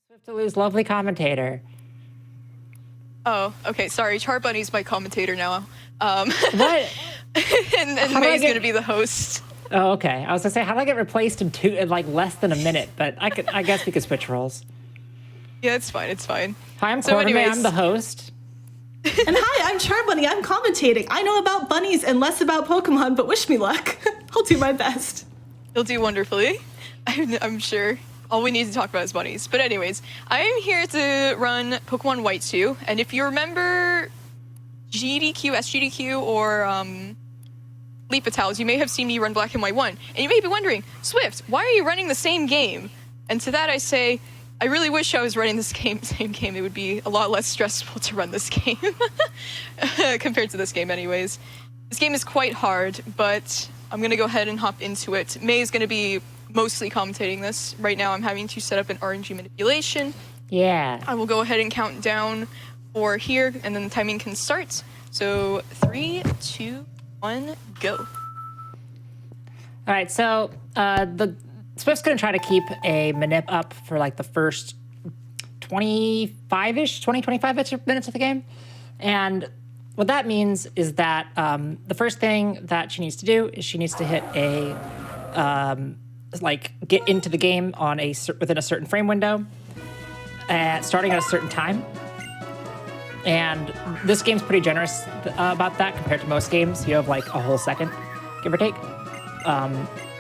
Swiftalu's lovely commentator. Oh, okay. Sorry, Charbunny's my commentator now. What? and May's gonna be the host. Oh, okay. I was gonna say, how did I get replaced in like less than a minute? But I guess we could switch roles. Yeah, it's fine. It's fine. Hi, I'm Corvimae. I'm the host. And hi, I'm Charbunny. I'm commentating. I know about bunnies and less about Pokemon, but wish me luck. I'll do my best. You'll do wonderfully, I'm sure. All we need to talk about is bunnies. But anyways, I am here to run Pokemon White 2, and if you remember GDQ, SGDQ, or Leapatals, you may have seen me run Black and White 1. And you may be wondering, Swift, why are you running the same game? And to that I say, I really wish I was running this same game. It would be a lot less stressful to run this game compared to this game anyways. This game is quite hard, but I'm going to go ahead and hop into it. May is going to be mostly commentating this. Right now I'm having to set up an RNG manipulation. Yeah. I will go ahead and count down for here, and then the timing can start. So 3, 2, 1, go. All right, so the Swift's going to try to keep a manip up for like the first 25-ish minutes of the game. And what that means is that the first thing that she needs to do is she needs to hit a, get into the game on within a certain frame window, starting at a certain time. And this game's pretty generous about that compared to most games. You have like a whole second, give or take.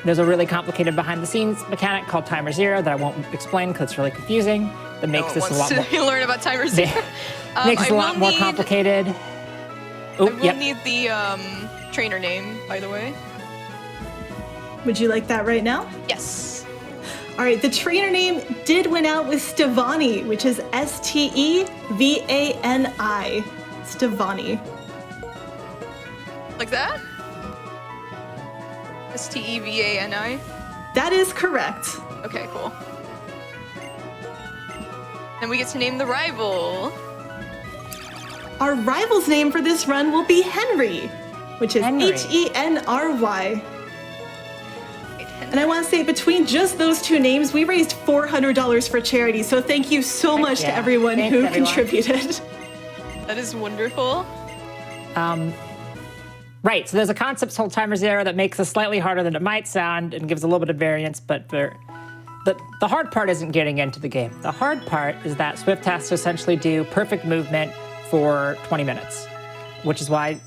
There's a really complicated behind-the-scenes mechanic called Timer Zero that I won't explain because it's really confusing. That makes this a lot more. You learn about Timer Zero. Makes it a lot more complicated. I will need the trainer name, by the way. Would you like that right now? Yes. All right, the trainer name did win out with Stevani, which is Stevani. Stevani. Like that? Stevani? That is correct. Okay, cool. Then we get to name the rival. Our rival's name for this run will be Henry, which is Henry. And I want to say, between just those two names, we raised $400 for charity. So thank you so much to everyone who contributed. That is wonderful. Right, so there's a concept called Timer Zero that makes this slightly harder than it might sound and gives a little bit of variance, but the hard part isn't getting into the game. The hard part is that Swift has to essentially do perfect movement for 20 minutes, which is why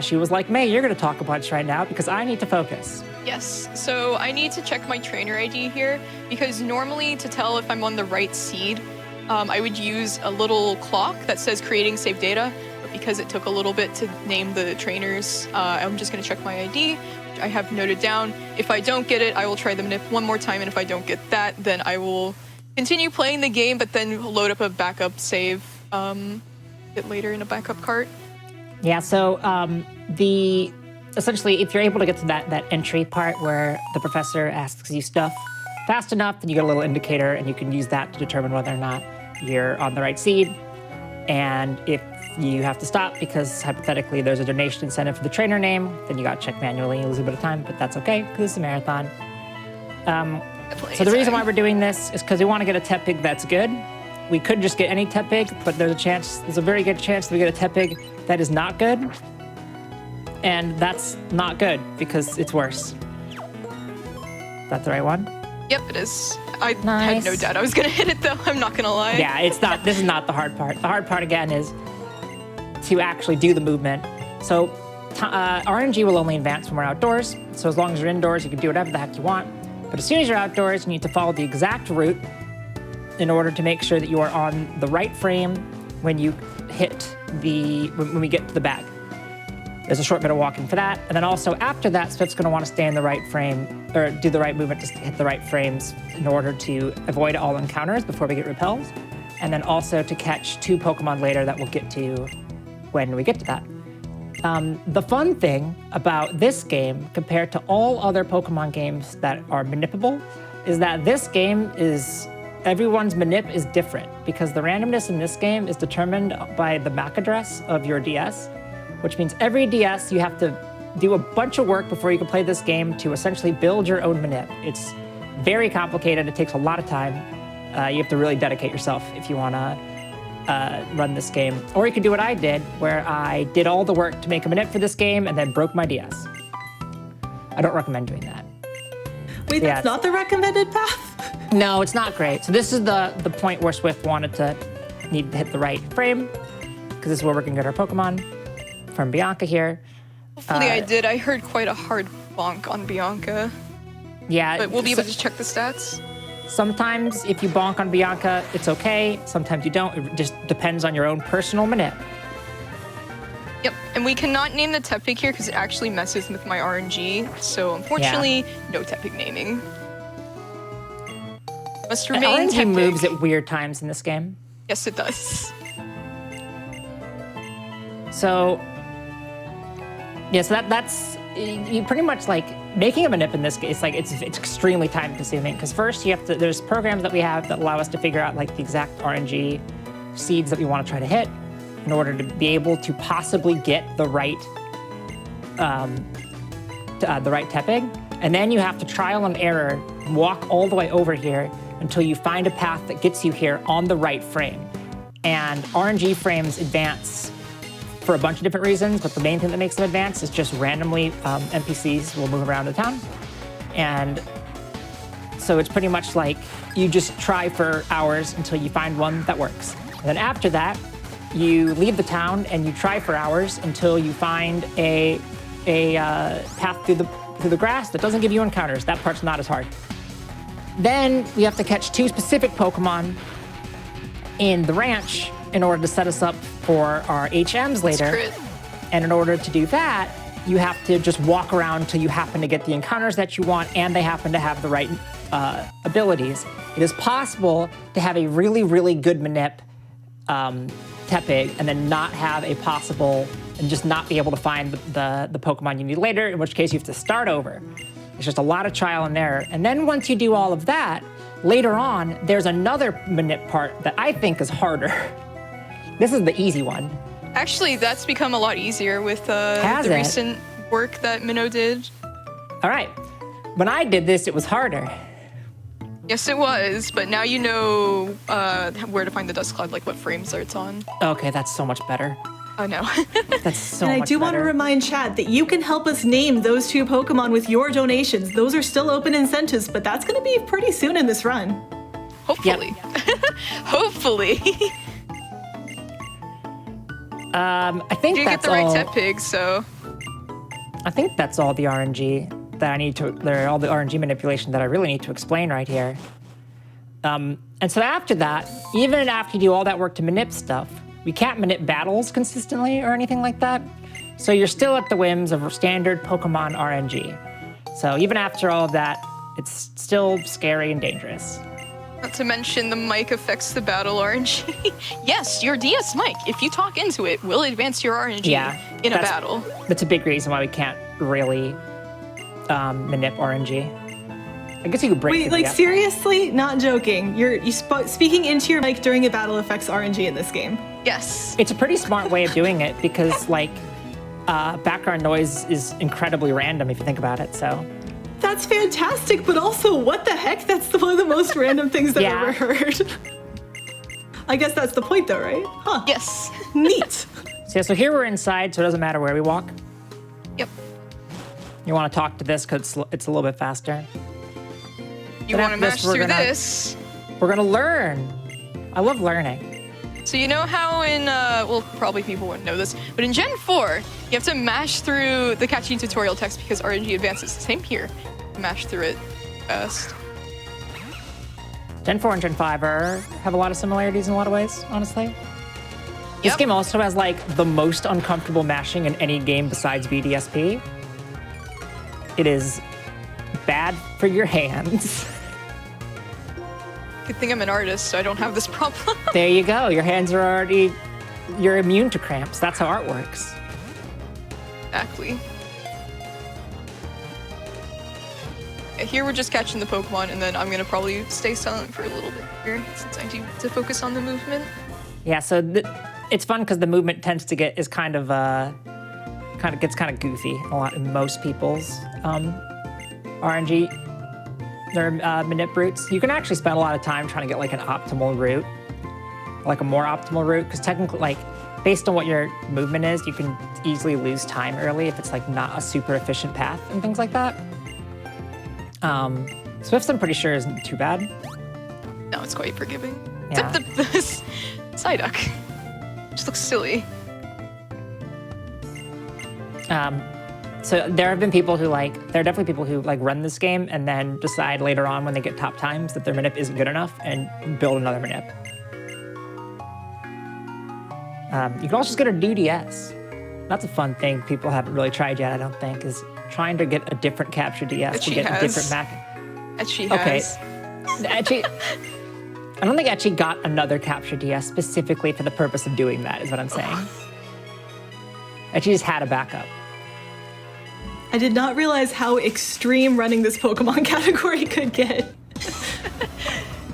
she was like, May, you're going to talk a bunch right now because I need to focus. Yes, so I need to check my trainer ID here because normally to tell if I'm on the right seed, I would use a little clock that says creating saved data. Because it took a little bit to name the trainers, I'm just going to check my ID, which I have noted down. If I don't get it, I will try the manip one more time, and if I don't get that, then I will continue playing the game, but then load up a backup save bit later in a backup cart. Yeah, so essentially, if you're able to get to that entry part where the professor asks you stuff fast enough, then you get a little indicator, and you can use that to determine whether or not you're on the right seed. And if you have to stop because hypothetically there's a donation incentive for the trainer name, then you got to check manually and lose a bit of time, but that's okay because it's a marathon. So the reason why we're doing this is because we want to get a Tepig that's good. We could just get any Tepig, but there's a very good chance that we get a Tepig that is not good. And that's not good because it's worse. That's the right one? Yep, it is. I had no doubt I was going to hit it though, I'm not going to lie. Yeah, this is not the hard part. The hard part again is to actually do the movement. So RNG will only advance when we're outdoors. So as long as you're indoors, you can do whatever the heck you want. But as soon as you're outdoors, you need to follow the exact route in order to make sure that you are on the right frame when you hit when we get to the bag. There's a short bit of walking for that. And then also after that, Swift's going to want to stay in the right frame or do the right movement to hit the right frames in order to avoid all encounters before we get repelled. And then also to catch 2 Pokemon later that we'll get to when we get to that. The fun thing about this game compared to all other Pokemon games that are manipable is that this game everyone's manip is different because the randomness in this game is determined by the MAC address of your DS, which means every DS you have to do a bunch of work before you can play this game to essentially build your own manip. It's very complicated, it takes a lot of time, You have to really dedicate yourself if you want to run this game. Or you could do what I did, where I did all the work to make a Manip for this game and then broke my DS. I don't recommend doing that. Wait, Yeah, that's not the recommended path? No, it's not great. So this is the point where Swift wanted to need to hit the right frame, because this is where we're going to get our Pokemon from Bianca here. Hopefully I did. I heard quite a hard bonk on Bianca. Yeah. But we'll be able to check the stats. Sometimes if you bonk on Bianca, it's okay. Sometimes you don't. It just depends on your own personal Manip. Yep, and we cannot name the Tepig here because it actually messes with my RNG. So unfortunately, no Tepig naming. Must remain RNG Tepig. moves at weird times in this game. Yes, it does. So, yeah, so that's you pretty much like making a Manip in this case. Like it's extremely time consuming because first you have to. There's programs that we have that allow us to figure out like the exact RNG seeds that we want to try to hit in order to be able to possibly get the right Tepig. And then you have to trial and error, walk all the way over here until you find a path that gets you here on the right frame. And RNG frames advance for a bunch of different reasons, but the main thing that makes them advance is just randomly NPCs will move around the town. And so it's pretty much like you just try for hours until you find one that works. And then after that, you leave the town and you try for hours until you find a path through the grass that doesn't give you encounters. That part's not as hard. Then we have to catch 2 specific Pokemon in the ranch in order to set us up for our HMs later. Crit. And in order to do that, you have to just walk around until you happen to get the encounters that you want and they happen to have the right abilities. It is possible to have a really, really good Manip Tepig and then not have a possible and just not be able to find the Pokemon you need later, in which case you have to start over. It's just a lot of trial and error. And then once you do all of that, later on, there's another Manip part that I think is harder. This is the easy one. Actually, that's become a lot easier with the recent work that Minnow did. All right. When I did this, it was harder. Yes, it was, but now you know where to find the Dust Cloud, like what frames it's on. Okay, that's so much better. Oh, no. That's so And much I do want to better. remind Chad that you can help us name those 2 Pokemon with your donations. Those are still open incentives, but that's going to be pretty soon in this run. Hopefully. Hopefully. I think You that's get the right all. Tepig, so... I think that's all the RNG that I need to. All the RNG manipulation that I really need to explain right here. And so after that, even after you do all that work to manip stuff, we can't manip battles consistently or anything like that. So you're still at the whims of standard Pokemon RNG. So even after all of that, it's still scary and dangerous. Not to mention the mic affects the battle RNG. Yes, your DS mic, if you talk into it, will advance your RNG in a battle. That's a big reason why we can't really manip RNG. I guess you could break Wait, it. like seriously? Not joking. Speaking into your mic during a battle affects RNG in this game. Yes. It's a pretty smart way of doing it because, like, background noise is incredibly random if you think about it, so. That's fantastic, but also, what the heck? That's one of the most random things I've ever heard. I guess that's the point, though, right? Huh. Yes. Neat. So here we're inside, so it doesn't matter where we walk. Yep. You want to talk to this because it's a little bit faster. You But want to after mash this, we're through gonna- this. We're going to learn. I love learning. So you know how in, well, probably people wouldn't know this, but in Gen 4, you have to mash through the catchy tutorial text because RNG advances. Same here. Mash through it fast. Gen 4 and Gen 5 have a lot of similarities in a lot of ways, honestly. This Yep. game also has, like, the most uncomfortable mashing in any game besides BDSP. It is bad for your hands. Good thing I'm an artist, so I don't have this problem. There you go. Your hands are already... You're immune to cramps. That's how art works. Exactly. Yeah, here we're just catching the Pokemon, and then I'm gonna probably stay silent for a little bit here, since I do to focus on the movement. Yeah, so it's fun because the movement tends to gets kind of goofy a lot in most people's RNG. their manip routes. You can actually spend a lot of time trying to get like an optimal route, like a more optimal route, because technically, like, based on what your movement is, you can easily lose time early if it's like not a super efficient path and things like that. Swift's, I'm pretty sure, isn't too bad. No, it's quite forgiving. Yeah. Except the Psyduck. Just looks silly. So there have been people who there are definitely people who run this game and then decide later on when they get top times that their manip isn't good enough and build another manip. You can also just get a new DS. That's a fun thing people haven't really tried yet, I don't think, is trying to get a different capture DS to get a different Mac. That she has. Okay. Actually, I don't think Etchy got another capture DS specifically for the purpose of doing that, is what I'm saying. Etchy just had a backup. I did not realize how extreme running this Pokemon category could get.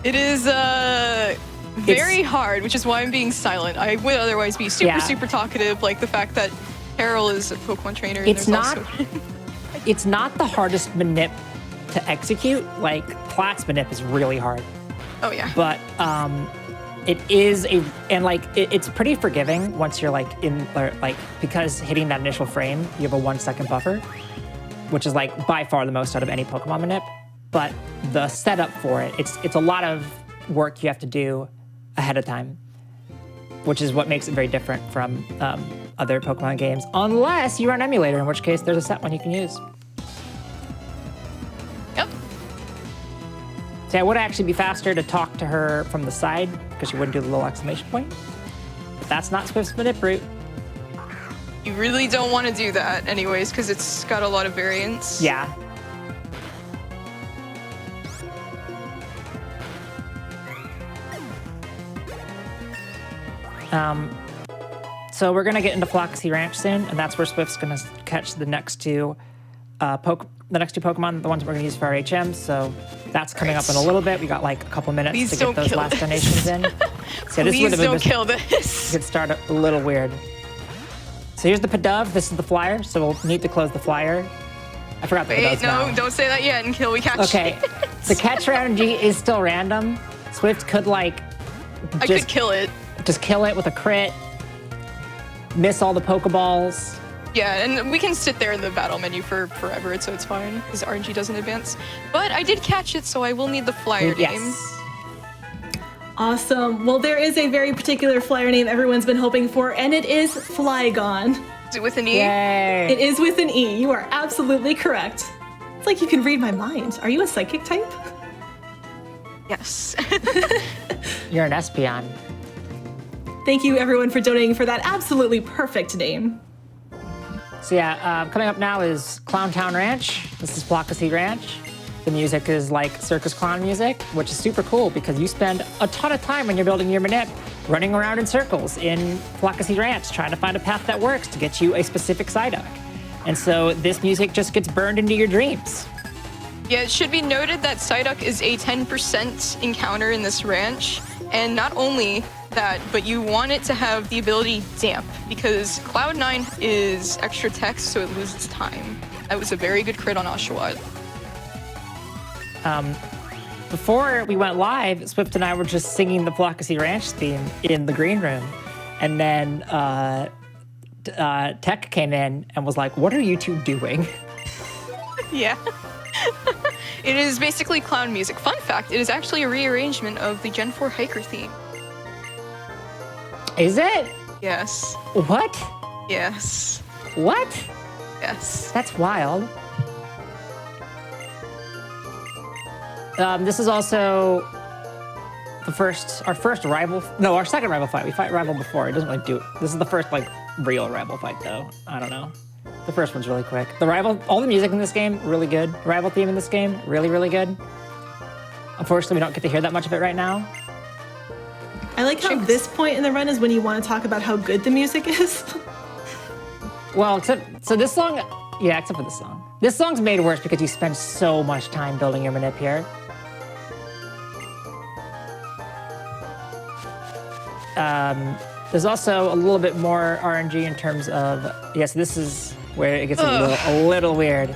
It is very hard, which is why I'm being silent. I would otherwise be super talkative, like the fact that Carol is a Pokemon trainer. And it's not. It's not the hardest manip to execute. Like Plat's manip is really hard. Oh yeah. But it is it's pretty forgiving once you're because hitting that initial frame, you have a 1 second buffer, which is by far the most out of any Pokemon manip. But the setup for it, it's a lot of work you have to do ahead of time, which is what makes it very different from other Pokemon games, unless you run emulator, in which case there's a set one you can use. Yep. So it would actually be faster to talk to her from the side because she wouldn't do the little exclamation point. But that's not Swift's manip route. You really don't want to do that anyways, because it's got a lot of variance. Yeah. So we're gonna get into Floxy Ranch soon, and that's where Swift's gonna catch the next two Pokemon, the ones we're gonna use for our HM. So that's coming up in a little bit. We got a couple minutes to get those last donations in. So Please don't kill this. It start a little weird. So here's the Pidove. This is the flyer. So we'll need to close the flyer. I forgot the Pidove's now. Don't say that yet until we catch it. Okay. The catch strategy is still random. Swift could I could kill it. Just kill it with a crit. Miss all the Pokeballs. Yeah, and we can sit there in the battle menu for forever, so it's fine, because RNG doesn't advance. But I did catch it, so I will need the flyer name. Awesome. Well, there is a very particular flyer name everyone's been hoping for, and it is Flygon. Is it with an E? Yay. It is with an E. You are absolutely correct. It's like you can read my mind. Are you a psychic type? Yes. You're an Espeon. Thank you, everyone, for donating for that absolutely perfect name. So yeah, coming up now is Clowntown Ranch. This is Flockasy Ranch. The music is like circus clown music, which is super cool because you spend a ton of time when you're building your manip running around in circles in Flockasy Ranch trying to find a path that works to get you a specific Psyduck. And so this music just gets burned into your dreams. Yeah, it should be noted that Psyduck is a 10% encounter in this ranch. And not only that, but you want it to have the ability Damp, because Cloud9 is extra text, so it loses time. That was a very good crit on Oshawott. Before we went live, Swift and I were just singing the Flockasy Ranch theme in the green room. And then Tech came in and was like, "What are you two doing?" Yeah. It is basically clown music. Fun fact, it is actually a rearrangement of the Gen 4 Hiker theme. Is it? Yes. What? Yes. What? Yes. That's wild. This is also our second rival fight. We fight rival before. It doesn't really do it. This is the first real rival fight though. I don't know. The first one's really quick. All the music in this game, really good. The rival theme in this game, really, really good. Unfortunately, we don't get to hear that much of it right now. I like how this point in the run is when you want to talk about how good the music is. Well, except for this song. This song's made worse because you spend so much time building your manip here. There's also a little bit more RNG in terms of, yes, this is where it gets a little weird.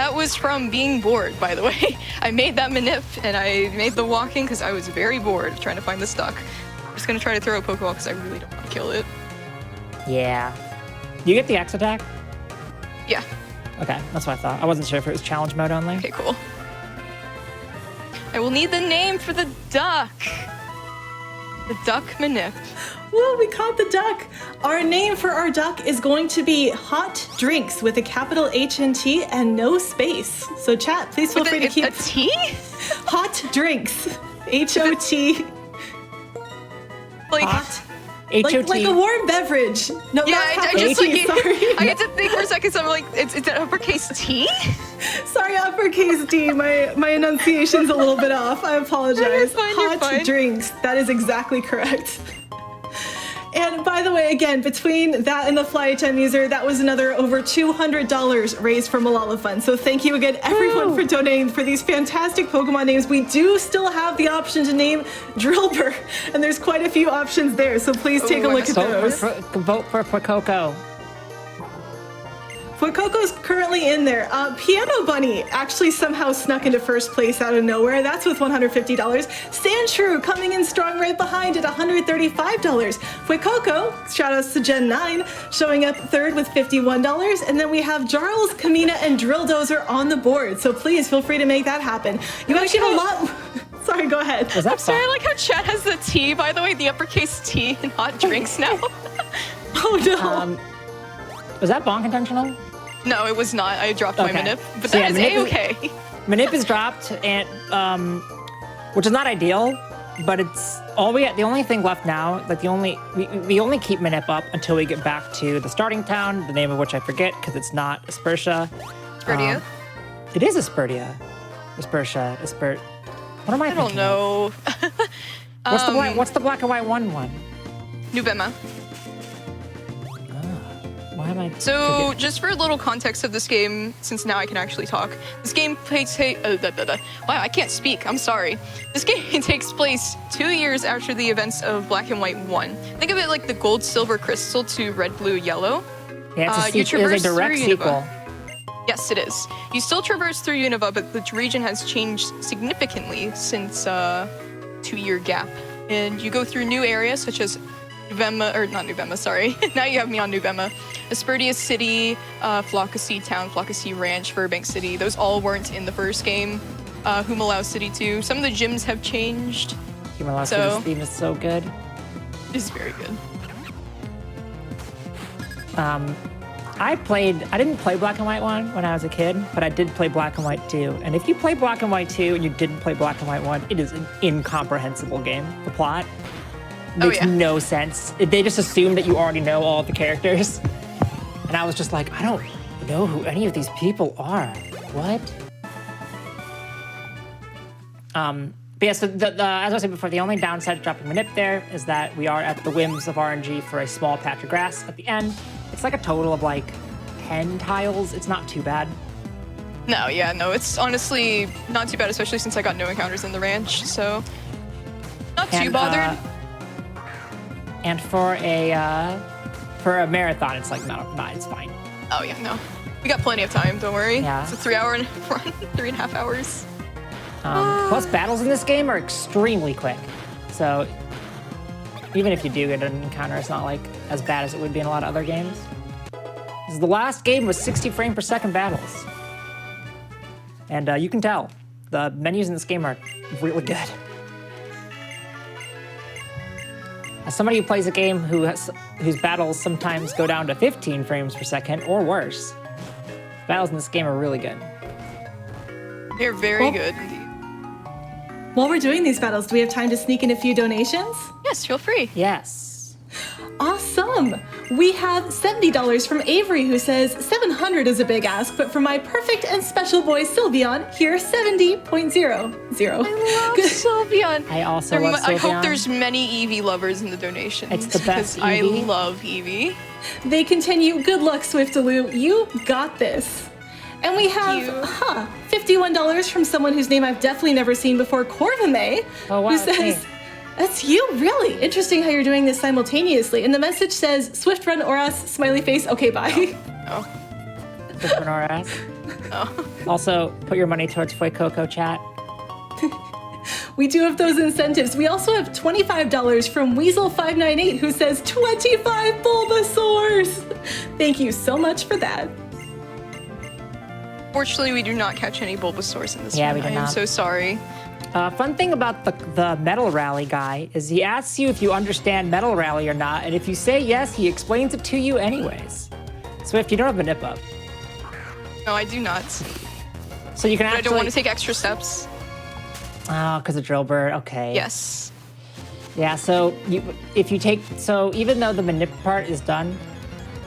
That was from being bored, by the way. I made that manip and I made the walking because I was very bored trying to find the stuck. I'm just gonna try to throw a Pokeball because I really don't want to kill it. Yeah. You get the X attack? Yeah. Okay, that's what I thought. I wasn't sure if it was challenge mode only. Okay, cool. I will need the name for the duck. The duck manip. Whoa, we caught the duck. Our name for our duck is going to be Hot Drinks with a capital H and T and no space. So chat, please feel free to keep a T? Hot Drinks. H-O-T. Like Hot. H-O-T. Like a warm beverage. No, yeah, not I capital just T, sorry. I had to think for a second. So I'm like, it's an uppercase T. Sorry, uppercase D. My enunciation's a little bit off. I apologize. You're fine. Drinks. That is exactly correct. And by the way, again, between that and the FlyHM user, that was another over $200 raised for Malala Fund. So thank you again, everyone, for donating for these fantastic Pokemon names. We do still have the option to name Drillbur, and there's quite a few options there. So please take a look at those. Vote for Fuecoco. Fuecoco's currently in there. Piano Bunny actually somehow snuck into first place out of nowhere. That's with $150. Sandshrew coming in strong right behind at $135. Fuecoco, shout outs to Gen 9, showing up third with $51. And then we have Jarls, Kamina, and Drill Dozer on the board. So please feel free to make that happen. You actually have a lot. Sorry, go ahead. Was that Sorry, I like how chat has the T, by the way, the uppercase T in Hot Drinks now. Oh no. Was that bonk intentional? No, it was not. I dropped my manip, but So that yeah, is A-okay. Manip is dropped, and which is not ideal, but it's all we. The only thing left now, like we only keep Manip up until we get back to the starting town, the name of which I forget because it's not Aspertia. Aspertia? It is Aspertia. Aspertia. What am I thinking? I don't know. What's the black and white one? Nubema. Why am I? So, just for a little context of this game, since now I can actually talk, this game takes wow, I can't speak. I'm sorry. This game takes place 2 years after the events of Black and White 1. Think of it like the gold, silver crystal to red, blue, yellow. Yeah, it's a direct sequel. Yes, it is. You still traverse through Unova, but the region has changed significantly since 2-year gap. And you go through new areas such as Nubema, or not Nubema, sorry. Now you have me on Nubema. Aspertia City, Flockacy Town, Flockacy Ranch, Burbank City. Those all weren't in the first game. Humalau City too. Some of the gyms have changed. Humalau City's theme is so good. It's very good. I didn't play Black and White 1 when I was a kid, but I did play Black and White 2. And if you play Black and White 2 and you didn't play Black and White 1, it is an incomprehensible game. The plot makes no sense. They just assume that you already know all of the characters. And I was just like, I don't know who any of these people are. What? But yeah, so as I said before, the only downside to dropping Manip there is that we are at the whims of RNG for a small patch of grass at the end. It's like a total of like 10 tiles. It's not too bad. No, it's honestly not too bad, especially since I got no encounters in the ranch, so not too bothered. And for a marathon, it's like it's fine. Oh yeah, no, we got plenty of time. Don't worry. Yeah. It's a 3-hour run, 3.5 hours. Plus, battles in this game are extremely quick. So even if you do get an encounter, it's not like as bad as it would be in a lot of other games. The last game was 60 frame per second battles. And you can tell, the menus in this game are really good. As somebody who plays a game whose battles sometimes go down to 15 frames per second or worse, battles in this game are really good. They're very good indeed. While we're doing these battles, do we have time to sneak in a few donations? Yes, feel free. Yes. Awesome! We have $70 from Avery, who says, 700 is a big ask, but for my perfect and special boy Sylveon, here 70.00. I love Sylveon. I also love Sylveon. I hope there's many Eevee lovers in the donations. It's the best Eevee. I love Eevee. They continue, good luck, Swiftalu. You got this. And we have $51 from someone whose name I've definitely never seen before, Corvimae, who says, that's you? Really? Interesting how you're doing this simultaneously. And the message says, Swift run or us, smiley face, okay, bye. Oh. Swift run or us. Oh. Also, put your money towards Fuecoco, chat. We do have those incentives. We also have $25 from Weasel598 who says 25 Bulbasaurs. Thank you so much for that. Fortunately, we do not catch any Bulbasaurs in this Yeah, one. we do I am not. so sorry. Fun thing about the Metal Rally guy is he asks you if you understand Metal Rally or not, and if you say yes, he explains it to you anyways. Swift, you don't have a nip up. No, I do not. So you can But actually... I don't want to take extra steps. Oh, because of Drillbird, okay. Yes. Yeah, so if you take... So even though the manip part is done,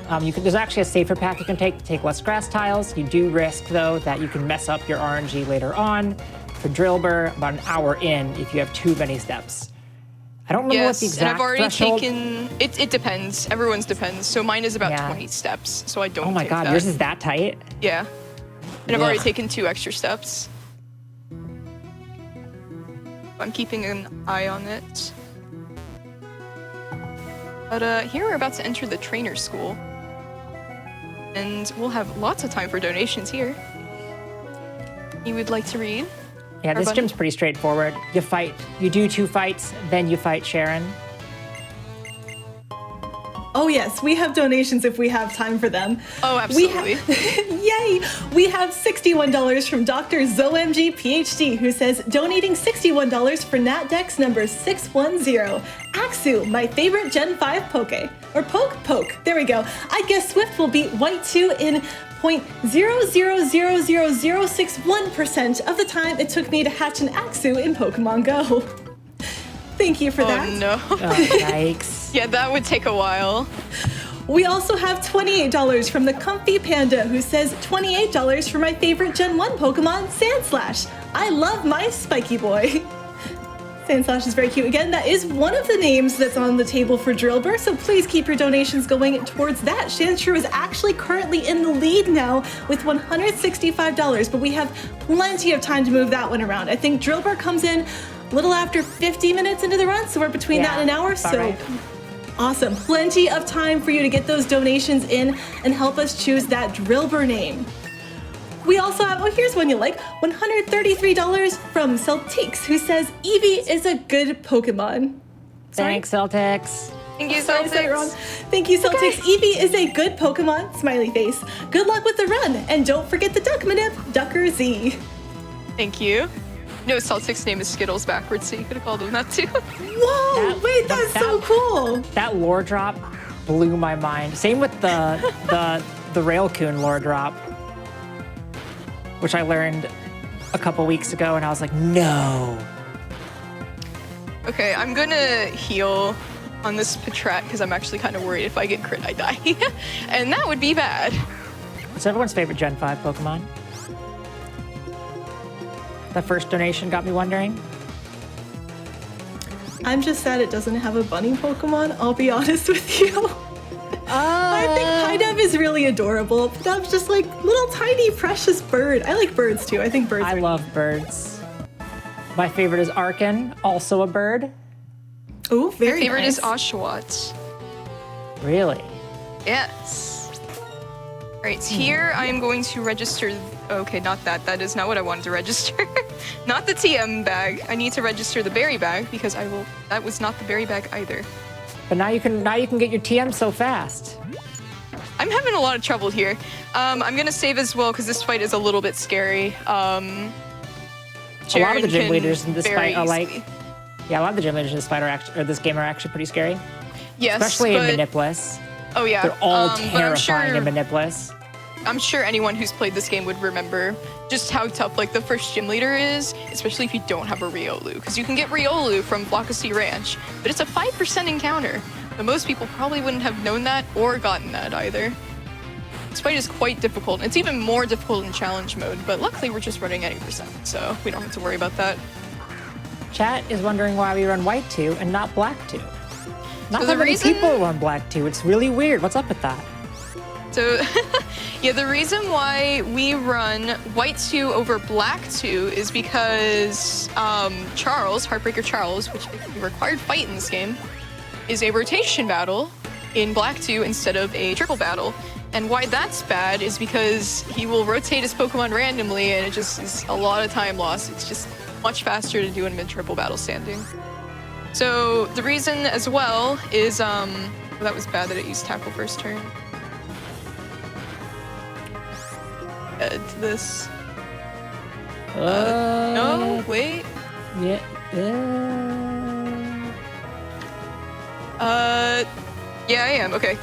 there's actually a safer path you can take less grass tiles. You do risk, though, that you can mess up your RNG later on. For Drillbur, about an hour in if you have too many steps. I don't remember what the Yes, exact and I've already threshold... taken... It depends. Everyone's depends. So mine is about Yeah. 20 steps, so I don't Oh my take god, that. yours is that tight? Yeah. And I've already Ugh. taken 2 extra steps. I'm keeping an eye on it. But here we're about to enter the trainer school. And we'll have lots of time for donations here. You would like to read? Yeah, this Arbun? gym's pretty straightforward. You do 2 fights, then you fight Sharon. Oh yes, we have donations if we have time for them. Oh, absolutely. Yay! We have $61 from Dr. ZoMG PhD who says donating $61 for NatDex number 610. Axu, my favorite Gen 5 Poke. Or Poke. There we go. I guess Swift will beat White 2 in 0.0000061% of the time it took me to hatch an Axu in Pokemon Go. Thank you for that. Oh no. Oh, yikes. Yeah, that would take a while. We also have $28 from the Comfy Panda who says $28 for my favorite Gen 1 Pokemon, Sandslash. I love my spiky boy. Sandslash is very cute. Again, that is one of the names that's on the table for Drillbur, so please keep your donations going towards that. Sandshrew is actually currently in the lead now with $165, but we have plenty of time to move that one around. I think Drillbur comes in a little after 50 minutes into the run, so we're between that and an hour, so right. Awesome. Plenty of time for you to get those donations in and help us choose that Drillbur name. We also have, oh, here's one you like, $133 from Celtics, who says Eevee is a good Pokemon. Sorry? Thanks, Celtics. Thank you, Sorry, I said it wrong. Celtics. Thank you, Celtics. Eevee is a good Pokemon, smiley face. Good luck with the run, and don't forget the Duck Manip, Ducker Z. Thank you. No, Celtics' name is Skittles backwards, so you could have called him that too. Whoa, wait, that's so cool. That lore drop blew my mind. Same with the Railcoon lore drop, which I learned a couple weeks ago, and I was like, no. Okay, I'm gonna heal on this Patrat because I'm actually kind of worried if I get crit, I die. And that would be bad. What's everyone's favorite Gen 5 Pokemon? That first donation got me wondering. I'm just sad it doesn't have a bunny Pokemon, I'll be honest with you. I think Pidev is really adorable. Pidev's just like little tiny precious bird. I like birds too. I think birds I are love birds. My favorite is Arkin, also a bird. Oh, My very favorite nice. is Oshawott. Really? Yes. Alright, here I am going to register. Okay, not that. That is not what I wanted to register. Not the TM bag. I need to register the berry bag because I will. That was not the berry bag either. But now you can get your TM so fast. I'm having a lot of trouble here. I'm gonna save as well because this fight is a little bit scary. A lot of the gym leaders in this fight are like, yeah, a lot of the gym leaders in this fight are actually, or this game are actually pretty scary. Yes, Especially but, in Manipulus. Oh yeah, They're all but terrifying in Manipulus. I'm sure anyone who's played this game would remember just how tough like the first gym leader is, especially if you don't have a Riolu, because you can get Riolu from Flockacy Ranch, but it's a 5% encounter. But most people probably wouldn't have known that or gotten that either. This fight is quite difficult. It's even more difficult in challenge mode, but luckily we're just running 80%, so we don't have to worry about that. Chat is wondering why we run White 2 and not Black 2. Not So that the many reason- people run Black 2. It's really weird. What's up with that? So, yeah, the reason why we run White 2 over Black 2 is because Charles, Heartbreaker Charles, which is a required fight in this game, is a rotation battle in Black 2 instead of a triple battle. And why that's bad is because he will rotate his Pokemon randomly, and it just is a lot of time lost. It's just much faster to do in mid-triple battle standing. So the reason as well is, well, that was bad that it used Tackle first turn. Add to this. No, wait. Yeah. Yeah, I am. Okay.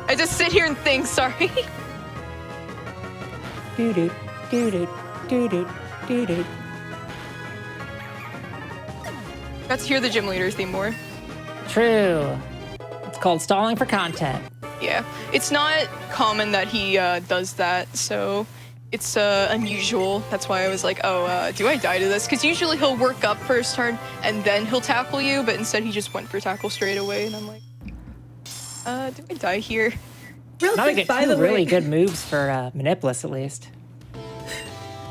I just sit here and think. Sorry. Doo doo doo doo doo doo doo doo. Got to hear the gym leader theme more. True. It's called stalling for content. Yeah, it's not common that he does that, so it's unusual. That's why I was like, oh, do I die to this? Because usually he'll work up first turn and then he'll tackle you, but instead he just went for tackle straight away, and I'm like, do I die here? Real Now they quick, get by two the really way, good moves for Manipulus, at least.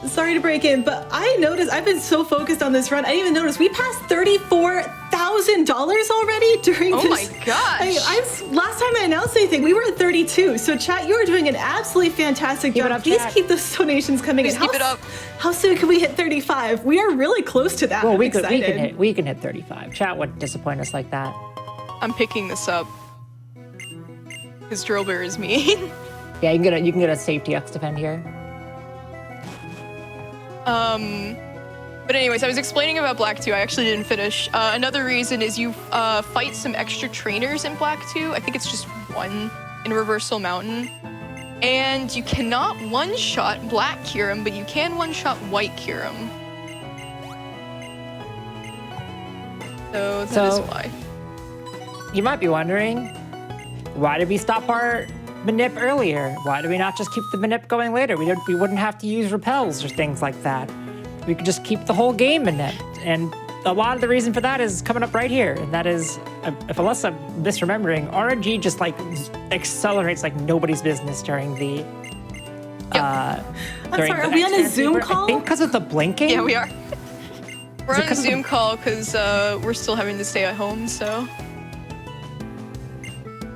sorry to break in, but I noticed I've been so focused on this run. I didn't even notice we passed $34,000 already during Oh this. my gosh! Last time I announced anything, we were at 32. So chat, you are doing an absolutely fantastic Keep job. it up, Please chat. keep those donations coming Please in. keep it up. How soon can we hit 35? We are really close to that. Well, I'm we excited. can hit 35. Chat wouldn't disappoint us like that. I'm picking this up. Because Drillbear is mean. Yeah, you can get a safety X defend here. But anyways, I was explaining about Black 2. I actually didn't finish. Another reason is you fight some extra trainers in Black 2. I think it's just one in Reversal Mountain. And you cannot one-shot Black Kyurem, but you can one-shot White Kyurem. So that is why. You might be wondering, why did we stop our Manip earlier? Why did we not just keep the Manip going later? We wouldn't have to use repels or things like that. We could just keep the whole game Manip. And a lot of the reason for that is coming up right here. And that is, unless I'm misremembering, RNG just like accelerates like nobody's business during the... I'm sorry, are we on a Zoom call? I think because of the blinking. Yeah, we are. We're on a because of Zoom call because we're still having to stay at home, so...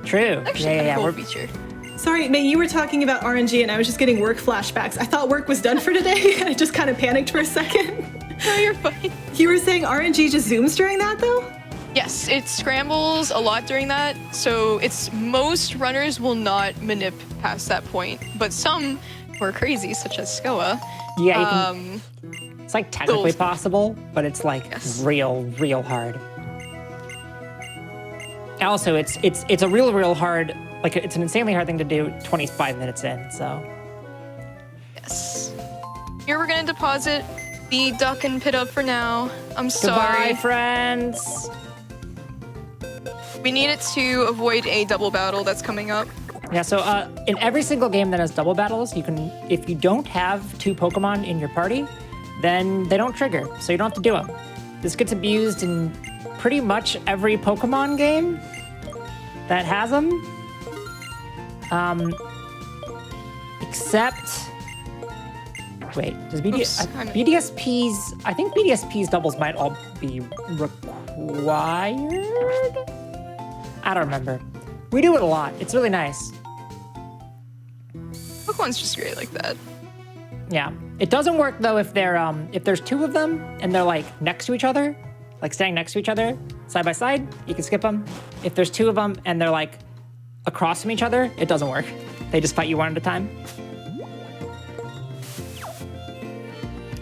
True. Actually, yeah. cool We're, feature. Sorry, May, you were talking about RNG and I was just getting work flashbacks. I thought work was done for today and I just kind of panicked for a second. No, you're fine. You were saying RNG just zooms during that though? Yes, it scrambles a lot during that, so it's most runners will not manip past that point, but some who are crazy, such as Skoa, yeah, you can, it's like technically those- possible, but it's like Yes. real hard. Also, it's a real hard, like it's an insanely hard thing to do 25 minutes in, so. yes. Here we're gonna deposit the duck and pit up for now. I'm sorry. Goodbye, friends. We need it to avoid a double battle that's coming up. Yeah, so in every single game that has double battles, you can, if you don't have two Pokemon in your party, then they don't trigger, so you don't have to do them. This gets abused in pretty much every Pokemon game that has them. Except... Wait, does BDSP's... I think BDSP's doubles might all be required? I don't remember. We do it a lot. It's really nice. Pokemon's just great like that. Yeah. It doesn't work, though, if they're if there's two of them and they're, like, next to each other, like standing next to each other, side by side, you can skip them. If there's two of them and they're, like, across from each other, it doesn't work. They just fight you one at a time.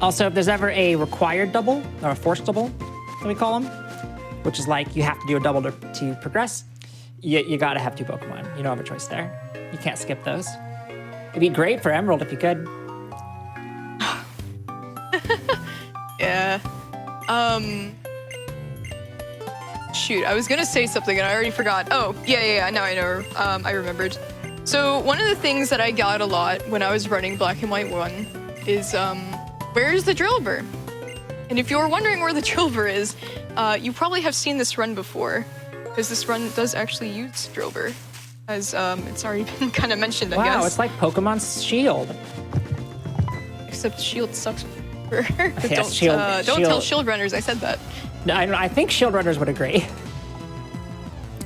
Also, if there's ever a required double, or a forced double, that we call them, which is like you have to do a double to progress, you gotta have two Pokemon. You don't have a choice there. You can't skip those. It'd be great for Emerald if you could. Yeah. Shoot, I was gonna say something and I already forgot. Oh, yeah, now I know. I remembered. So one of the things that I got a lot when I was running Black and White 1 is, where's the Drillbur? And if you're wondering where the Drillbur is, you probably have seen this run before, because this run does actually use Drillbur, as it's already been kind of mentioned, I guess. Wow, it's like Pokemon's Shield. Except Shield sucks. Yes, Don't tell Shield runners I said that. I think Shield Runners would agree.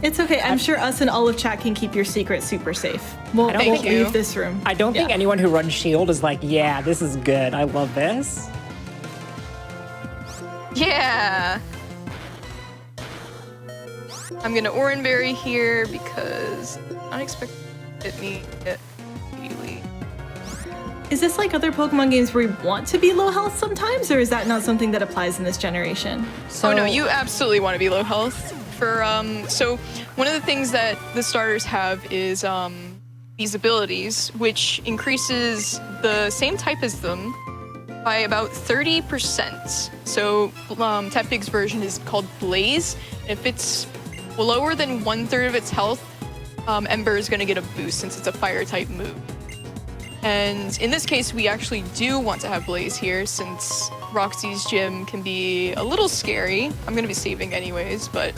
It's okay. I'm sure us and all of chat can keep your secret super safe. We'll Thank you. leave this room. I don't think anyone who runs Shield is like, yeah, this is good. I love this. Yeah. I'm gonna Oranberry here because unexpected hit me immediately. Is this like other Pokemon games where you want to be low health sometimes, or is that not something that applies in this generation? So, Oh no, you absolutely want to be low health. So one of the things that the starters have is these abilities, which increases the same type as them by about 30%. So Tepig's version is called Blaze. If it's lower than 1/3 of its health, Ember is going to get a boost since it's a fire type move. And in this case, we actually do want to have Blaze here since Roxy's gym can be a little scary. I'm going to be saving anyways, but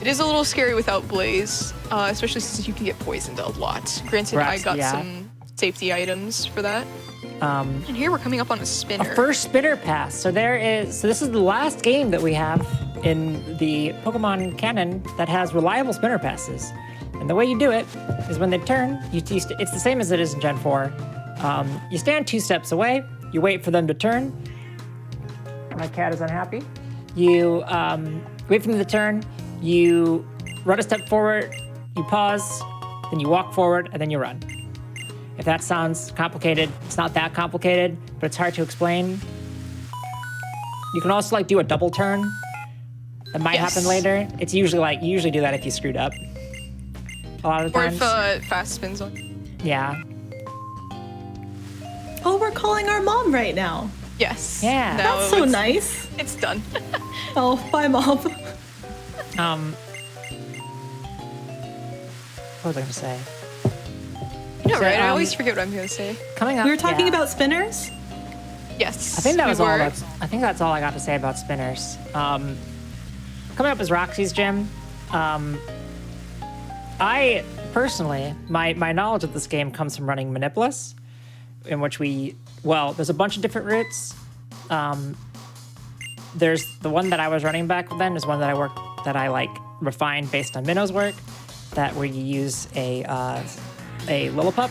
it is a little scary without Blaze, especially since you can get poisoned a lot. Granted, I got some safety items for that. And here we're coming up on a spinner. A first spinner pass. So this is the last game that we have in the Pokemon canon that has reliable spinner passes. And the way you do it is when they turn, it's the same as it is in Gen 4. You stand 2 steps away, you wait for them to turn. My cat is unhappy. You wait for them to turn, you run a step forward, you pause, then you walk forward, and then you run. If that sounds complicated, it's not that complicated, but it's hard to explain. You can also do a double turn. That might happen later. It's usually you usually do that if you screwed up. A lot of the times. Or if fast spins on. Yeah. Oh, we're calling our mom right now. Yes. Yeah. Now That's so nice. It's done. Oh, bye, Mom. What was I going to say? You know, So, right? I always forget what I'm going to say. Coming up. We were talking yeah. about spinners? Yes. I think that was all. were. I think that's all I got to say about spinners. Coming up is Roxy's gym. I personally, my knowledge of this game comes from running Manipulus, in which there's a bunch of different routes. There's the one that I was running back then is one that I refined based on Minnow's work, where you use a Lillipup.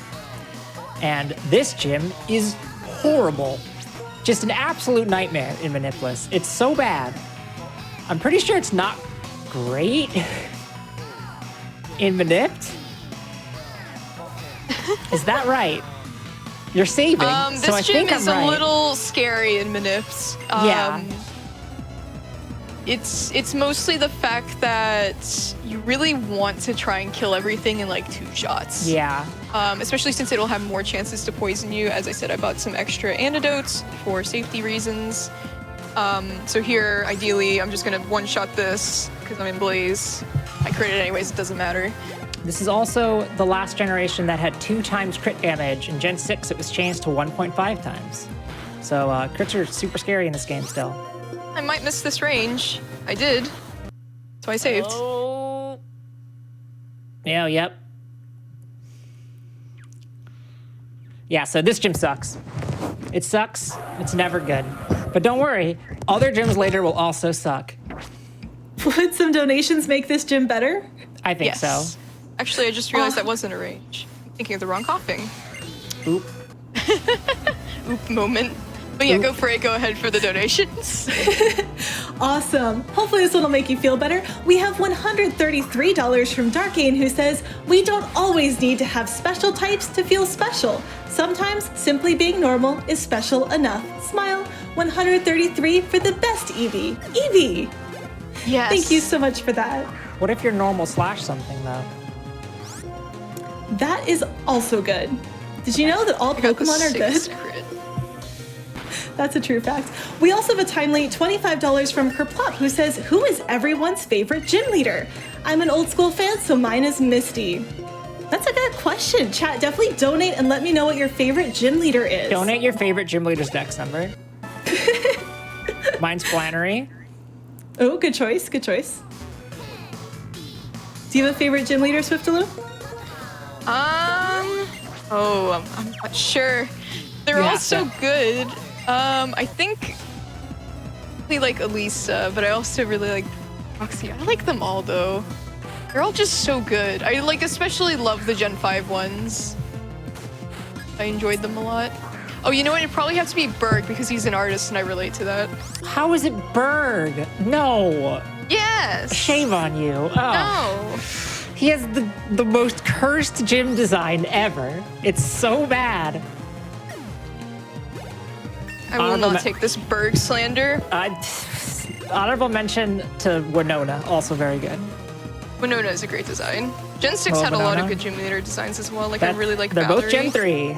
And this gym is horrible. Just an absolute nightmare in Manipulus. It's so bad. I'm pretty sure it's not great in Manipt. Is that right? You're saving, This so I gym think is I'm right. a little scary in Manipt. Yeah. It's mostly the fact that you really want to try and kill everything in 2 shots. Yeah. Especially since it'll have more chances to poison you. As I said, I bought some extra antidotes for safety reasons. So here, ideally, I'm just gonna one-shot this because I'm in Blaze. I crit it anyways, it doesn't matter. This is also the last generation that had 2 times crit damage. In Gen 6, it was changed to 1.5 times. So crits are super scary in this game still. I might miss this range. I did. So I saved. Oh. Yeah, yep. Yeah, so this gym sucks. It sucks. It's never good. But don't worry, other gyms later will also suck. Would some donations make this gym better? I think so. Actually, I just realized that wasn't a range. I'm thinking of the wrong coughing. Oop. Oop moment. But yeah, go for it. Go ahead for the donations. Awesome. Hopefully this will make you feel better. We have $133 from Darkane, who says, "We don't always need to have special types to feel special. Sometimes simply being normal is special enough. Smile." 133 for the best Eevee. Eevee! Yes. Thank you so much for that. What if you're normal / something, though? That is also good. Did you know that all I got the Pokemon are good? 6 crit. That's a true fact. We also have a timely $25 from Kerplop, who says, "Who is everyone's favorite gym leader? I'm an old school fan, so mine is Misty." That's a good question. Chat, definitely donate and let me know what your favorite gym leader is. Donate your favorite gym leader's dex number. Mine's Flannery. Oh, good choice, good choice. Do you have a favorite gym leader, Swiftalu? I'm not sure. They're all so good. I think I like Elisa, but I also really like Roxy. I like them all though. They're all just so good. I like especially love the Gen 5 ones. I enjoyed them a lot. Oh, you know what? It'd probably have to be Berg because he's an artist and I relate to that. How is it Berg? No. Yes. Shame on you. Oh. No. He has the most cursed gym design ever. It's so bad. I will not take this Berg slander. Honorable mention to Winona, also very good. Winona is a great design. Gen 6 had a lot of good gym leader designs as well. Like, I really like They're Valerie. both Gen 3.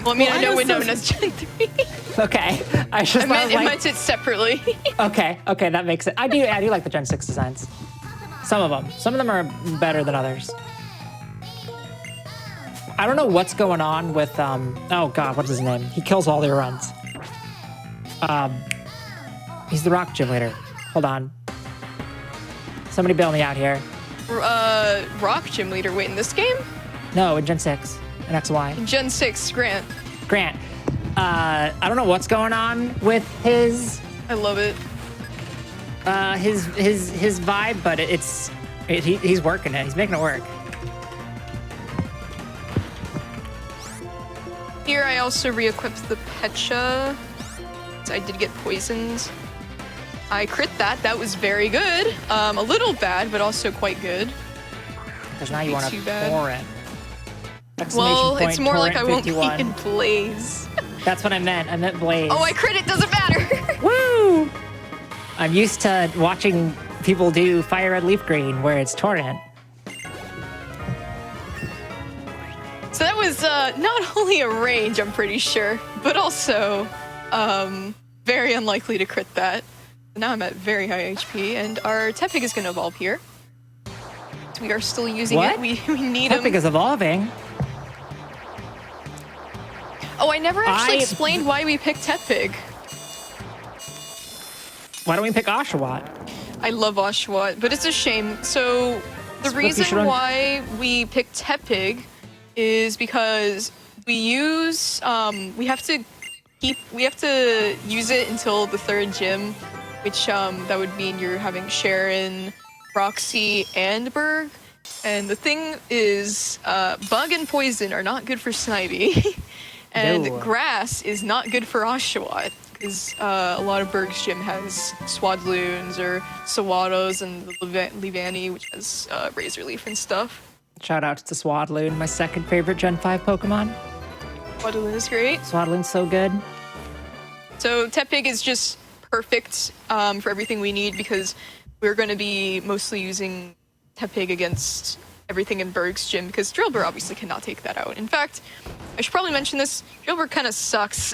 Well, I mean, I know Winona's Gen 3. Okay. I meant it separately. Okay, that makes it. I do like the Gen 6 designs. Some of them. Some of them are better than others. I don't know what's going on with, oh God, what's his name? He kills all their runs. He's the rock gym leader. Hold on. Somebody bail me out here. Rock gym leader. Wait, in this game? No, in Gen 6. In XY. In Gen 6, Grant. I don't know what's going on with his... I love it. His vibe, but he's working it. He's making it work. Here I also re-equipped the Pecha. I did get poisoned. I crit that. That was very good. A little bad, but also quite good. Because now you want to torrent. Well, it's more like I won't 51. be in Blaze. That's what I meant. I meant Blaze. Oh, I crit it. Doesn't matter. Woo! I'm used to watching people do Fire Red Leaf Green, where it's torrent. So that was not only a range, I'm pretty sure, but also very unlikely to crit that. Now I'm at very high HP, and our Tepig is going to evolve here. We are still using it. We need him. Tepig is evolving. Oh, I never actually explained why we picked Tepig. Why don't we pick Oshawott? I love Oshawott, but it's a shame. So the reason why we picked Tepig is because we use we have to use it until the 3rd gym, which that would mean you're having Sharon, Roxy, and Berg. And the thing is, Bug and Poison are not good for Snivy, and Grass is not good for Oshawott, because a lot of Berg's gym has Swadloons or Sawados and the Levani, which has Razor Leaf and stuff. Shout out to Swadloon, my second favorite Gen 5 Pokemon. Swadloon is great. Swadloon's so good. So Tepig is just perfect for everything we need, because we're going to be mostly using Tepig against everything in Berg's gym, because Drillbur obviously cannot take that out. In fact, I should probably mention this, Drillbur kind of sucks.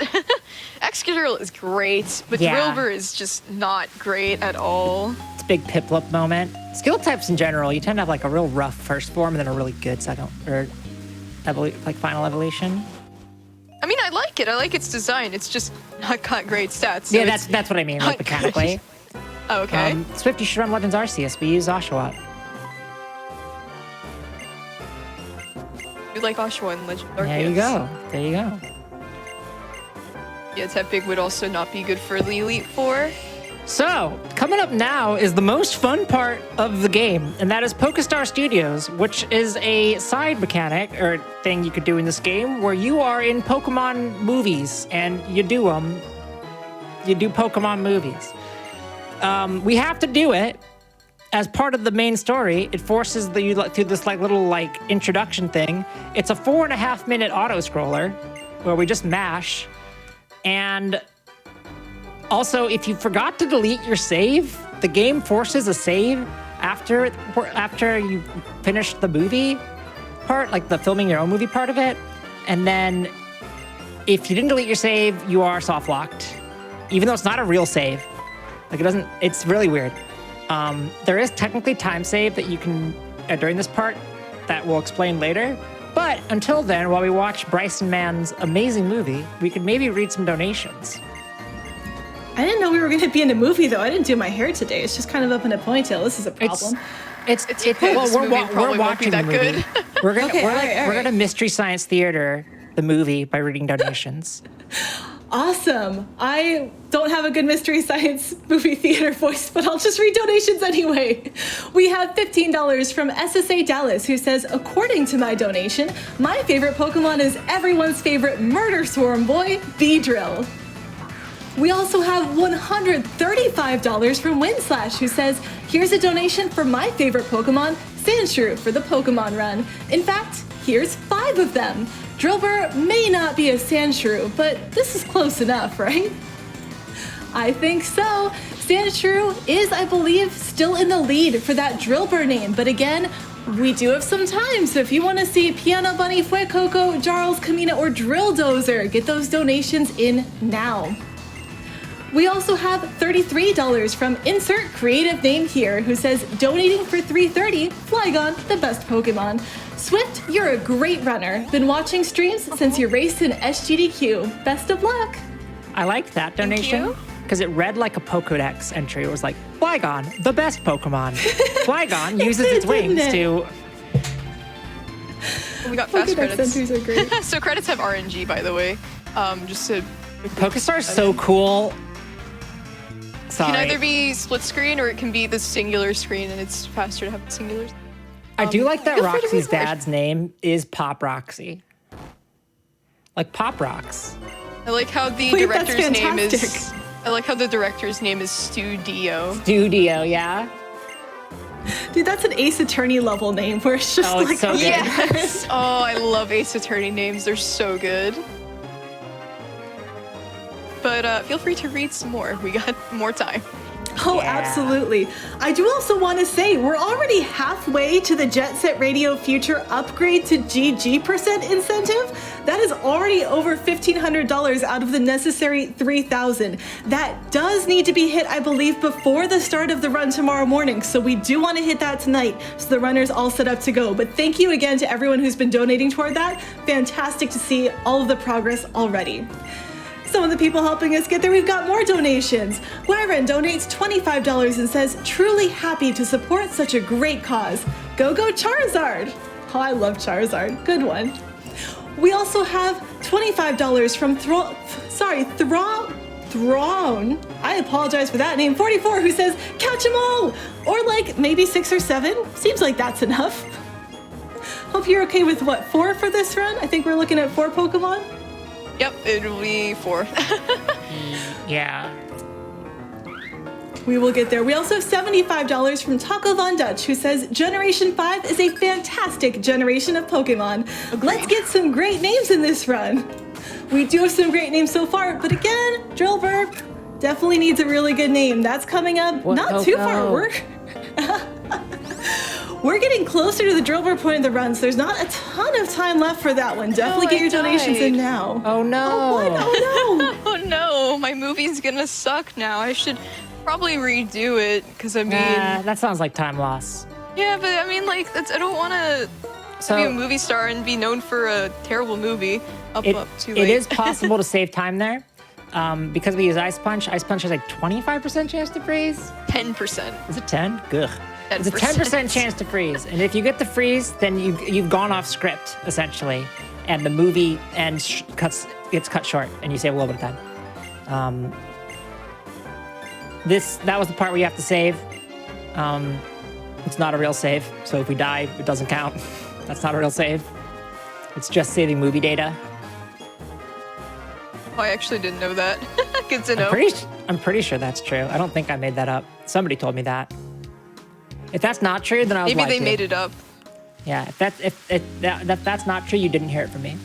Excadrill is great, but Drillbur is just not great at all. It's a big Piplup moment. Skill types in general, you tend to have like a real rough first form and then a really good second, or like final evolution. I mean, I like it. I like its design. It's just not got great stats. So yeah, that's what I mean, like mechanically. Oh, okay. Swift, you should run Legends Arceus, but use Oshawott. You like Oshawott and Legends Arceus. There you go. There you go. Yeah, Tepig would also not be good for the Elite Four. So, coming up now is the most fun part of the game, and that is Pokestar Studios, which is a side mechanic or thing you could do in this game where you are in Pokemon movies and you do them. You do Pokemon movies. We have to do it as part of the main story. It forces you through this little introduction thing. It's a 4.5-minute auto scroller where we just mash, and also, if you forgot to delete your save, the game forces a save after you finish the movie part, like the filming your own movie part of it. And then if you didn't delete your save, you are soft locked, even though it's not a real save. It's really weird. There is technically time save that you can during this part that we'll explain later. But until then, while we watch Bryson Mann's amazing movie, we could maybe read some donations. I didn't know we were going to be in a movie, though. I didn't do my hair today. It's just kind of up in a ponytail. This is a problem. We're watching the movie. Good. We're gonna Mystery Science Theater the movie by reading donations. Awesome. I don't have a good Mystery Science movie theater voice, but I'll just read donations anyway. We have $15 from SSA Dallas, who says, according to my donation, my favorite Pokemon is everyone's favorite Murder Swarm boy, Beedrill. We also have $135 from Windslash, who says, here's a donation for my favorite Pokemon, Sandshrew, for the Pokemon run. In fact, here's 5 of them. Drillbur may not be a Sandshrew, but this is close enough, right? I think so. Sandshrew is, I believe, still in the lead for that Drillbur name, but again, we do have some time, so if you want to see Piano Bunny, Fuecoco, Jarls, Kamina, or Drilldozer, get those donations in now. We also have $33 from Insert Creative Name Here, who says, donating for 330, Flygon, the best Pokemon. Swift, you're a great runner. Been watching streams since you raced in SGDQ. Best of luck. I liked that donation because it read like a Pokedex entry. It was like, Flygon, the best Pokemon. Flygon uses its wings to... We got fast Pokedex credits. entries are great. So credits have RNG, by the way. Just to... Pokestar's so cool. Sorry. It can either be split screen or it can be the singular screen, and it's faster to have the singular. I do like that feel free to Roxy's read dad's name is Pop Roxy. Like Pop Rocks. I like how the Wait, that's director's name is. fantastic. I like how the director's name is Studio. Studio, yeah? Dude, that's an Ace Attorney level name where it's just Oh, it's like, so good. Yes. Oh, I love Ace Attorney names. They're so good. But feel free to read some more. We got more time. Oh, Yeah. absolutely. I do also want to say we're already halfway to the Jet Set Radio Future upgrade to GG% incentive. That is already over $1,500 out of the necessary $3,000. That does need to be hit, I believe, before the start of the run tomorrow morning. So we do want to hit that tonight so the runner's all set up to go. But thank you again to everyone who's been donating toward that. Fantastic to see all of the progress already. Some of the people helping us get there, we've got more donations. Wyron donates $25 and says, truly happy to support such a great cause. Go Charizard. Oh, I love Charizard. Good one. We also have $25 from Throne. I apologize for that name. 44, who says, catch them all. Or like maybe 6 or 7. Seems like that's enough. Hope you're okay with what, 4 for this run? I think we're looking at 4 Pokemon. Yep, it'll be 4. Yeah. We will get there. We also have $75 from Taco Von Dutch, who says Generation 5 is a fantastic generation of Pokemon. Let's get some great names in this run. We do have some great names so far, but again, Drillbur definitely needs a really good name. That's coming up not too far. We're getting closer to the Drillbur point of the run, so there's not a ton of time left for that one. Definitely get your donations in now. Oh no. Oh, what? Oh no. Oh no, my movie's gonna suck now. I should probably redo it, because I mean... That sounds like time loss. Yeah, but I mean, like, I don't want to be a movie star and be known for a terrible movie. Up too late. It is possible to save time there. Because we use Ice Punch. Ice Punch has like 25% chance to freeze. 10%. Is it 10? Gugh. It's a 10%. 10% chance to freeze. And if you get the freeze, then you've gone off script, essentially. And the movie gets cut short, and you save a little bit of time. That was the part where you have to save. It's not a real save, so if we die, it doesn't count. That's not a real save. It's just saving movie data. Oh, I actually didn't know that. Good to know. I'm pretty sure that's true. I don't think I made that up. Somebody told me that. If that's not true, then I was Maybe lied they to. made it up. Yeah, if that's not true, you didn't hear it from me.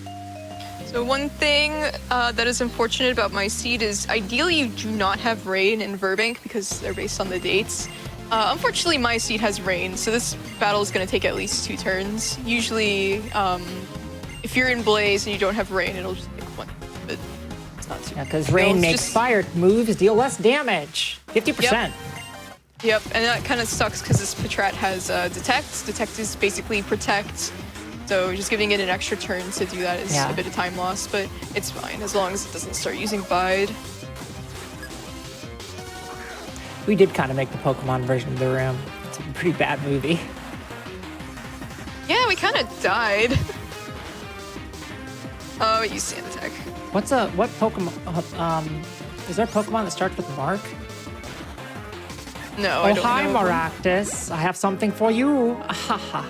So one thing that is unfortunate about my seed is ideally you do not have rain in Burbank because they're based on the dates. Unfortunately, my seed has rain, so this battle is going to take at least 2 turns. Usually, if you're in Blaze and you don't have rain, it'll just take 1. But it's not too. Yeah, because rain makes fire moves deal less damage. 50%. Yep, and that kind of sucks because this Patrat has Detect. Detect is basically Protect. So just giving it an extra turn to do that is a bit of time loss, but it's fine as long as it doesn't start using Bide. We did kind of make the Pokemon version of the room. It's a pretty bad movie. Yeah, we kind of died. Oh, use sand attack. What Pokemon? Is there a Pokemon that starts with Mark? No, I Oh, don't hi, know. Maractus. I have something for you. Haha.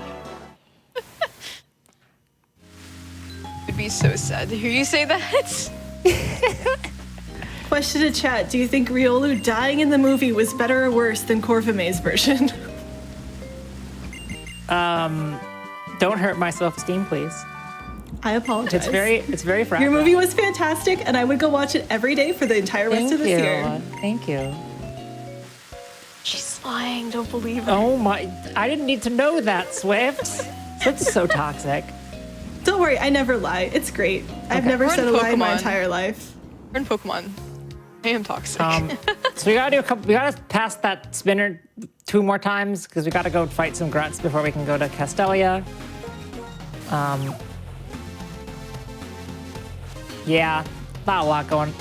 It'd be so sad to hear you say that. Question to chat: do you think Riolu dying in the movie was better or worse than Corvimae's version? Don't hurt my self-esteem, please. I apologize. It's very fragile. Your movie was fantastic, and I would go watch it every day for the entire rest of this year. Thank you. She's lying. Don't believe her. Oh my! I didn't need to know that, Swift. That's so toxic. Don't worry, I never lie. It's great. I've never We're in said a lie in my Pokemon. entire life. We're in Pokemon. I am toxic. So we gotta do a couple. We gotta pass that spinner 2 more times because we gotta go fight some grunts before we can go to Castelia. Yeah, not a lot going.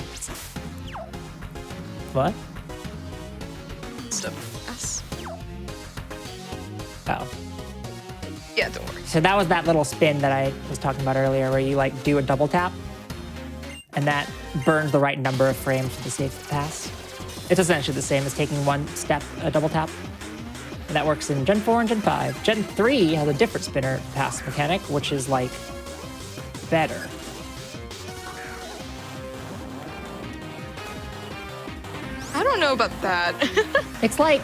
What? Stuff. Yes. Oh. Yeah, don't worry. So that was that little spin that I was talking about earlier, where you like do a double tap, and that burns the right number of frames for the safe pass. It's essentially the same as taking one step, a double tap. And that works in Gen 4 and Gen 5. Gen 3 has a different spinner pass mechanic, which is like better. I don't know about that. It's like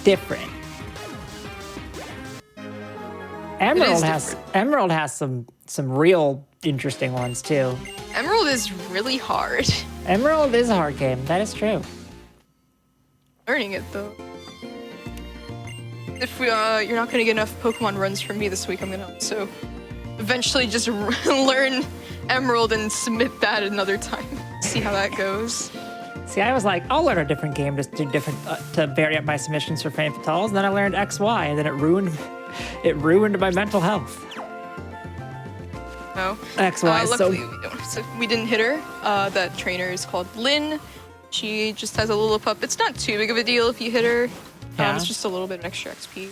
different. Emerald has some real interesting ones too. Emerald is really hard. Emerald is a hard game. That is true. Learning it though. If you're not gonna get enough Pokemon runs from me this week, I'm gonna also eventually just learn Emerald and submit that another time. See how that goes. See, I was like, I'll learn a different game just to do different to vary up my submissions for Fame Fatales, and then I learned XY, and then it ruined my mental health. No. XY. Luckily, we didn't hit her. That trainer is called Lynn. She just has a little pup. It's not too big of a deal if you hit her. Yeah. It's just a little bit of extra XP.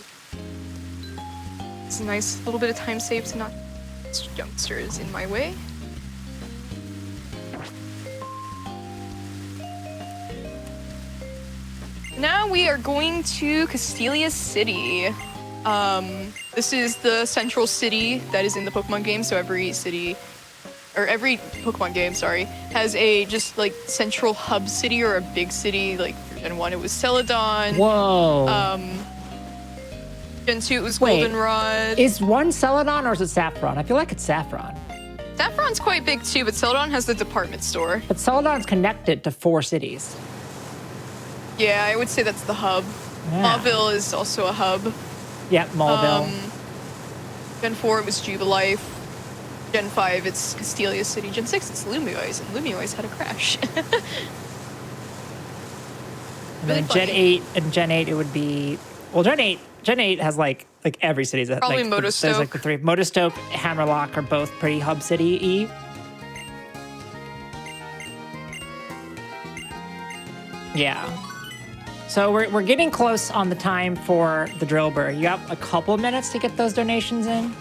It's a nice little bit of time save to not youngsters in my way. Now we are going to Castelia City. This is the central city that is in the Pokemon game, so every Pokemon game, sorry, has a just like central hub city or a big city. Like for Gen 1 it was Celadon. Whoa. Gen 2 it was Wait, Goldenrod. Is one Celadon or is it Saffron? I feel like it's Saffron. Saffron's quite big too, but Celadon has the department store. But Celadon's connected to 4 cities. Yeah, I would say that's the hub. Yeah. Mauville is also a hub. Yep, Mauville. Gen 4 it was Jubilife. Gen 5 it's Castelia City. Gen 6 it's Lumiose, and Lumiose had a crash. And really then Gen funny. 8 and Gen 8 it would be Gen 8 has like every city's Probably like there's like the 3. Motostoke, Hammerlock are both pretty hub city-y. Yeah. So we're getting close on the time for the Drillbur. You have a couple minutes to get those donations in.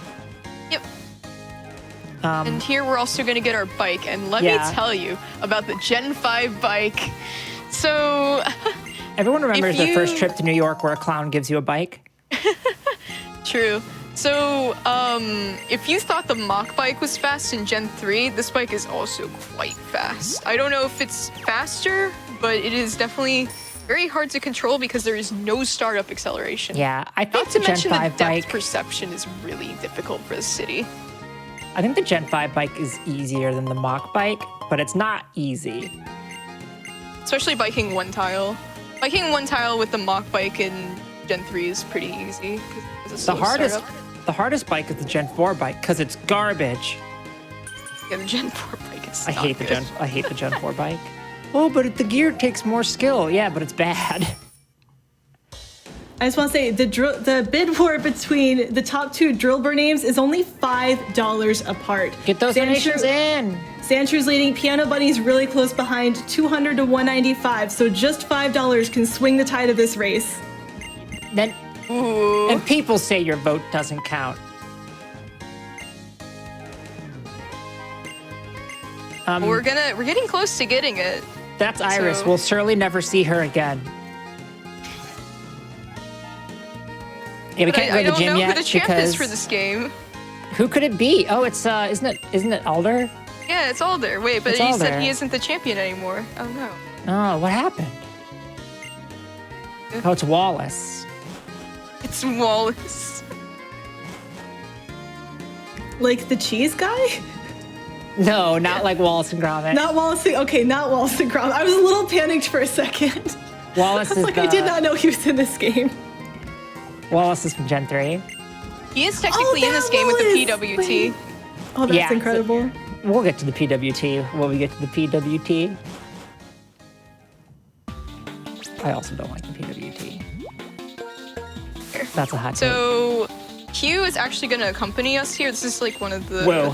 Yep. And here we're also going to get our bike, and let me tell you about the Gen 5 bike. So, Everyone remembers their first you- trip to New York where a clown gives you a bike. true. So, if you thought the Mach bike was fast in Gen 3, this bike is also quite fast. I don't know if it's faster, but it is definitely very hard to control because there is no startup acceleration. Yeah, I think Not to the Gen mention the 5 depth bike. perception is really difficult for the city. I think the Gen 5 bike is easier than the Mach bike, but it's not easy. Especially biking one tile. Biking one tile with the Mach bike in Gen 3 is pretty easy. 'Cause it's a slow startup. The hardest bike is the Gen 4 bike because it's garbage. Yeah, the Gen 4 bike is I not hate good. I hate the Gen 4 bike. Oh, but the gear takes more skill. Yeah, but it's bad. I just want to say the bid war between the top 2 Drillbur names is only $5 apart. Get those donations in. Sandshrews leading, Piano Bunny's really close behind, 200 to 195. So just $5 can swing the tide of this race. Then, Ooh. and people say your vote doesn't count. We're getting close to getting it. That's Iris. So- We'll surely never see her again. Yeah, we But can't go I to the don't gym know yet who the champ because is for this game. who could it be? Oh, it's isn't it Alder? Yeah, it's Alder. Wait, but It's you said Alder. he isn't the champion anymore. Oh no. Oh, what happened? Oh, it's Wallace. It's Wallace. Like the cheese guy? No, not like Wallace and Gromit. Not Wallace. Okay, not Wallace and Gromit. I was a little panicked for a second. Wallace I was is like, I did not know he was in this game. Wallace is from Gen 3. He is technically in this game with the Wallace! PWT. Wait. Oh, that's Yeah, so- incredible. We'll get to the PWT when we get to the PWT. I also don't like the PWT. That's a hot take. So Q is actually going to accompany us here. This is like one of the Whoa.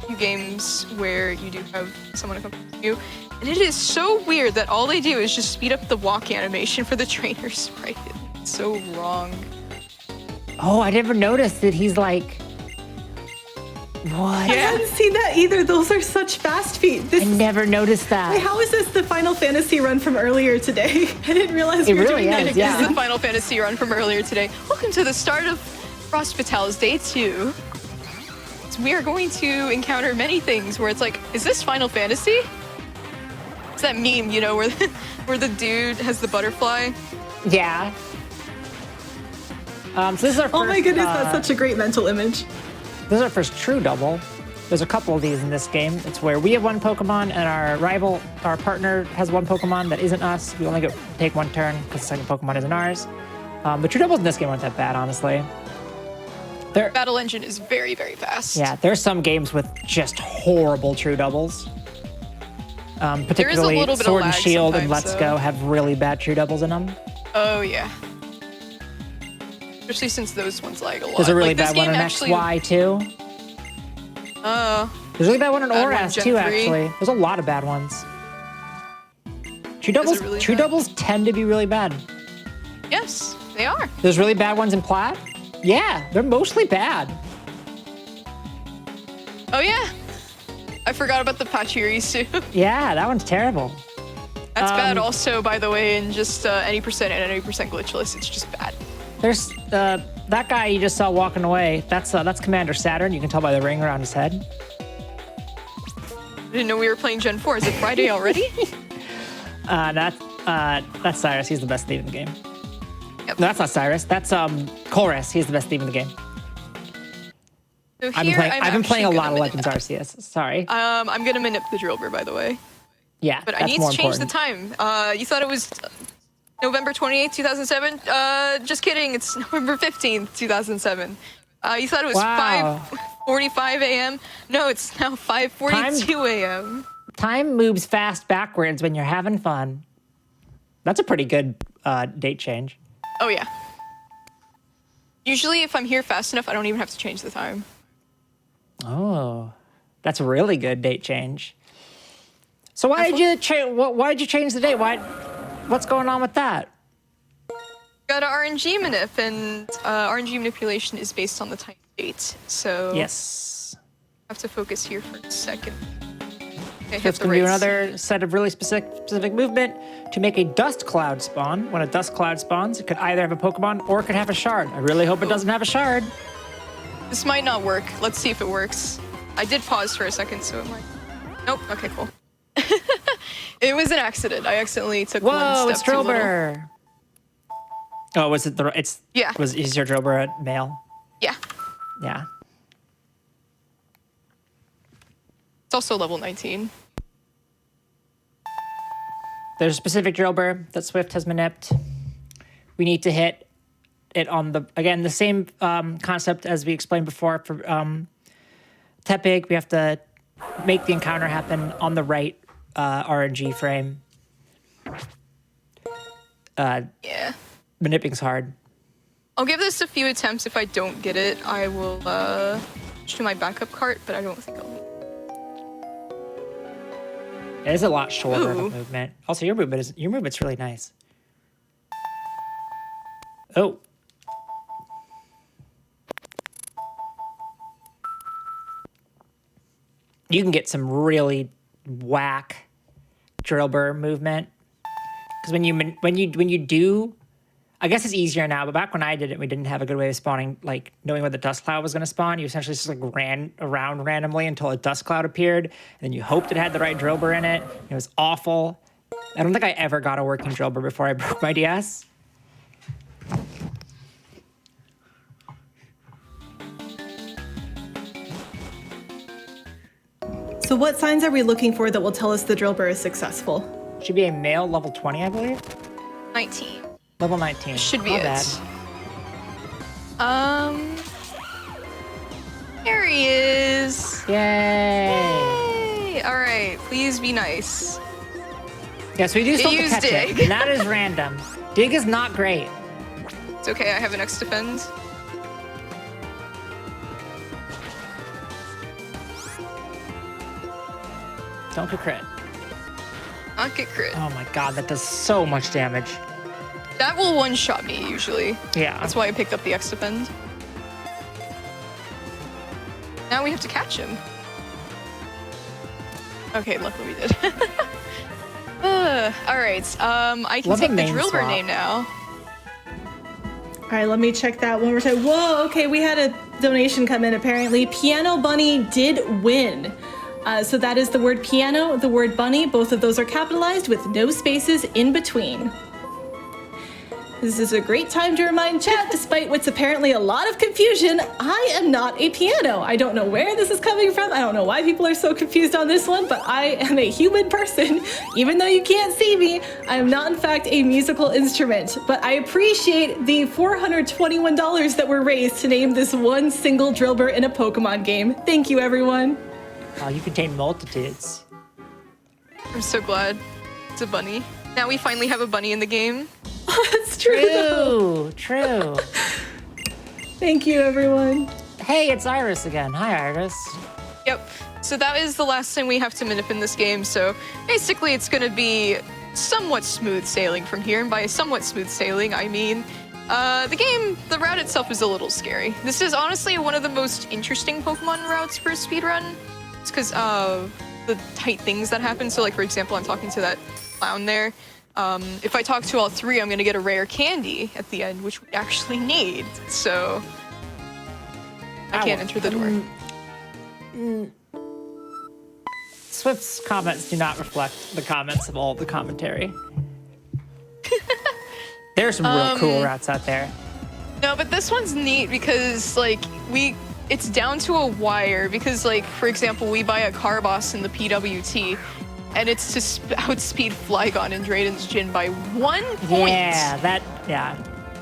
few games where you do have someone accompany you. And it is so weird that all they do is just speed up the walk animation for the trainers, right? It's so wrong. Oh, I never noticed that he's like... What? I hadn't seen that either. Those are such fast feet. I This, never noticed wait, that. how is this the Final Fantasy run from earlier today? I didn't realize It we were really doing that is, again. yeah. This is the Final Fantasy run from earlier today. Welcome to the start of Frost Fatale's Day 2. So we are going to encounter many things where it's like, is this Final Fantasy? It's that meme, you know, where the dude has the butterfly. Yeah. So this is our first, Oh my goodness, that's such a great mental image. This is our first true double. There's a couple of these in this game. It's where we have one Pokemon and our partner has one Pokemon that isn't us. We only take one turn because the second Pokemon isn't ours. The true doubles in this game aren't that bad, honestly. Battle engine is very, very fast. Yeah, there's some games with just horrible true doubles. Particularly little bit of Sword and lag Shield and sometimes, Let's so- Go have really bad true doubles in them. Oh, yeah. Especially since those ones lag a lot. There's a really Like, this bad one game in actually- XY too. There's a really bad one in Bad one in ORAS Gen too, 3. actually. There's a lot of bad ones. True doubles, really true bad? doubles tend to be really bad. Yes, they are. There's really bad ones in Plat. Yeah, they're mostly bad. Oh, yeah. I forgot about the Pachirisu. Yeah, that one's terrible. That's bad also, by the way, in just any percent and any percent glitchless. It's just bad. There's that guy you just saw walking away. That's Commander Saturn. You can tell by the ring around his head. I didn't know we were playing Gen 4. Is it Friday already? That's Cyrus. He's the best thief in the game. Yep. No, that's not Cyrus. That's Chorus. He's the best thief in the game. So I've here, been I'm playing a actually lot of gonna Legends Arceus. Sorry. I'm gonna manip the Drillbur, by the way. Yeah, But I that's need more to change important. the time. You thought it was November 28th, 2007? Just kidding. It's November 15th, 2007. You thought it was Wow. 5:45 a.m.? No, it's now 5:42 a.m. Time moves fast backwards when you're having fun. That's a pretty good date change. Oh, yeah. Usually, if I'm here fast enough, I don't even have to change the time. Oh, that's a really good date change. So why did you change the date? What's going on with that? Got an RNG manip, and RNG manipulation is based on the time date. So Yes. I have to focus here for a second. Okay, So it's going to do another set of really specific movement to make a dust cloud spawn. When a dust cloud spawns, it could either have a Pokemon or it could have a shard. I really hope it doesn't have a shard. This might not work. Let's see if it works. I did pause for a second, so it might. Nope. Okay, cool. It was an accident. I accidentally took one Whoa, it's step too little. Drillbur. Oh, was it Yeah. Is your Drillbur a male? Yeah. Yeah. It's also level 19. There's a specific Drillbur that Swift has manipped. We need to hit it on the same concept as we explained before for Tepig. We have to make the encounter happen on the right RNG frame. Yeah. Manipping's hard. I'll give this a few attempts. If I don't get it, I will switch to my backup cart, but I don't think I'll. It is a lot shorter of Ooh. a movement. Also, your movement's really nice. Oh. You can get some really whack Drillbur movement. Because when you do, I guess it's easier now, but back when I did it, we didn't have a good way of spawning, like knowing where the dust cloud was going to spawn. You essentially just like ran around randomly until a dust cloud appeared, and then you hoped it had the right Drillbur in it. It was awful. I don't think I ever got a working Drillbur before I broke my DS. So what signs are we looking for that will tell us the Drillbur is successful? Should be a male level 20, I believe. 19. Level 19. Should be Not it. bad. There he is. Yay! Yay! All right, please be nice. Yeah, so we do still have to Use catch dig. it, and that is random. Dig is not great. It's okay, I have an X defend. Don't get crit. Not get crit. Oh my god, that does so much damage. That will one-shot me, usually. Yeah. That's why I picked up the X defend. Now we have to catch him. Okay, luckily we did. All right, I can Love take the the name Drillbur swap. name now. All right, let me check that one more time. Whoa, okay, we had a donation come in apparently. Piano Bunny did win. So that is the word piano, the word bunny. Both of those are capitalized with no spaces in between. This is a great time to remind chat, despite what's apparently a lot of confusion, I am not a piano. I don't know where this is coming from. I don't know why people are so confused on this one, but I am a human person. Even though you can't see me, I am not in fact a musical instrument. But I appreciate the $421 that were raised to name this one single Drillbur in a Pokemon game. Thank you, everyone. Oh, you contain multitudes. I'm so glad. It's a bunny. Now we finally have a bunny in the game. That's true. though. True. Thank you, everyone. Hey, it's Iris again. Hi, Iris. Yep. So that is the last thing we have to minip in this game. So basically it's going to be somewhat smooth sailing from here. And by somewhat smooth sailing, I mean the route itself is a little scary. This is honestly one of the most interesting Pokemon routes for a speedrun. It's because of the tight things that happen. So like, for example, I'm talking to that clown there. If I talk to all three, I'm going to get a rare candy at the end, which we actually need. So I can't enter the door. Swift's comments do not reflect the comments of all the commentary. There's some real cool routes out there. No, but this one's neat because like it's down to a wire because like, for example, we buy a Carboss in the PWT and it's to outspeed Flygon and Drayden's Gin by 1 point. Yeah,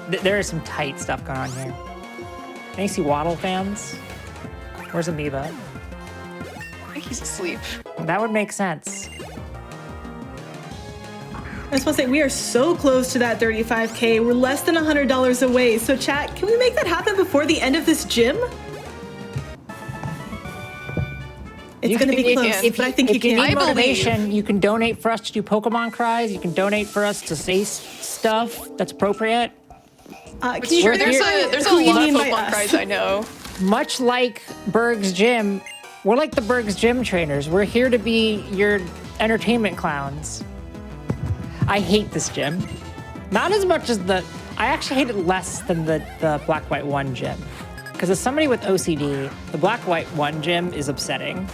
there is some tight stuff going on here. Any see Waddle fans? Where's Amoeba? I think he's asleep. That would make sense. I just want to say, we are so close to that 35K. We're less than $100 away. So chat, can we make that happen before the end of this gym? It's going to be close, but I think you If you can. need I believe. motivation, you can donate for us to do Pokemon cries. You can donate for us to say stuff that's appropriate. Can But you sure, repeat there's a who you lot of mean by Pokemon us? cries I know. Much like Berg's Gym, we're like the Berg's Gym trainers. We're here to be your entertainment clowns. I hate this gym. Not as much as I actually hate it less than the Black White 1 gym. Because as somebody with OCD, the Black White 1 gym is upsetting.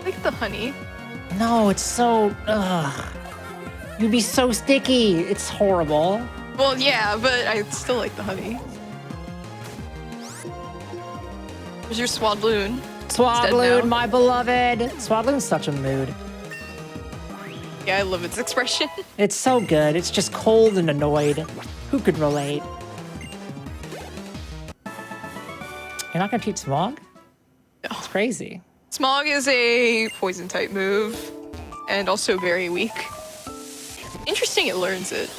Like the honey. No, it's so, ugh. You'd be so sticky. It's horrible. Well, yeah, but I still like the honey. There's your Swadloon. It's dead Swadloon, now. my beloved. Swadloon's such a mood. Yeah, I love its expression. It's so good. It's just cold and annoyed. Who could relate? You're not gonna teach Smog? No. It's crazy. Smog is a poison type move and also very weak. Interesting it learns it.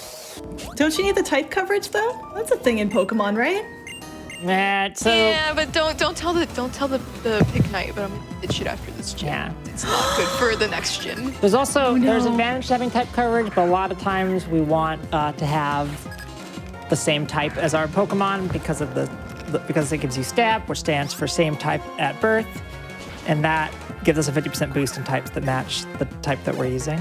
Don't you need the type coverage though? That's a thing in Pokemon, right? Yeah, but don't tell the pick knight, but I'm gonna ditch it after this gym. Yeah. It's not good for the next gym. There's also there's no. advantage to having type coverage, but a lot of times we want to have the same type as our Pokemon because it gives you STAP, which stands for same type at birth. And that gives us a 50% boost in types that match the type that we're using.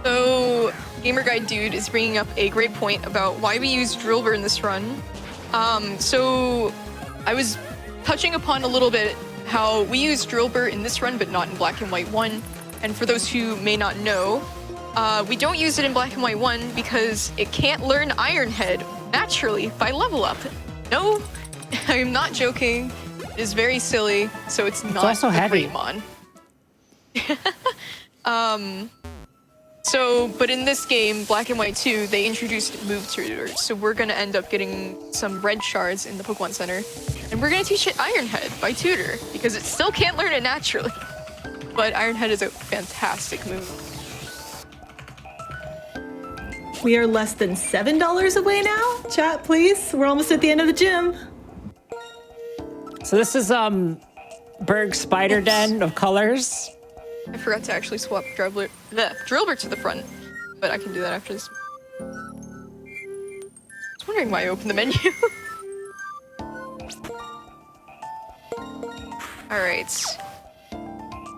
So, Gamer Guide Dude is bringing up a great point about why we use Drillbur in this run. So, I was touching upon a little bit how we use Drillbur in this run, but not in Black and White 1. And for those who may not know, we don't use it in Black and White 1 because it can't learn Iron Head naturally by level up. No, I'm not joking. It is very silly, so it's not also a heavy. great mon. But in this game, Black and White 2, they introduced move tutors. So we're gonna end up getting some red shards in the Pokemon Center. And we're gonna teach it Iron Head by tutor, because it still can't learn it naturally. But Iron Head is a fantastic move. We are less than $7 away now. Chat, please. We're almost at the end of the gym. So this is Berg's spider den of colors. I forgot to actually swap Drillbur to the front, but I can do that after this. I was wondering why I opened the menu. Alright.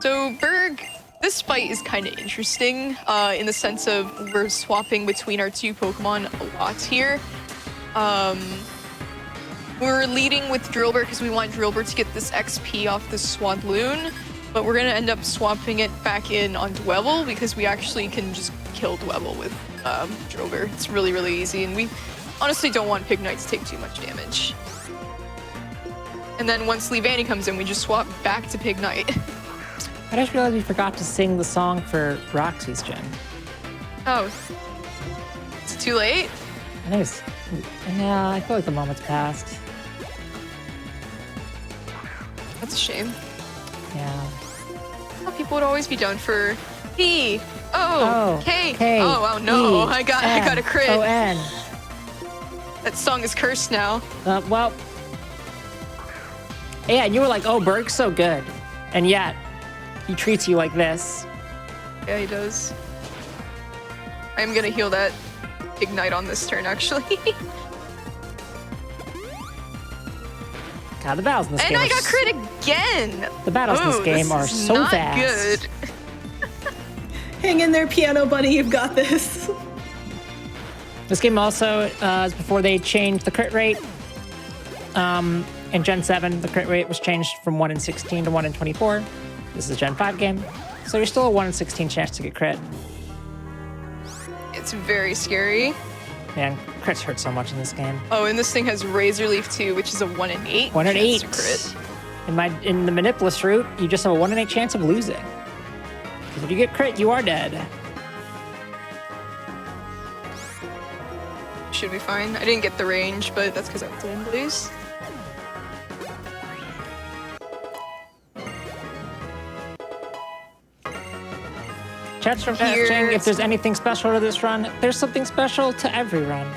So Berg, this fight is kind of interesting in the sense of we're swapping between our two Pokemon a lot here. We're leading with Drillbur because we want Drillbur to get this XP off the Swadloon, but we're going to end up swapping it back in on Dwebble because we actually can just kill Dwebble with Drillbur. It's really, really easy, and we honestly don't want Pignite to take too much damage. And then once Leavanny comes in, we just swap back to Pignite. I just realized we forgot to sing the song for Roxy's gen. Oh. Is it too late? I think it's... Yeah, I feel like the moment's passed. That's a shame. Yeah. I thought people would always be down for P. O. K. K. Oh, wow, no. E, I got a crit. O-N. That song is cursed now. Well... Yeah, and you were like, oh, Berg's so good. And yet, he treats you like this. Yeah, he does. I'm gonna heal that Ignite on this turn, actually. God, the battles in this game And I got crit again! The battles in this game are so not fast. Good. Hang in there, Piano Bunny. You've got this. This game also is before they changed the crit rate. In Gen 7, the crit rate was changed from 1 in 16 to 1 in 24. This is a Gen 5 game, so you're still a 1 in 16 chance to get crit. It's very scary. Man, crits hurt so much in this game. Oh, and this thing has Razor Leaf too, which is a 1 in 8. 1 in 8. To crit. In the Manipulus route, you just have a 1 in 8 chance of losing. Because if you get crit, you are dead. Should be fine. I didn't get the range, but that's because I was in Blaze. Chat's from asking if there's anything special to this run. There's something special to every run.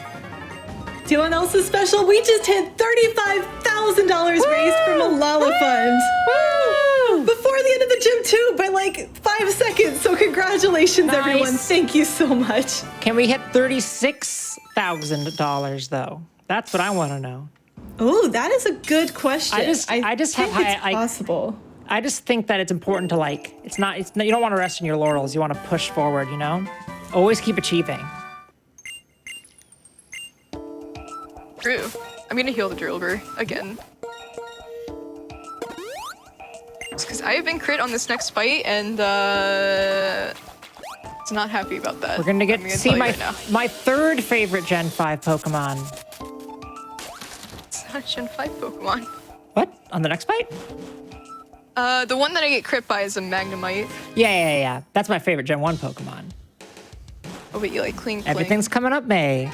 Do you know what else is special? We just hit $35,000 raised from a Lala Fund. Woo! Before the end of the gym too, by like 5 seconds. So congratulations, Nice. everyone. Thank you so much. Can we hit $36,000 though? That's what I want to know. Oh, that is a good question. I just think have it's possible. I just think that it's important to it's not, you don't want to rest in your laurels. You want to push forward, you know? Always keep achieving. True. I'm gonna heal the Drillbur again. Because I have been crit on this next fight, and it's not happy about that. We're gonna get to see my right my third favorite Gen 5 Pokemon. It's not a Gen 5 Pokemon. What? On the next fight? The one that I get crit by is a Magnemite. Yeah. That's my favorite Gen 1 Pokemon. Oh, but you like Cling Cling. Everything's coming up, May.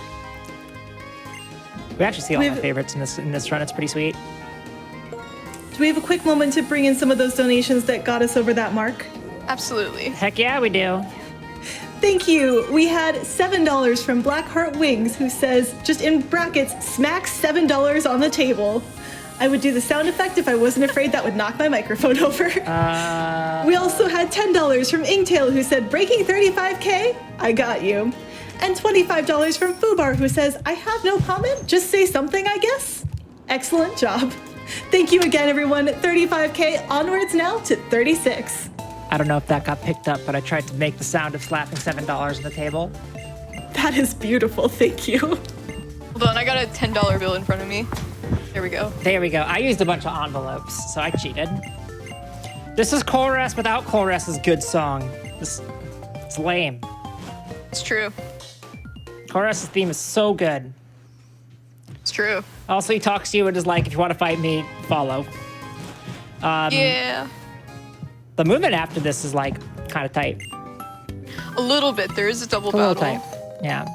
We actually see all my favorites in this run. It's pretty sweet. Do we have a quick moment to bring in some of those donations that got us over that mark? Absolutely. Heck yeah, we do. Thank you. We had $7 from Blackheart Wings, who says, just in brackets, smack $7 on the table. I would do the sound effect if I wasn't afraid that would knock my microphone over. We also had $10 from Ingtail, who said, breaking 35K? I got you. And $25 from Fubar, who says, I have no comment, just say something, I guess. Excellent job. Thank you again, everyone. 35K onwards now to 36. I don't know if that got picked up, but I tried to make the sound of slapping $7 on the table. That is beautiful. Thank you. Hold on, I got a $10 bill in front of me. There we go. There we go. I used a bunch of envelopes, so I cheated. This is Chorus without Chorus's good song. It's lame. It's true. Chorus's theme is so good. It's true. Also, he talks to you and is like, if you want to fight me, follow. Yeah. The movement after this is like kind of tight. A little bit. There is a double A little battle. tight. Yeah.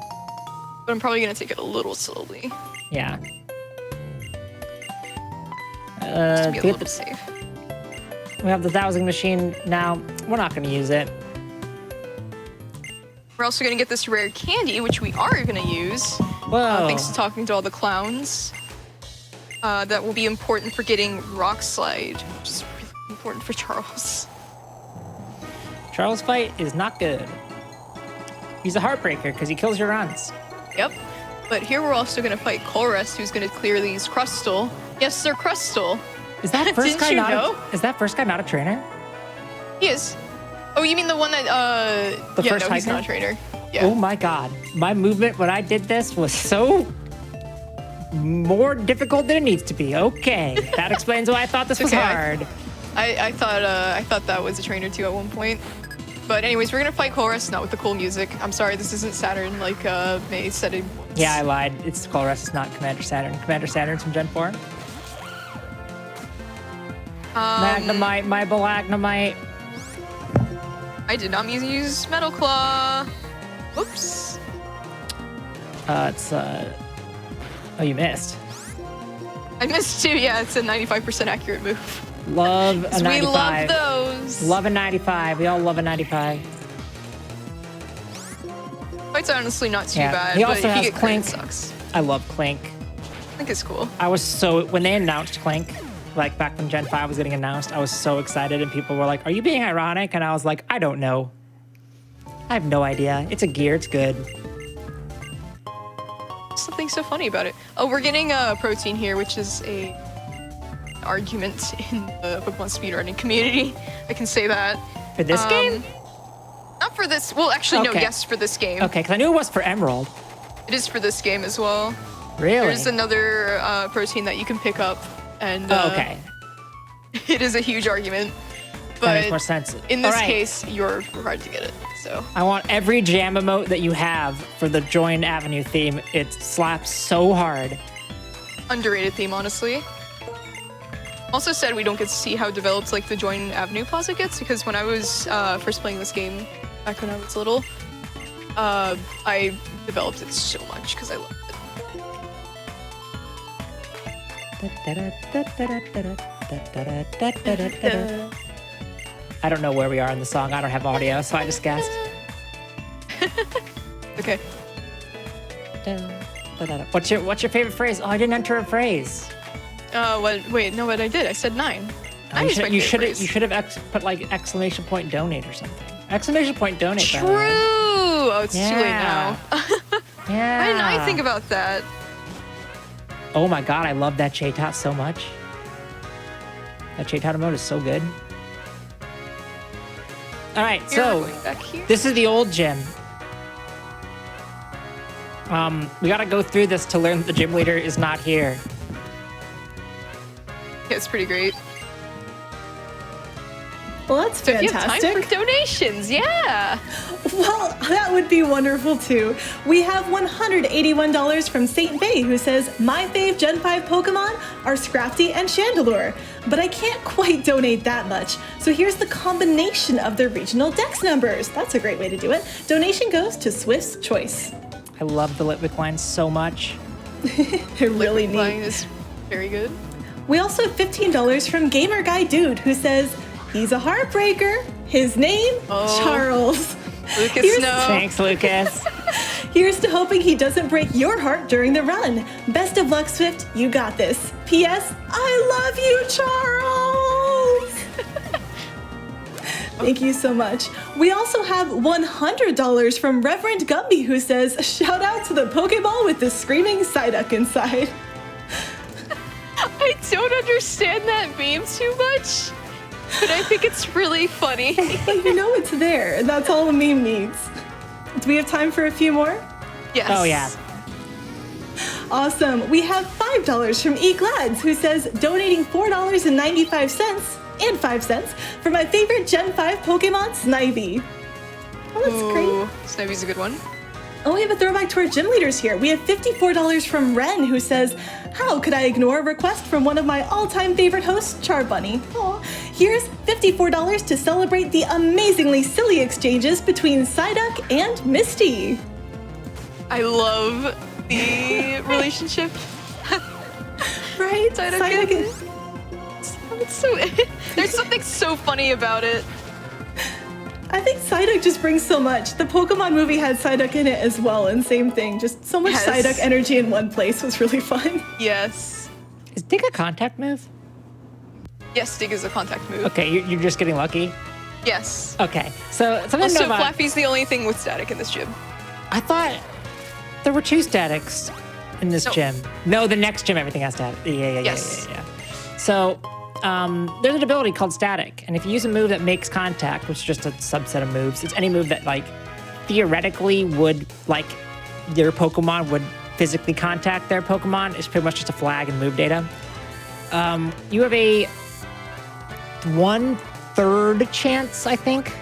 But I'm probably going to take it a little slowly. Yeah. Just to be a little bit safe. We have the dowsing machine now. We're not going to use it. We're also going to get this rare candy, which we are going to use. Whoa. Thanks to talking to all the clowns. That will be important for getting Rock Slide, which is really important for Charles. Charles' fight is not good. He's a heartbreaker because he kills your runs. Yep. But here we're also going to fight Colress, who's going to clear these Crustal. Yes, they're Crustal. Is that first Didn't guy you not? know? Is that first guy not a trainer? He is. Oh, you mean the one that, The yeah, first no, he's hiker? not a trainer. Yeah. Oh my god. My movement when I did this was so more difficult than it needs to be. Okay. That explains why I thought this was Okay. hard. I thought that was a trainer too at one point. But anyways, we're gonna fight Chorus, not with the cool music. I'm sorry, this isn't Saturn like May said it once. Yeah, I lied. It's Colress, it's not Commander Saturn. Commander Saturn's from Gen 4. Magnemite, my Balagnemite. I did not mean to use Metal Claw. Whoops. Oh, you missed. I missed too. Yeah, it's a 95% accurate move. Love a 95. We love those. Love a 95. We all love a 95. Fight's honestly not too Yeah. bad, He but also if has you get Clink. crit, it sucks. I love Clink. I think it's cool. I was so, when they announced Clink, like back when Gen 5 was getting announced, I was so excited and people were like, are you being ironic? And I was like, I don't know. I have no idea. It's a gear, it's good. Something so funny about it. Oh, we're getting a protein here, which is a argument in the Pokemon speedrunning community. I can say that. For this game? Not for this. Well, actually, no. Okay. Yes, for this game. Okay, because I knew it was for Emerald. It is for this game as well. Really? There's another protein that you can pick up, and Oh, okay. it is a huge argument. But That makes more sense. in this All right. case, you're required to get it. So I want every jam emote that you have for the Join Avenue theme. It slaps so hard. underrated theme, honestly. Also said we don't get to see how developed like the Join Avenue Plaza gets, because when I was first playing this game back when I was little, I developed it so much because I loved it. I don't know where we are in the song. I don't have audio, so I just guessed. Okay. What's your favorite phrase? Oh, I didn't enter a phrase. What? Wait, no, what I did? I said 9. Oh, Nine is my favorite you phrase. should have put like exclamation point donate or something. Exclamation point donate. True. by the way. Oh, it's too late Yeah. now. Yeah. Why didn't I think about that? Oh my god, I love that Chaytot so much. That Chaytot emote is so good. All right, Here, we're so going back here. this is the old gym. We gotta go through this to learn that the gym leader is not here. Yeah, it's pretty great. Well, that's So if you have time fantastic. for donations, yeah. Well, that would be wonderful too. We have $181 from St. Bay, who says, my fave Gen 5 Pokemon are Scrafty and Chandelure, but I can't quite donate that much. So here's the combination of their regional dex numbers. That's a great way to do it. Donation goes to Swift's Choice. I love the Litwick line so much. They're really Line neat. is very good. We also have $15 from Gamer Guy Dude, who says, he's a heartbreaker. His name, Oh. Charles. Lucas Here's- Snow. Thanks, Lucas. Here's to hoping he doesn't break your heart during the run. Best of luck, Swift. You got this. P.S. I love you, Charles. Thank you so much. We also have $100 from Reverend Gumby, who says, shout out to the Pokeball with the screaming Psyduck inside. I don't understand that meme too much, but I think it's really funny. But you know it's there, and that's all a meme needs. Do we have time for a few more? Yes. Oh, yeah. Awesome. We have $5 from E Glads, who says donating $4.95 and 5 cents for my favorite Gen 5 Pokemon, Snivy. Oh, that's Ooh, great. Snivy's a good one. Oh, we have a throwback to our gym leaders here. We have $54 from Ren, who says, how could I ignore a request from one of my all-time favorite hosts, Charbunny? Aw. Here's $54 to celebrate the amazingly silly exchanges between Psyduck and Misty. I love the relationship. Right? Psyduck it's so there's something so funny about it. I think Psyduck just brings so much. The Pokemon movie had Psyduck in it as well, and same thing. Just so much Yes. Psyduck energy in one place was really fun. Yes. Is Dig a contact move? Yes, Dig is a contact move. Okay, you're just getting lucky? Yes. Okay, so something to Also, know about... Flaffy's the only thing with static in this gym. I thought there were 2 statics in this No. gym. No, the next gym, everything has static. Yeah. Yes. So there's an ability called static, and if you use a move that makes contact, which is just a subset of moves, it's any move that like theoretically would like your Pokemon would physically contact their Pokemon. It's pretty much just a flag and move data. You have a 1/3 chance, I think,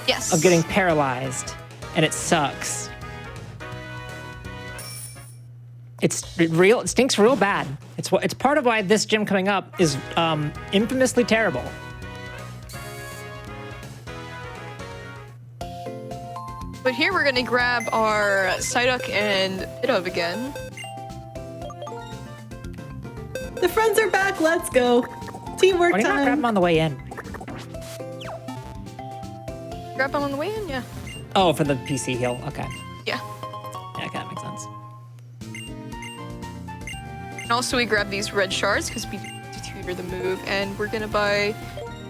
Yes. of getting paralyzed, and it sucks. It stinks real bad. It's part of why this gym coming up is infamously terrible. But here we're gonna grab our Psyduck and Pidove again. The friends are back. Let's go. Teamwork Why do you not grab time. them on the way in? Grab them on the way in, yeah. Oh, for the PC heal. Okay. Yeah. Yeah, okay, that makes sense. And also we grab these red shards because we need to tutor the move, and we're gonna buy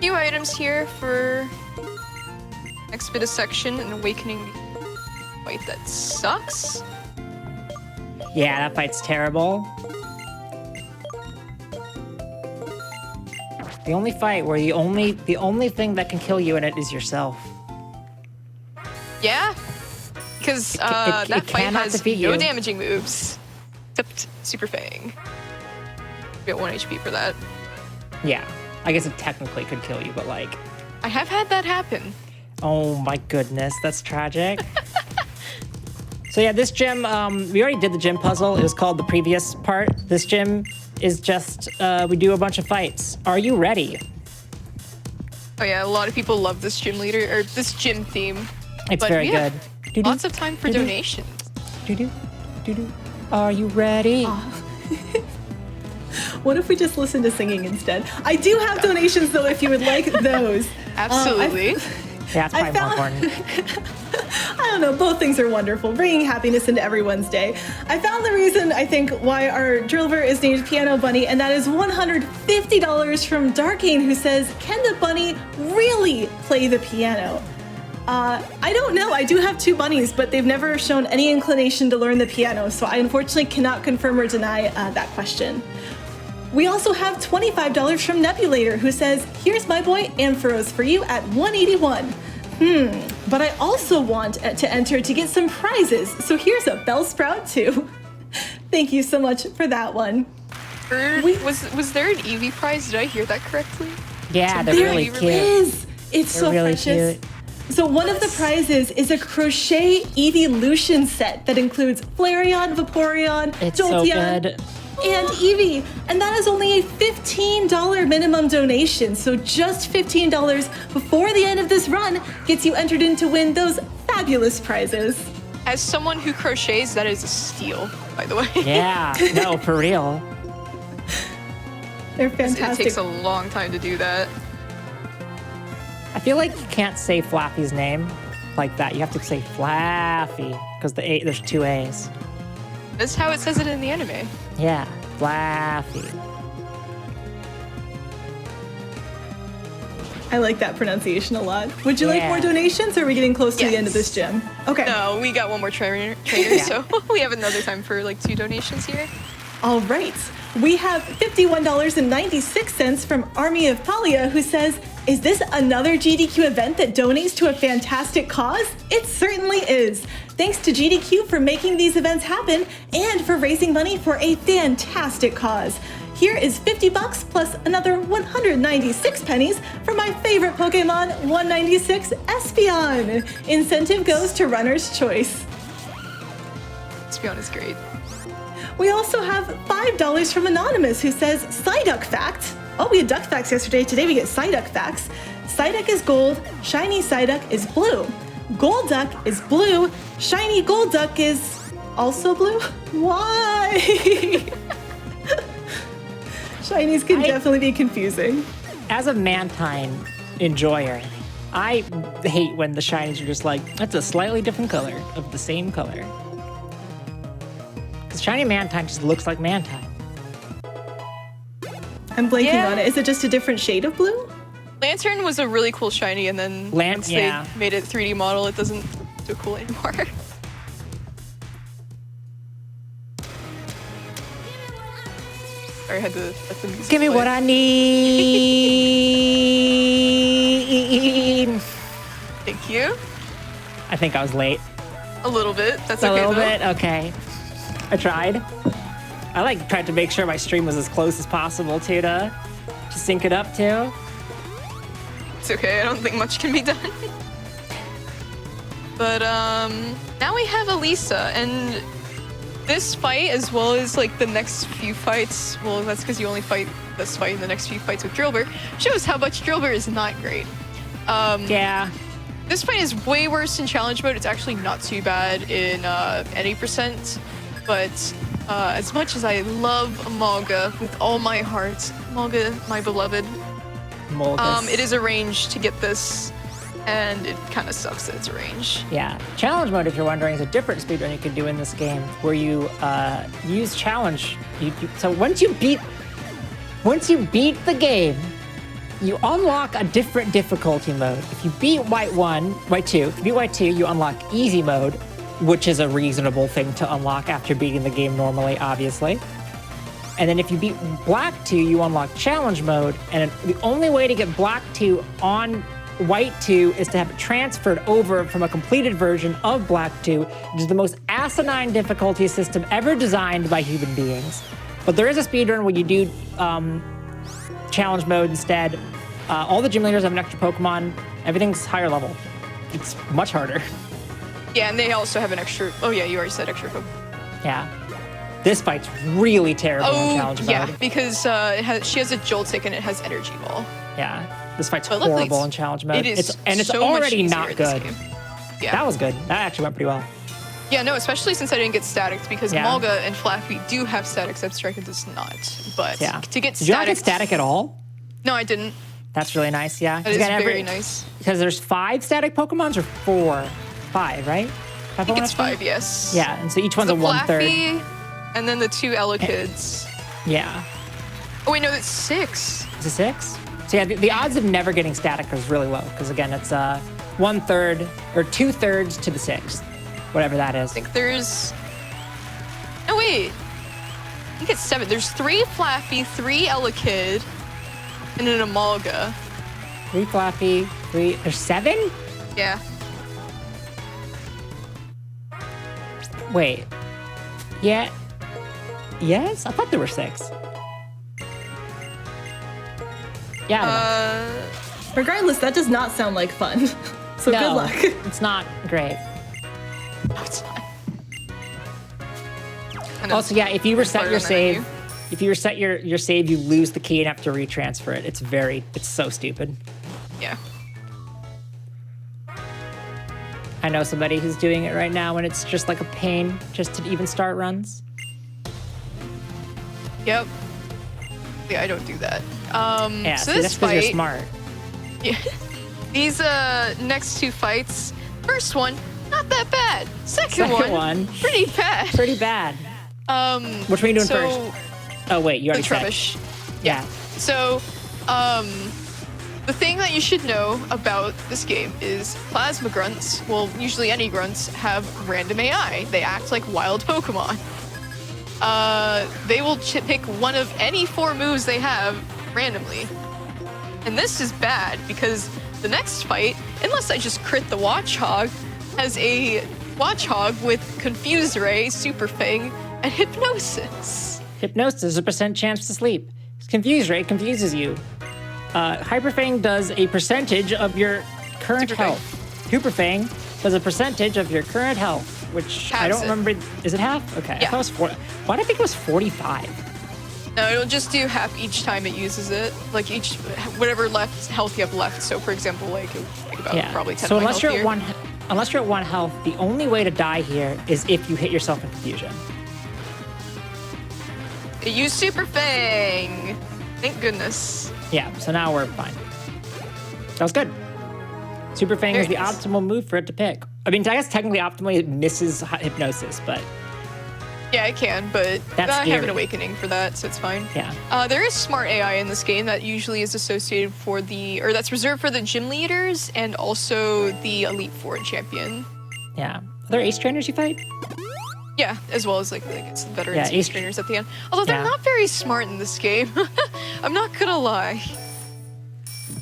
new items here for next bit of section and awakening fight that sucks. Yeah, that fight's terrible. The only fight where the only thing that can kill you in it is yourself. Yeah, because that it fight cannot has defeat no you. damaging moves except Super Fang. You get 1 HP for that. Yeah, I guess it technically could kill you, but like, I have had that happen. oh my goodness, that's tragic. So yeah, this gym, we already did the gym puzzle. It was called the previous part. This gym is just, we do a bunch of fights. Are you ready? Oh yeah, a lot of people love this gym leader or this gym theme. It's But very we good. have lots of time for donations. Doo-doo, doo-doo. Are you ready? What if we just listen to singing instead? I do have donations though, if you would like those. Absolutely. Yeah, it's I probably more found- important. I don't know, both things are wonderful, bringing happiness into everyone's day. I found the reason, I think, why our Drillver is named Piano Bunny, and that is $150 from Darkane, who says, can the bunny really play the piano? I don't know. I do have 2 bunnies, but they've never shown any inclination to learn the piano, so I unfortunately cannot confirm or deny that question. We also have $25 from Nebulator, who says, here's my boy Ampharos for you at 181. But I also want to enter to get some prizes, so here's a Bellsprout too. Thank you so much for that one. Was there an Eevee prize? Did I hear that correctly? Yeah, they're There really it cute. is. It's They're so really precious. cute. So one of the prizes is a crochet evolution set that includes Flareon, Vaporeon, It's so Jolteon, good. and Eevee. And that is only a $15 minimum donation. So just $15 before the end of this run gets you entered in to win those fabulous prizes. As someone who crochets, that is a steal, by the way. Yeah, no, for real. They're It fantastic. takes a long time to do that. I feel like you can't say Flaffy's name like that. You have to say Flaffy because there's 2 A's. That's how it says it in the anime. Yeah, Flaffy. I like that pronunciation a lot. Would you like Yeah. more donations, or are we getting close to the end of this Yes. gym? Okay. No, we got one more trainer, Yeah. so we have another time for like 2 donations here. All right. We have $51.96 from Army of Palia, who says, is this another GDQ event that donates to a fantastic cause? It certainly is. Thanks to GDQ for making these events happen and for raising money for a fantastic cause. Here is $50 plus another 196 pennies for my favorite Pokemon, 196 Espeon. Incentive goes to Runner's Choice. Espeon is great. We also have $5 from Anonymous, who says, Psyduck fact. Oh, we had duck facts yesterday. Today we get Psyduck facts. Psyduck is gold, shiny Psyduck is blue. Golduck is blue, shiny Golduck is also blue? Why? Shinies can definitely be confusing. As a Mantine enjoyer, I hate when the shinies are just like, that's a slightly different color of the same color. Because shiny Mantine just looks like Mantine. I'm blanking on it. Is it just a different shade of blue? Lantern was a really cool shiny, and then once they made it 3D model, it doesn't look so cool anymore. Sorry, I had to let the music Give me play. what I need. Thank you. I think I was late. A little bit. That's A okay little though. bit? Okay. I tried. I tried to make sure my stream was as close as possible too to sync it up too. It's okay. I don't think much can be done. But now we have Elisa, and this fight, as well as like the next few fights, well, that's because you only fight this fight in the next few fights with Drillbur, shows how much Drillbur is not great. Yeah. This fight is way worse in challenge mode. It's actually not too bad in any percent, but as much as I love Malga with all my heart, Malga, my beloved, it is a range to get this, and it kind of sucks that it's a range. Yeah. Challenge mode, if you're wondering, is a different speedrun you can do in this game where you use challenge. So once you beat the game, you unlock a different difficulty mode. If you beat White 2, if you beat White 2, you unlock easy mode, which is a reasonable thing to unlock after beating the game normally, obviously. And then if you beat Black 2, you unlock challenge mode, and the only way to get Black 2 on White 2 is to have it transferred over from a completed version of Black 2, which is the most asinine difficulty system ever designed by human beings. But there is a speedrun where you do challenge mode instead. All the gym leaders have an extra Pokemon. Everything's higher level. It's much harder. Yeah, and they also have an extra. Oh yeah, you already said extra Pokemon. Yeah. This fight's really terrible in challenge mode. Yeah, because she has a Joltik and it has Energy Ball. Yeah. This fight's But luckily horrible in challenge mode. It's so already much not easier in good. this game. Yeah. That was good. That actually went pretty well. Yeah, no, especially since I didn't get statics, because Yeah. Malga and Flappy do have statics that Striker does not. But Yeah. to get Did you not get statics... static at all? No, I didn't. That's really nice, yeah. That is very nice. Because there's 5 static Pokemons or 4? 5, right? I think it's 5, yes. Yeah, and so each one's the a 1/3. Flappy, and then the 2 Elekkids. Yeah. Oh wait, no, that's 6. Is it 6? So yeah, the odds of never getting static is really low, because again, it's 1/3 or 2/3 to the 6th, whatever that is. I think there's... No, wait. I think it's 7. There's 3 Flappy, 3 Elekid, and an Amalga. 3 Flappy, 3... There's 7? Yeah. Wait. Yeah. Yes? I thought there were 6. Yeah, I don't know. Regardless, that does not sound like fun. So No, good luck. It's not great. No, it's not. Also, yeah, if you reset harder your than I save, knew. if you reset your save, you lose the key and have to retransfer it. It's so stupid. Yeah. I know somebody who's doing it right now, and it's just like a pain just to even start runs. Yep. Yeah, I don't do that. Yeah, so see, this that's because fight, you're smart. Yeah. These next 2 fights, first one, not that bad. Second one, pretty bad. Pretty bad. Which one are you doing first? Oh wait, you The already said. Trubbish. Yeah. So, the thing that you should know about this game is Plasma Grunts, well, usually any grunts, have random AI. They act like wild Pokemon. they will pick one of any 4 moves they have randomly. And this is bad because the next fight, unless I just crit the Watchog, has a Watchog with Confuse Ray, Super Fang, and Hypnosis. Hypnosis is a % chance to sleep. Confuse Ray confuses you. Hyper Fang does a percentage of your current Super Fang. health. Super Fang does a percentage of your current health, which I don't remember. Is it half? Okay. Yeah. I thought it was 40. Why did I think it was 45? No, it'll just do half each time it uses it. Like whatever health you have left. So for example, like it would take about probably 10 So of my unless health you're here. unless you're at 1 health, the only way to die here is if you hit yourself in confusion. It used Super Fang. Thank goodness. Yeah, so now we're fine. That was good. Super Fang is the Very nice. optimal move for it to pick. I mean, I guess technically optimally it misses Hypnosis, but Yeah, it can, but That's I have scary. an awakening for that, so it's fine. yeah. There is smart AI in this game that usually is associated that's reserved for the gym leaders and also the Elite Four champion. Yeah. Are there ace trainers you fight? Yeah, as well as like it's the veteran Yeah, ace trainers at the end. Although they're Yeah. not very smart in this game. I'm not gonna lie.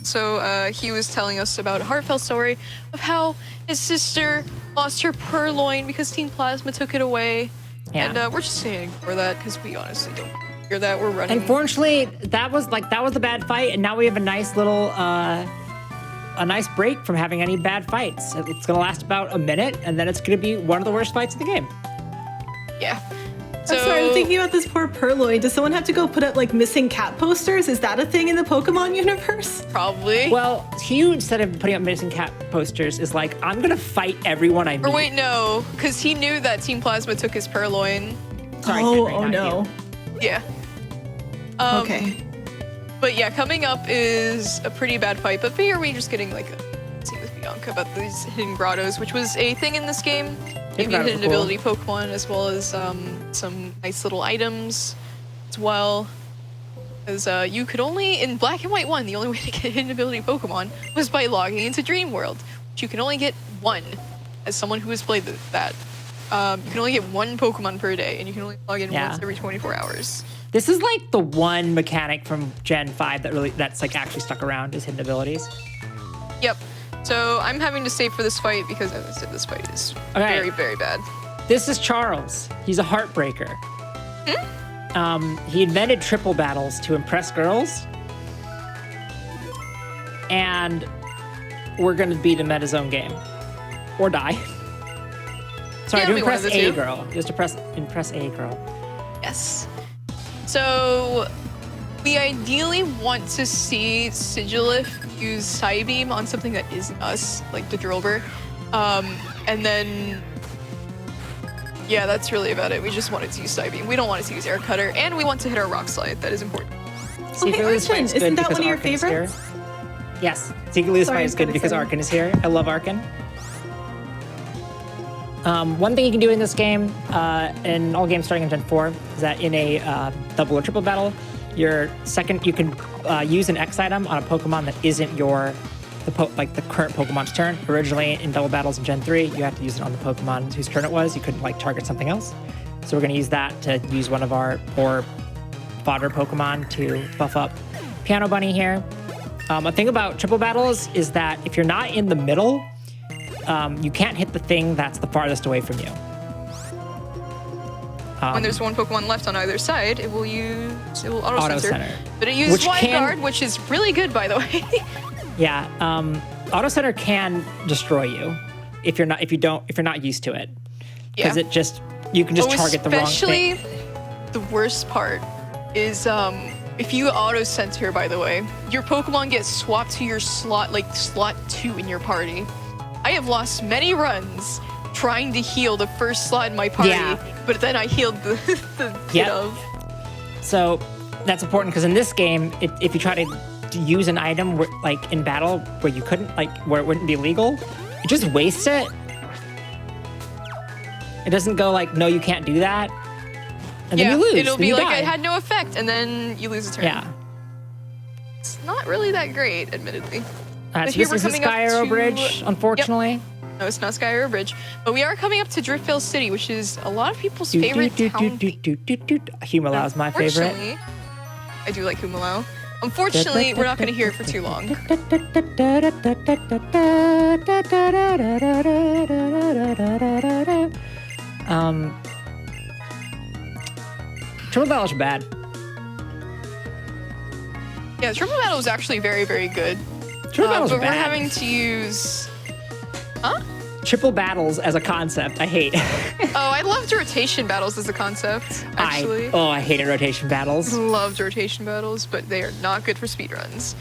So he was telling us about a heartfelt story of how his sister lost her purloin because Team Plasma took it away. Yeah. And we're just saying for that because we honestly don't hear that. We're running. Unfortunately, that was the bad fight, and now we have a nice little a nice break from having any bad fights. It's gonna last about a minute, and then it's gonna be one of the worst fights of the game. Yeah. So, I'm sorry, I'm thinking about this poor Purloin. Does someone have to go put up like missing cat posters? Is that a thing in the Pokemon universe? probably. Well, Hugh, instead of putting up missing cat posters, is like, I'm gonna fight everyone I meet. Or wait, no, because he knew that Team Plasma took his purloin. Sorry, oh, Henry, oh not no. Hugh. Yeah. Okay. But yeah, coming up is a pretty bad fight. But here we're just getting like a scene with Bianca about these hidden grottos, which was a thing in this game. Maybe grottos hidden were cool. ability Pokemon as well as some nice little items as well. Because you could only, in Black and White 1, the only way to get hidden ability Pokemon was by logging into Dream World, which you can only get 1 as someone who has played that. You can only get 1 Pokemon per day, and you can only log in Yeah. once every 24 hours. This is like the one mechanic from Gen 5 that's like actually stuck around is hidden abilities. Yep. So I'm having to save for this fight because, as I said, this fight is Okay. very, very bad. This is Charles. He's a heartbreaker. He invented triple battles to impress girls. And we're going to beat him at his own game. Or die. Sorry, Yeah, to it'll be one impress of the a two. girl. Just to impress a girl. Yes. So we ideally want to see Sigilif use Psybeam on something that isn't us, like the Drillbur. And then, yeah, that's really about it. We just wanted to use Psybeam. We don't want it to use Air Cutter, and we want to hit our Rock Slide. That is important. Secretly, Okay, this Archon, fight's good isn't that because one of your Arcan's here. favorites? Yes, secretly this Sorry, fight is good I'm because excited. Arcan is here. I love Arcan. One thing you can do in this game, in all games starting in Gen 4, is that in a double or triple battle, you can use an X item on a Pokemon that isn't the current Pokemon's turn. Originally, in double battles in Gen 3, you had to use it on the Pokemon whose turn it was. You couldn't target something else. So we're going to use that to use one of our poor fodder Pokemon to buff up Piano Bunny here. A thing about triple battles is that if you're not in the middle, you can't hit the thing that's the farthest away from you. When there's one Pokemon left on either side, it will auto center. Auto-center. But it uses Which Wide can- Guard, which is really good, by the way. Yeah, Auto Center can destroy you if you're not used to it, because you can just target the wrong Especially thing. the worst part is if you auto center, by the way, your Pokemon gets swapped to your slot 2 in your party. I have lost many runs trying to heal the first slot in my party, Yeah. but then I healed the Yep. kid of. So that's important because in this game, if you try to use an item in battle where you couldn't, where it wouldn't be legal, you just waste it. It doesn't go no, you can't do that, and then you lose. It'll then be you like die. it had no effect, and then you lose a turn. Yeah. It's not really that great, admittedly. So But here this we're is the coming up Sky Arrow to- Bridge, unfortunately. No, it's not Sky or Bridge. But we are coming up to Driftvale City, which is a lot of people's favorite town. Humalau is my favorite. Unfortunately, I do like Humalau. Unfortunately, we're not going to hear it for too long. Triple Battles are bad. Yeah, Triple Battle is actually very, very good. Triple Battles but are bad. we're having to use... Huh? Triple Battles as a concept, I hate. I loved rotation battles as a concept, actually. I hated rotation battles. Loved rotation battles, but they are not good for speedruns.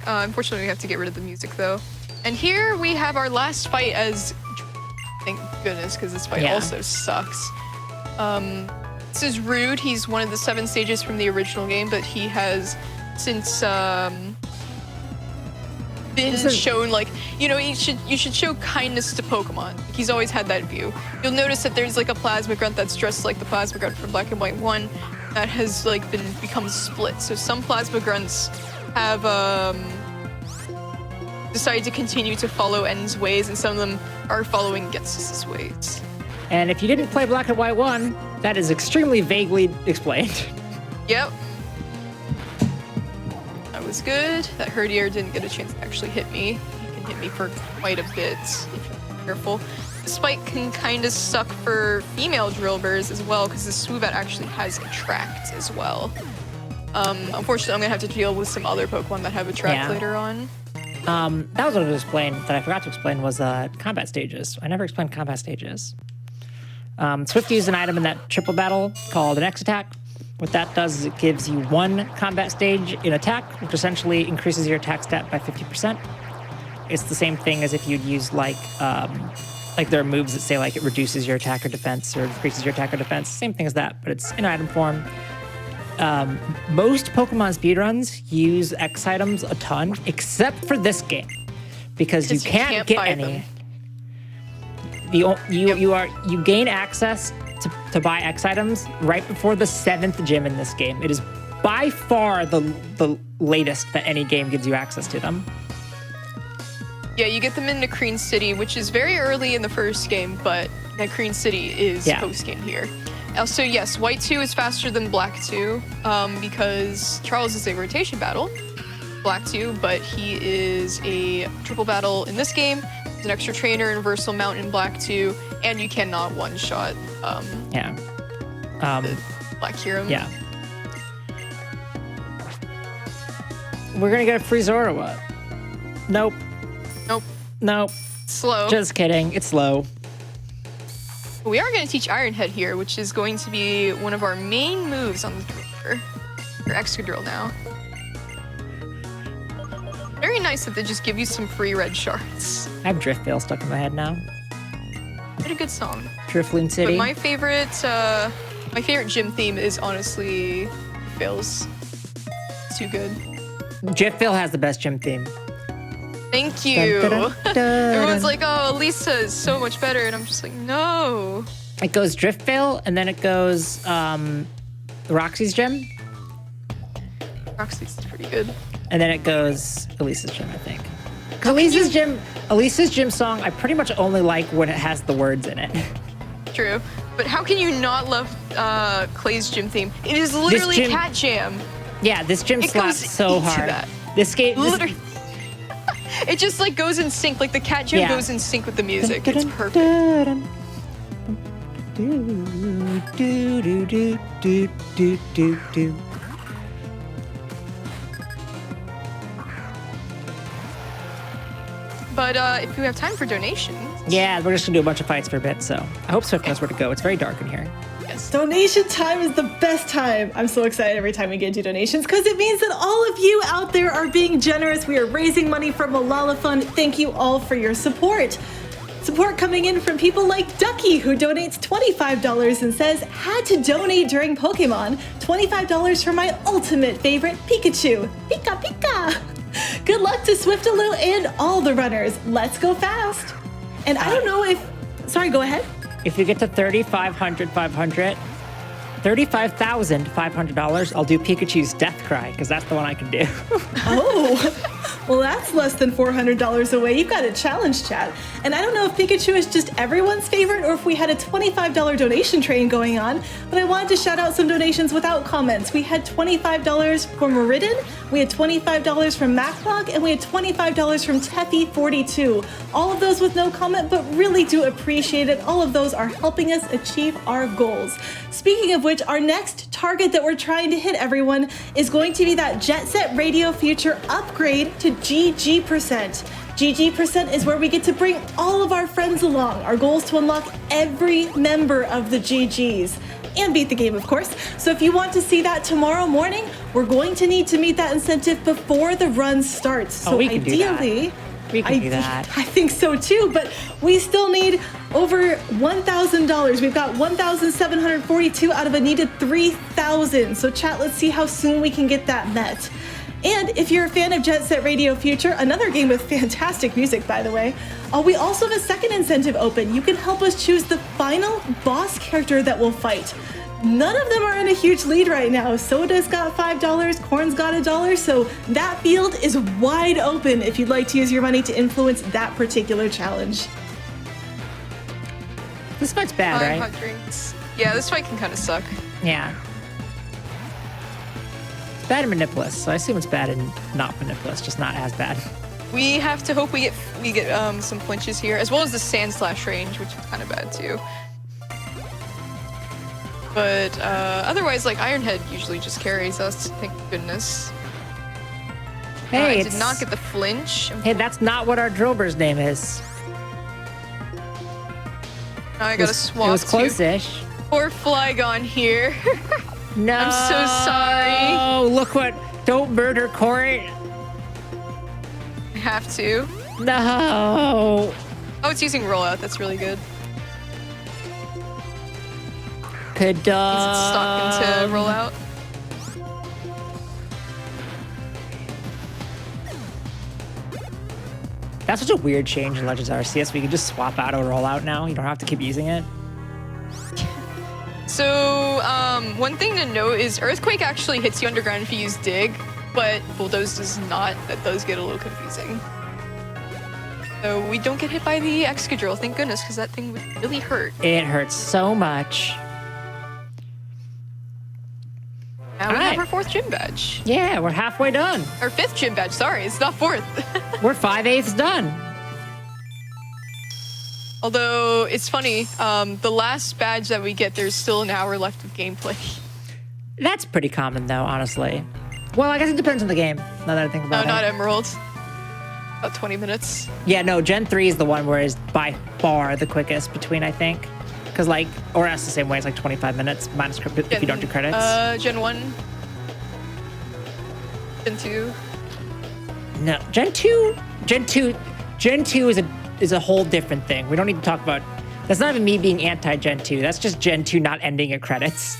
Unfortunately, we have to get rid of the music, though. And here we have our last fight as... Thank goodness, because this fight also sucks. This is Rude. He's one of the 7 stages from the original game, but he has since been shown, like, you know, you should show kindness to Pokemon. He's always had that view. You'll notice that there's like a Plasma Grunt that's dressed like the Plasma Grunt from Black and White 1 that has like become split. So some Plasma Grunts have decided to continue to follow N's ways, and some of them are following Gets's ways. And if you didn't play Black and White 1, that is extremely vaguely explained. Yep. That was good. That Herdier didn't get a chance to actually hit me. He can hit me for quite a bit if you're careful. The Spike can kind of suck for female Drillburs as well, because the Swoobat actually has Attract as well. Unfortunately, I'm going to have to deal with some other Pokemon that have Attract later on. That was what I was explain that I forgot to explain was combat stages. I never explained combat stages. Swift used an item in that triple battle called an X attack. What that does is it gives you 1 combat stage in attack, which essentially increases your attack stat by 50%. It's the same thing as if you'd use like there are moves that say like it reduces your attack or defense or increases your attack or defense. Same thing as that, but it's in item form. Most Pokemon speedruns use X items a ton, except for this game, because you can't get any. You gain access to buy X items right before the 7th gym in this game. It is by far the latest that any game gives you access to them. Yeah, you get them in Nakreen City, which is very early in the first game, but Nakreen City is post-game here. Also, yes, White 2 is faster than Black 2 because Charles is a rotation battle, Black 2, but he is a triple battle in this game. There's an extra trainer and Versal Mount in Black 2, and you cannot one-shot the Black Hero. Yeah. We're gonna get a free Zora or what? Nope. Nope. Nope. Slow. Just kidding. It's slow. We are going to teach Iron Head here, which is going to be one of our main moves on the Driller. Or Excadrill now. Very nice that they just give you some free red shards. I have Driftvale stuck in my head now. What a good song. Drifloon City. But my favorite gym theme is honestly Phil's. It's too good. Driftvale has the best gym theme. Thank you. Everyone's like, oh, Lisa is so much better. And I'm just like, no. It goes Driftvale, and then it goes Roxy's gym. Roxy's pretty good. And then it goes Elisa's gym, I think. Because Elisa's gym song, I pretty much only like when it has the words in it. True. But how can you not love Clay's gym theme? It is literally Cat Jam. Yeah, this gym slaps so hard. This game... Literally. It just like goes in sync, like the Cat Jam goes in sync with the music. It's perfect. But if we have time for donations... Yeah, we're just gonna do a bunch of fights for a bit, so I hope Swift knows where to go. It's very dark in here. Yes. Donation time is the best time. I'm so excited every time we get to donations because it means that all of you out there are being generous. We are raising money for Malala Fund. Thank you all for your support. Support coming in from people like Ducky, who donates $25 and says, had to donate during Pokemon. $25 for my ultimate favorite, Pikachu. Pika Pika. Good luck to Swiftalu and all the runners. Let's go fast. And I don't know if... Sorry, go ahead. If you get to 3,500, $35,500, I'll do Pikachu's Death Cry, because that's the one I can do. Oh, well, that's less than $400 away. You've got a challenge, chat. And I don't know if Pikachu is just everyone's favorite or if we had a $25 donation train going on, but I wanted to shout out some donations without comments. We had $25 from Meriden, we had $25 from Maclog, and we had $25 from Teffy42. All of those with no comment, but really do appreciate it. All of those are helping us achieve our goals. Speaking of which, our next target that we're trying to hit, everyone, is going to be that Jet Set Radio Future upgrade to GG%. GG% is where we get to bring all of our friends along. Our goal is to unlock every member of the GGs and beat the game, of course. So if you want to see that tomorrow morning, we're going to need to meet that incentive before the run starts. So we can ideally, do that. We can do that. I think so too, but we still need over $1,000. We've got 1,742 out of a needed 3,000. So chat, let's see how soon we can get that met. And if you're a fan of Jet Set Radio Future, another game with fantastic music, by the way, we also have a second incentive open. You can help us choose the final boss character that we'll fight. None of them are in a huge lead right now. Soda's got $5, Corn's got $1, so that field is wide open if you'd like to use your money to influence that particular challenge. This fight's bad, right? Hot drinks. Yeah, this fight can kind of suck. Yeah. It's bad in Manipulus, so I assume it's bad in not Manipulus, just not as bad. We have to hope we get some flinches here, as well as the Sand Slash range, which is kind of bad too. But otherwise, like, Ironhead usually just carries us, thank goodness. Hey, I did not get the flinch. Hey, that's not what our Drillbur's name is. Now I gotta swap. It was close-ish. Poor Flygon here. No. I'm so sorry. Oh, look what. Don't murder Court. I have to. No. Oh, it's using rollout. That's really good. Could Means it's stuck into rollout. That's such a weird change in Legends Arceus. We can just swap out a rollout now. You don't have to keep using it. So, one thing to note is Earthquake actually hits you underground if you use Dig, but Bulldoze does not. That does get a little confusing. So we don't get hit by the Excadrill, thank goodness, because that thing would really hurt. It hurts so much. Now we have our 4th gym badge. Yeah, we're halfway done. Our 5th gym badge, sorry, it's not 4th. We're 5/8 done. Although, it's funny, the last badge that we get, there's still an hour left of gameplay. That's pretty common, though, honestly. Well, I guess it depends on the game, now that I think about it. No, not Emerald. About 20 minutes. Yeah, no, Gen 3 is the one where it's by far the quickest between, I think. Because, like, or else the same way, it's like 25 minutes minus if you don't do credits. Gen 1. Gen 2. No, Gen 2 is a whole different thing. We don't need to talk about, that's not even me being anti-Gen 2. That's just Gen 2 not ending at credits.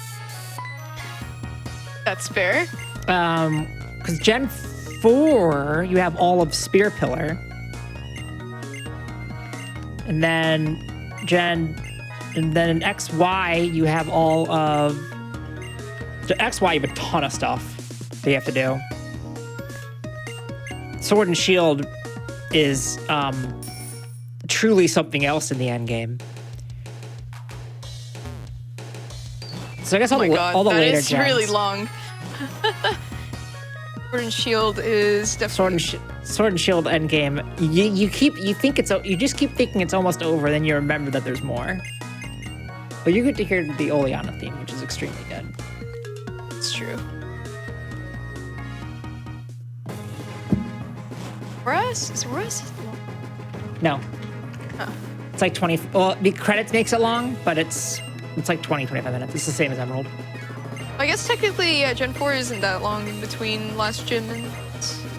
That's fair. Because Gen 4, you have all of Spear Pillar. And then in XY, you have all of, the XY, you have a ton of stuff that you have to do. Sword and Shield is truly something else in the end game. So I guess all the later gens. That is really long. Sword and Shield is definitely Sword and Shield end game. You just keep thinking it's almost over, then you remember that there's more. But you get to hear the Oleana theme, which is extremely good. It's true. Russ? Is Russ long? No. Huh. It's like 20. Well, the credits makes it long, but it's like 20, 25 minutes. It's the same as Emerald. I guess technically, yeah, Gen 4 isn't that long in between last gym and...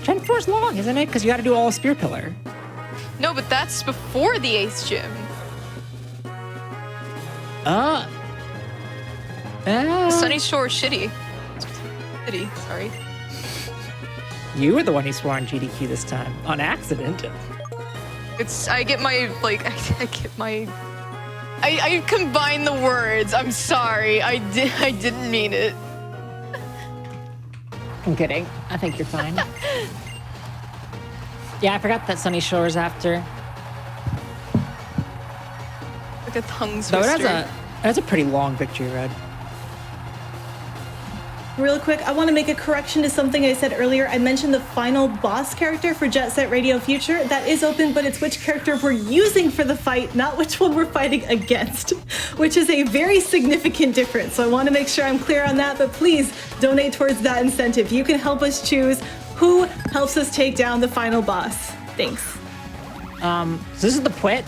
Gen 4's long, isn't it? Because you got to do all of Spear Pillar. No, but that's before the 8th gym. Sunny Shore Shitty. Sorry. You were the one who swore on GDQ this time. On accident. I get my I combined the words. I'm sorry. I didn't mean it. I'm kidding. I think you're fine. Yeah, I forgot that Sunny Shores after. Like a tongue So twister. that's a pretty long victory road. Real quick, I want to make a correction to something I said earlier. I mentioned the final boss character for Jet Set Radio Future. That is open, but it's which character we're using for the fight, not which one we're fighting against, which is a very significant difference. So I want to make sure I'm clear on that, but please donate towards that incentive. You can help us choose who helps us take down the final boss. Thanks. So this is the Pwit.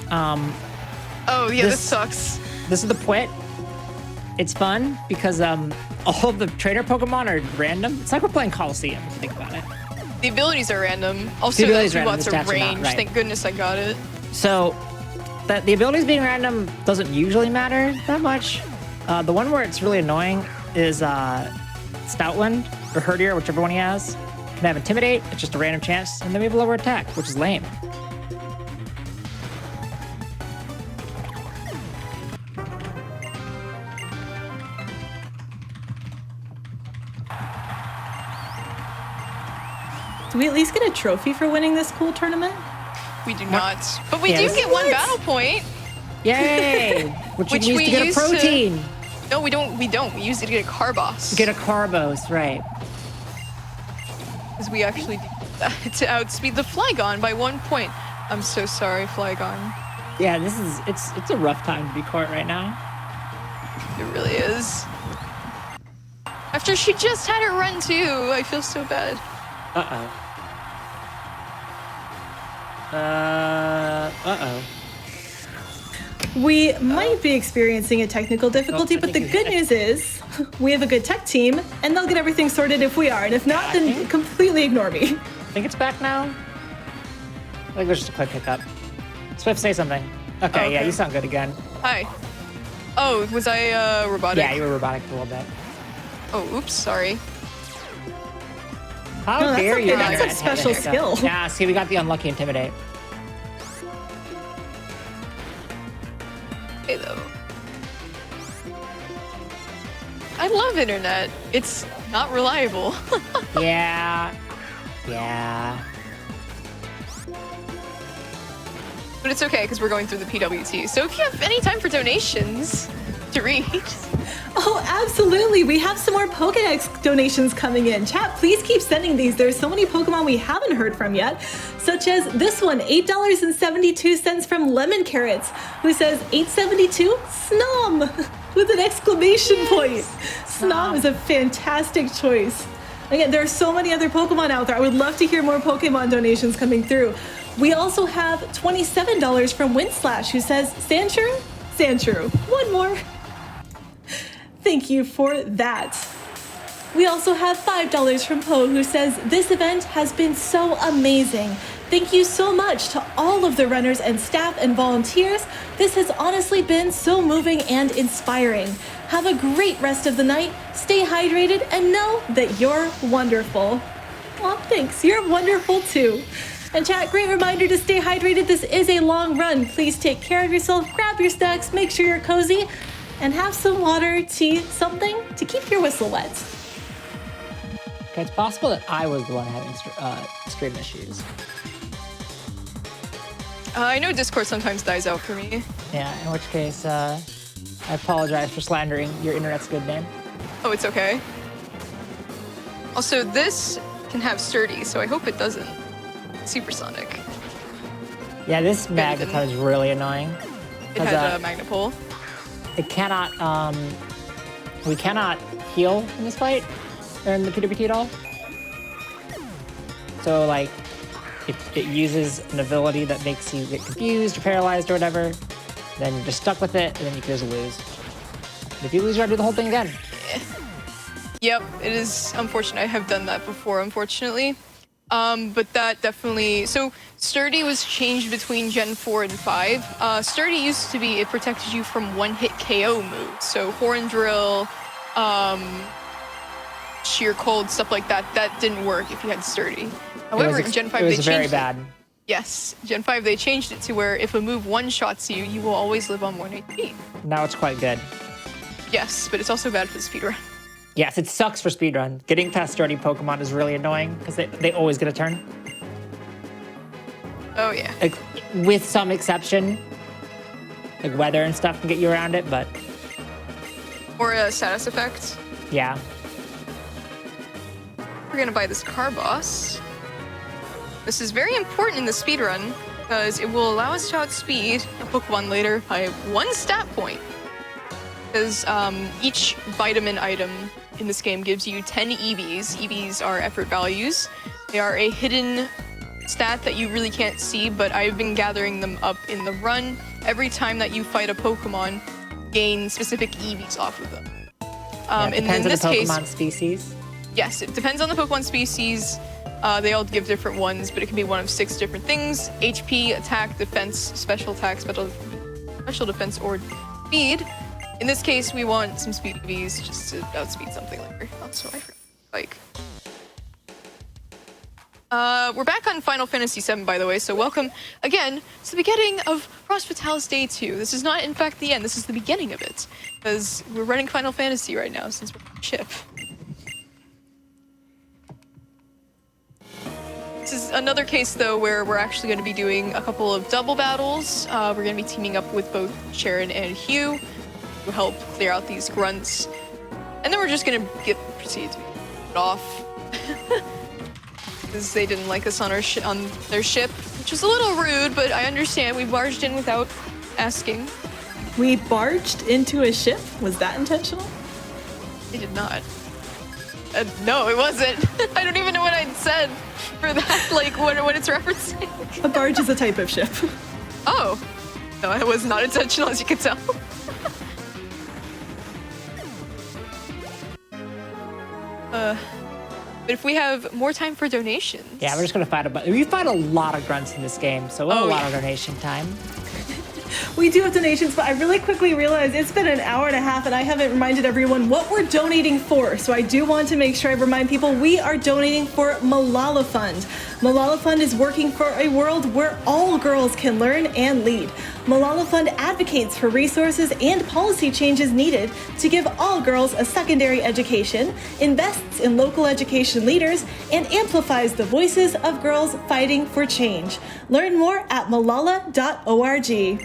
Oh yeah, this sucks. This is the Pwit. It's fun because all of the trainer Pokemon are random. It's like we're playing Coliseum, if you think about it. The abilities are random. Also, The abilities are random, lots the of stats are not, range. right. Thank goodness I got it. So that the abilities being random doesn't usually matter that much. The one where it's really annoying is Stoutland or Herdier, whichever one he has. Can have Intimidate, it's just a random chance, and then we have a lower attack, which is lame. Do we at least get a trophy for winning this cool tournament? We do not. But we Yeah, do this- get one What? battle point. Yay! Which Which you use we to get a used to- protein. No, we don't. We don't. We use it to get a Carbos. Get a Carbos, right. Because we actually do that to outspeed the Flygon by 1 point. I'm so sorry, Flygon. Yeah, it's a rough time to be caught right now. It really is. After she just had her run too, I feel so bad. Uh-oh. Uh-oh. We might be experiencing a technical difficulty, I but the think good news is we have a good tech team, and they'll get everything sorted if we are. And if not, I then think- completely ignore me. I think it's back now. I think there's just a quick hiccup. Swift, say something. Okay, yeah, Okay. you sound good again. Hi. Oh, was I robotic? Yeah, you were robotic a little bit. Oh, oops, sorry. How No, that's dare okay. you? That's a Internet special have a skill. hiccup. Yeah, see, we got the unlucky Intimidate. Hey, though. I love internet. It's not reliable. Yeah. Yeah. But it's okay, because we're going through the PWT. So if you have any time for donations to read, Oh, absolutely. We have some more Pokedex donations coming in. Chat, please keep sending these. There's so many Pokemon we haven't heard from yet, such as this one, $8.72 from Lemon Carrots, who says 872 Snom with an exclamation point. Snom is a fantastic choice. Again, there are so many other Pokemon out there. I would love to hear more Pokemon donations coming through. We also have $27 from Windslash, who says, Sandshrew? Sandshrew. One more. Thank you for that. We also have $5 from Poe, who says, this event has been so amazing. Thank you so much to all of the runners and staff and volunteers. This has honestly been so moving and inspiring. Have a great rest of the night. Stay hydrated and know that you're wonderful. Well, thanks. You're wonderful too. And chat, great reminder to stay hydrated. This is a long run. Please take care of yourself. Grab your snacks. Make sure you're cozy. And have some water, tea, something to keep your whistle wet. Okay, it's possible that I was the one having stream issues. I know Discord sometimes dies out for me. Yeah, in which case, I apologize for slandering your internet's good name. Oh, it's okay. Also, this can have sturdy, so I hope it doesn't. Supersonic. Yeah, this Magneton is really annoying. It had a magnet pole. It cannot, we cannot heal in this fight, or in the PWT at all. So, like, it uses an ability that makes you get confused or paralyzed or whatever, then you're just stuck with it, and then you can just lose. And if you lose, you gotta do the whole thing again. Yep, it is unfortunate. I have done that before, unfortunately. But that definitely... So, Sturdy was changed between Gen 4 and 5. Sturdy used to be, it protected you from one-hit KO moves. So, Horn Drill, Sheer Cold, stuff like that. That didn't work if you had Sturdy. However, in Gen 5 they it was changed very it. bad. Yes, Gen 5, they changed it to where if a move one-shots you, you will always live on 1 HP. Now it's quite good. Yes, but it's also bad for the speedrun. Yes, it sucks for speedrun. Getting past sturdy Pokemon is really annoying because they always get a turn. Oh, yeah. Like, with some exception. Like weather and stuff can get you around it, but Or a status effect. yeah. We're gonna buy this car boss. This is very important in the speedrun because it will allow us to outspeed a Pokemon later by 1 stat point. Because each vitamin item in this game gives you 10 EVs. EVs are effort values. They are a hidden stat that you really can't see, but I've been gathering them up in the run. Every time that you fight a Pokemon, gain specific EVs off of them. Yeah, it depends on the Pokemon species. Yes, it depends on the Pokemon species. They all give different ones, but it can be one of 6 different things: HP, attack, defense, special attack, special defense, or speed. In this case, we want some speed EVs just to outspeed something later. Also, I forgot. Like, we're back on Final Fantasy VII, by the way, so welcome again to the beginning of Frost Fatalis Day 2. This is not, in fact, the end. This is the beginning of it, because we're running Final Fantasy right now since we're on ship. This is another case, though, where we're actually going to be doing a couple of double battles. We're going to be teaming up with both Sharon and Hugh to help clear out these grunts. And then we're just going to proceed to get off. Because they didn't like us on on their ship, which was a little rude, but I understand. We barged in without asking. We barged into a ship? Was that intentional? They did not. No, it wasn't. I don't even know what I'd said for that, like what it's referencing. A barge is a type of ship. Oh. No, it was not intentional, as you can tell. But if we have more time for donations... Yeah, we're just gonna fight we fight a lot of grunts in this game, so we'll have a lot of donation time. We do have donations, but I really quickly realized it's been an hour and a half and I haven't reminded everyone what we're donating for. So I do want to make sure I remind people we are donating for Malala Fund. Malala Fund is working for a world where all girls can learn and lead. Malala Fund advocates for resources and policy changes needed to give all girls a secondary education, invests in local education leaders, and amplifies the voices of girls fighting for change. Learn more at malala.org.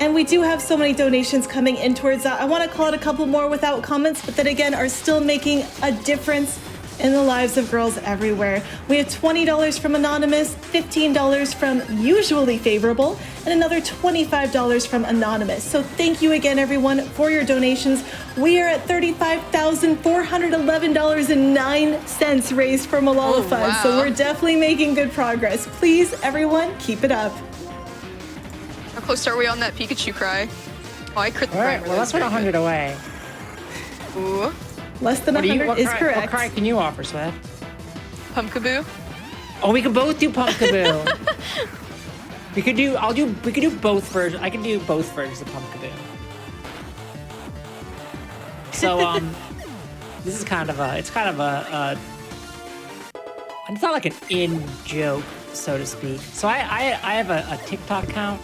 And we do have so many donations coming in towards that. I want to call out a couple more without comments, but that again are still making a difference in the lives of girls everywhere. We have $20 from Anonymous, $15 from Usually Favorable, and another $25 from Anonymous. So thank you again, everyone, for your donations. We are at $35,411.09 raised for Malala Fund, so we're definitely making good progress. Please, everyone, keep it up. How close are we on that Pikachu cry? Oh, I crit the Alright, well, let's put 100 away. Ooh. Less than 100 is correct. What cry can you offer, Swift? Pumpkaboo. Oh, we can both do Pumpkaboo. we could do both versions. I can do both versions of Pumpkaboo. So, this is kind of it's not like an in-joke, so to speak. So I have a TikTok account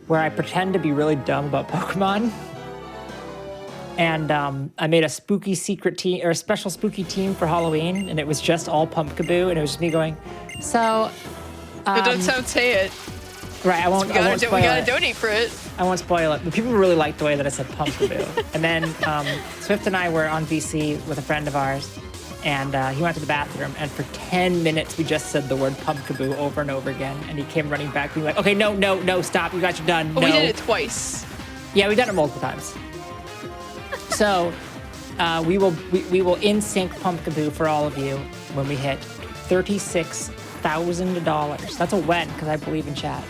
where I pretend to be really dumb about Pokemon. And I made a spooky secret team, or a special spooky team for Halloween, and it was just all Pumpkaboo, and it was just me going, so... don't say it. Right, I won't spoil it. We gotta donate for it. I won't spoil it, but people really liked the way that I said Pumpkaboo. And then Swift and I were on VC with a friend of ours, and he went to the bathroom, and for 10 minutes we just said the word Pumpkaboo over and over again, and he came running back being like, okay, no, stop, you guys are done, But we did it twice. Yeah, we've done it multiple times. So we will in-sync Pumpkaboo for all of you when we hit $36,000. That's a win, because I believe in chat.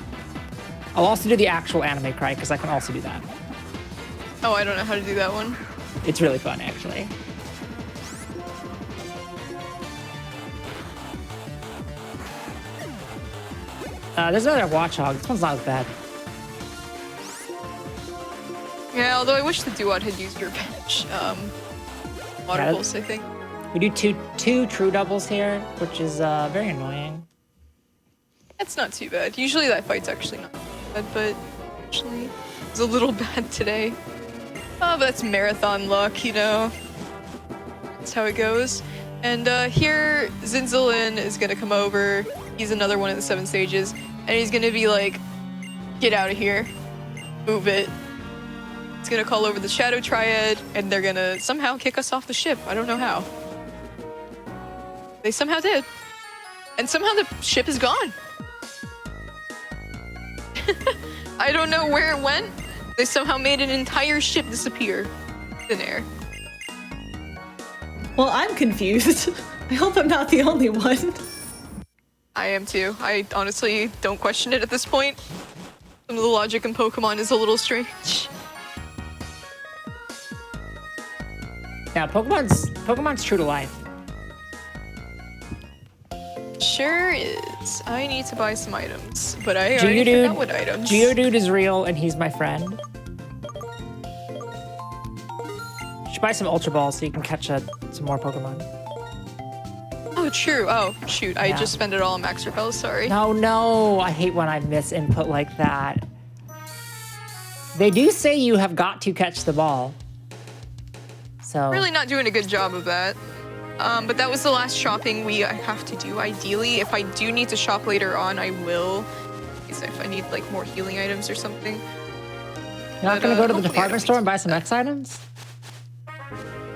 I'll also do the actual anime cry, because I can also do that. Oh, I don't know how to do that one. It's really fun, actually. There's another Watchog. This one's not as bad. Yeah, although I wish the Duat had used your bench. Water pulse, I think. We do two true doubles here, which is very annoying. That's not too bad. Usually that fight's actually not bad, but actually it's a little bad today. Oh, but that's marathon luck, you know. That's how it goes. And here, Zinzalin is gonna come over. He's another one of the 7 stages, and he's gonna be like, "Get out of here, move it." He's gonna call over the Shadow Triad, and they're gonna somehow kick us off the ship. I don't know how. They somehow did, and somehow the ship is gone. I don't know where it went. They somehow made an entire ship disappear in air. Well, I'm confused. I hope I'm not the only one. I am too. I honestly don't question it at this point. Some of the logic in Pokemon is a little strange. Yeah, Pokemon's true to life. Sure is. I need to buy some items, but I already forgot what items. Geodude is real, and he's my friend. You should buy some Ultra Balls so you can catch some more Pokemon. Oh, true. Oh, shoot. I Yeah. just spent it all on Max Repel. Sorry. No, I hate when I miss input like that. They do say you have got to catch the ball. So Really not doing a good job of that. But that was the last shopping I have to do, ideally. If I do need to shop later on, I will. If I need, like, more healing items or something. You're not going to go to the hopefully I don't department need store to and buy do some that. X items?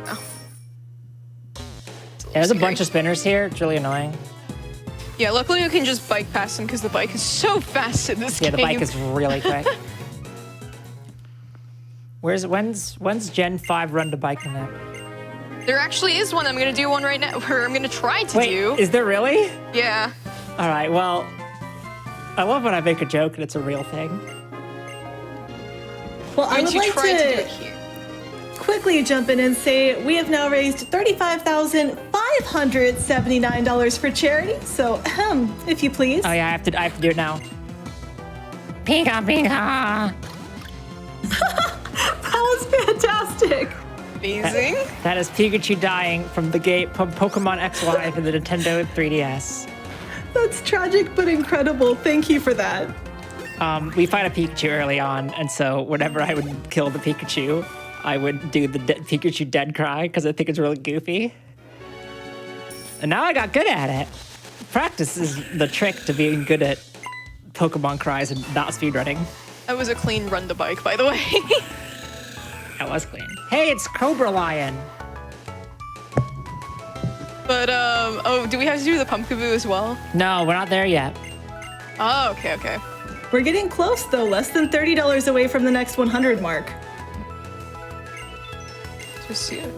No. Yeah, there's a bunch of spinners here. It's really annoying. Yeah, luckily you can just bike past them because the bike is so fast in this Yeah, game. the bike is really quick. When's Gen 5 run to bike in that? There actually is one. I'm going to do one right now. Or I'm going to try to Wait, do. is there really? Yeah. All right, well, I love when I make a joke and it's a real thing. Well, I I'm would going to like try to do to it here. quickly jump in and say we have now raised $35,579 for charity. So, if you please. Oh yeah, I have to do it now. Pinga pinga. That was fantastic. Amazing. That is Pikachu dying from the gate from Pokemon XY for the Nintendo 3DS. That's tragic but incredible. Thank you for that. We fight a Pikachu early on, and so whenever I would kill the Pikachu, I would do the Pikachu dead cry because I think it's really goofy. And now I got good at it. Practice is the trick to being good at Pokemon cries and not speedrunning. That was a clean run to bike, by the way. That was clean. Hey, it's Cobra Lion. But, oh, do we have to do the Pumpkaboo as well? No, we're not there yet. Oh, okay, okay. We're getting close, though. Less than $30 away from the next 100 mark. Just see it.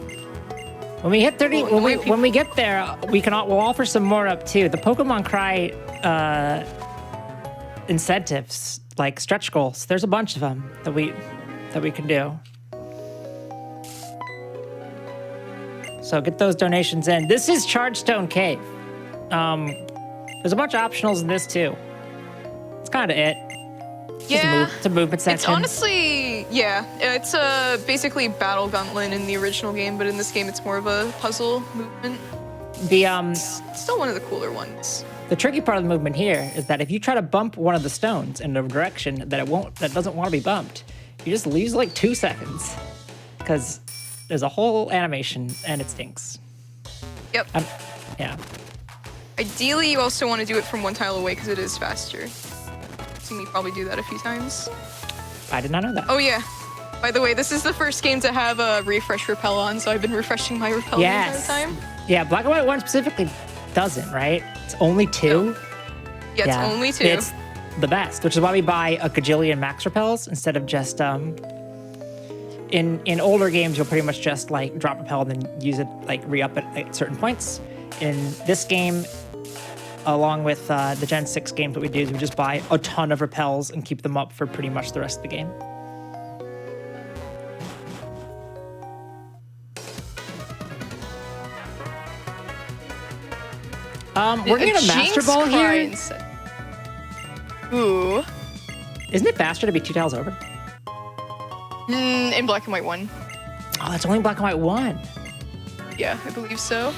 When we hit 30, Well, when we get there, we'll offer some more up too. The Pokemon Cry incentives, like stretch goals. There's a bunch of them that we can do. So get those donations in. This is Chargestone Cave. There's a bunch of optionals in this too. It's kind of it. Yeah. It's a movement section. It's honestly, yeah. It's basically Battle Gauntlet in the original game, but in this game it's more of a puzzle movement. The Still one of the cooler ones. The tricky part of the movement here is that if you try to bump one of the stones in a direction that doesn't want to be bumped, you just lose like 2 seconds because there's a whole animation and it stinks. Yep. Yeah. Ideally, you also want to do it from one tile away because it is faster. You've seen me probably do that a few times. I did not know that. Oh yeah. By the way, this is the first game to have a refresh repel on, so I've been refreshing my repel the entire time. Yeah, Black and White 1 specifically doesn't, right? It's only 2. No. Yeah, it's only 2. It's the best, which is why we buy a gajillion max repels instead of just in older games you'll pretty much just like drop repel and then use it like re-up at certain points. In this game, along with the Gen 6 games that we do, is we just buy a ton of repels and keep them up for pretty much the rest of the game. We're getting a Master Jinx Ball here. Cries. Ooh. Isn't it faster to be 2 tiles over? In Black and White 1. Oh, that's only Black and White 1. Yeah, I believe so.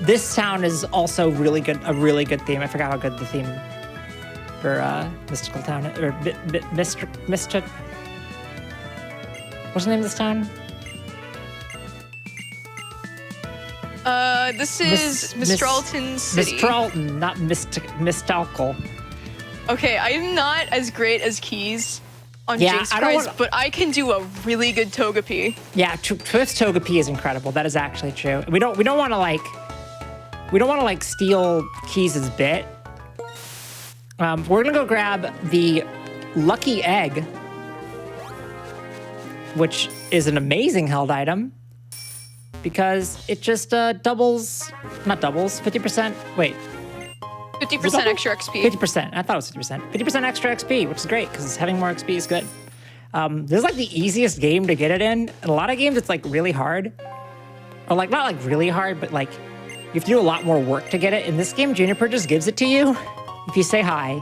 This town is also really good. A really good theme. I forgot how good the theme for Mystical Town, or Mr. What's the name of this town? This is Mistralton City. Mistralton, not Mistalcal. Okay, I'm not as great as Keys on Yeah, Jinx I don't Prize, wanna- but I can do a really good Togepi. Yeah, Swift's Togepi is incredible. That is actually true. We don't want to steal Keys' bit. We're gonna go grab the Lucky Egg, which is an amazing held item because it just doubles, not doubles, 50%. Wait, 50% extra XP. 50%. I thought it was 50%. 50% extra XP, which is great because having more XP is good. This is like the easiest game to get it in. In a lot of games, it's like really hard. Or like, not like really hard, but like you have to do a lot more work to get it. In this game, Juniper just gives it to you if you say hi.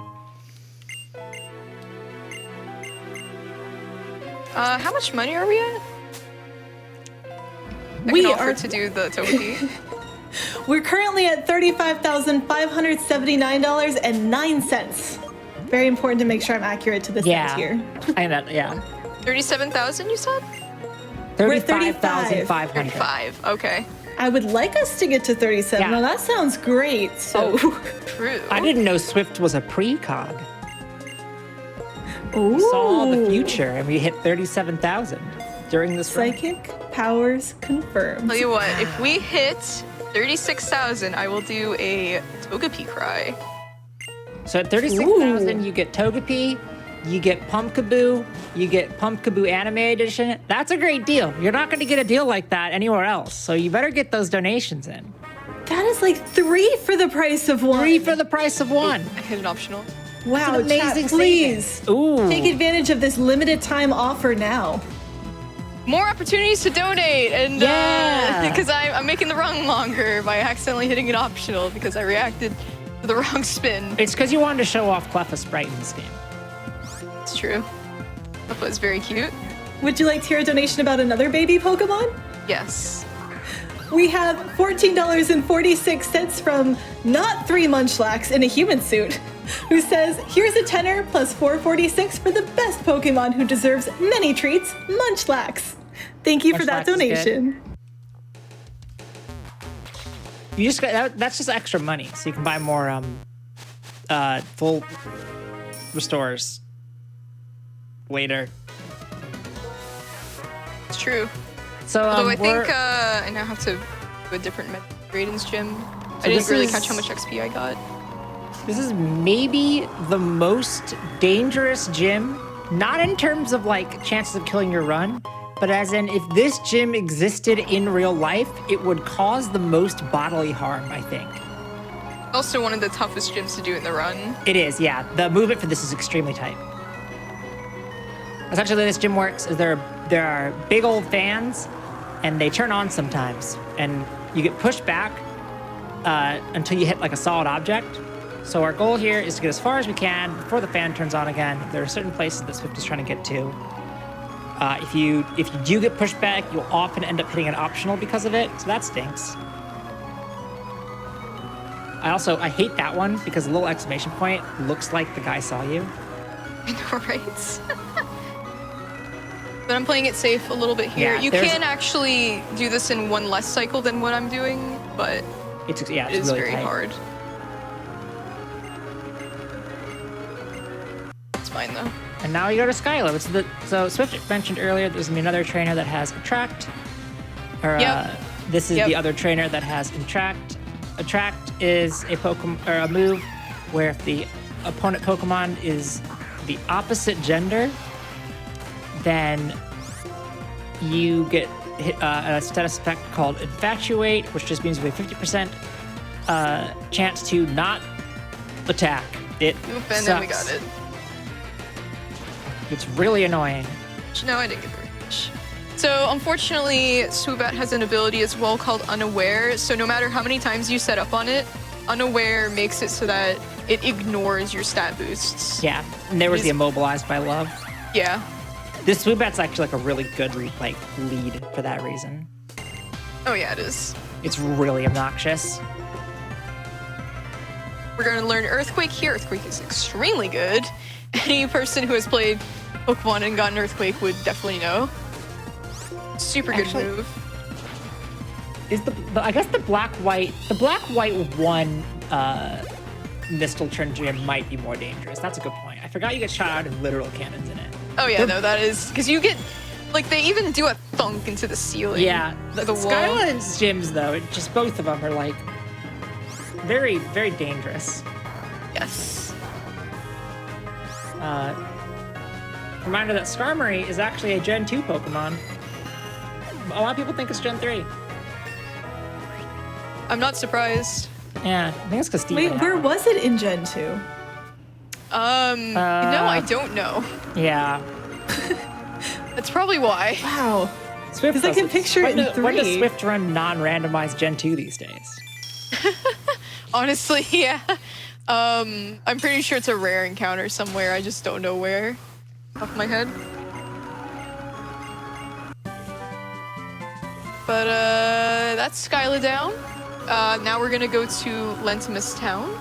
How much money are we at? We I can offer are- to do the Togepi. We're currently at $35,579.09. Very important to make sure I'm accurate to this end Yeah. here. I know, yeah. 37,000, you said? We're at 35,500. 35. Okay. I would like us to get to 37. Yeah. Now that sounds great. So, True. I didn't know Swift was a precog. ooh, We saw the future and we hit 37,000 during this run. Psychic powers confirmed. Tell you what, if we hit 36,000, I will do a Togepi cry. So at 36,000, Ooh. you get Togepi, you get Pumpkaboo, you get Pumpkaboo Anime Edition. That's a great deal. You're not going to get a deal like that anywhere else. So you better get those donations in. That is like 3 for the price of 1. 3 for the price of 1. I hit an optional. Wow, It's an amazing chat, please saving. Ooh. take advantage of this limited time offer now. More opportunities to donate, and Yeah. because I'm making the run longer by accidentally hitting an optional because I reacted to the wrong spin. It's because you wanted to show off Cleffa Sprite in this game. It's true. That was very cute. Would you like to hear a donation about another baby Pokemon? Yes. We have $14.46 from Not 3 Munchlax in a human suit, who says, here's a tenner plus $4.46 for the best Pokemon who deserves many treats, Munchlax. Thank you for that Munchlax is good. donation. You just got, that's just extra money, so you can buy more full restores later. It's true. So Although I we're- think I now have to do a different Raiden's gym. I this didn't really is- catch how much XP I got. This is maybe the most dangerous gym, not in terms of like chances of killing your run, but as in if this gym existed in real life, it would cause the most bodily harm, I think. Also one of the toughest gyms to do in the run. It is, yeah. The movement for this is extremely tight. Essentially, this gym works is there are big old fans, and they turn on sometimes, and you get pushed back until you hit like a solid object. So our goal here is to get as far as we can before the fan turns on again. There are certain places that Swift is trying to get to. If you do get pushed back, you'll often end up hitting an optional because of it, so that stinks. I hate that one because the little exclamation point looks like the guy saw you. I know, right? But I'm playing it safe a little bit here. Yeah, You there's- can actually do this in one less cycle than what I'm doing, but It's it really is very tight. hard. It's fine though. And now you go to Skylo. So Swift mentioned earlier there's gonna be another trainer that has Attract. Or Yep. This is Yep. the other trainer that has Attract. Attract is a Pokemon or a move where if the opponent Pokemon is the opposite gender, then you get hit, a status effect called Infatuate, which just means we have 50% chance to not attack. It Oop, and then we sucks. got it. It's really annoying. No, I didn't get very much. So unfortunately, Swoobat has an ability as well called Unaware. So no matter how many times you set up on it, Unaware makes it so that it ignores your stat boosts. Yeah, and there was It the is- Immobilized by Love. Yeah. This Swoobat's actually like a really good lead for that reason. Oh yeah, it is. It's really obnoxious. we're going to learn Earthquake here. Earthquake is extremely good. Any person who has played Pokemon and gotten Earthquake would definitely know. Super good move. Is I guess the black white one Mistle Turn Gym might be more dangerous. That's a good point. I forgot you get shot out of literal cannons in it. Oh yeah, no, that is because you get like they even do a thunk into the ceiling. Yeah, the wall. Skyland's gyms though, just both of them are like very, very dangerous. Yes. Reminder that Skarmory is actually a Gen 2 Pokemon. A lot of people think it's Gen 3. I'm not surprised. Yeah, I think it's because Steven. Wait, where was it in Gen 2? No, I don't know. Yeah. That's probably why. Wow. Swift Because I can picture it in 3. When does Swift run non-randomized Gen 2 these days? Honestly, yeah. I'm pretty sure it's a rare encounter somewhere. I just don't know where. Off my head. But that's Skyla down. Now we're gonna go to Lentimus Town.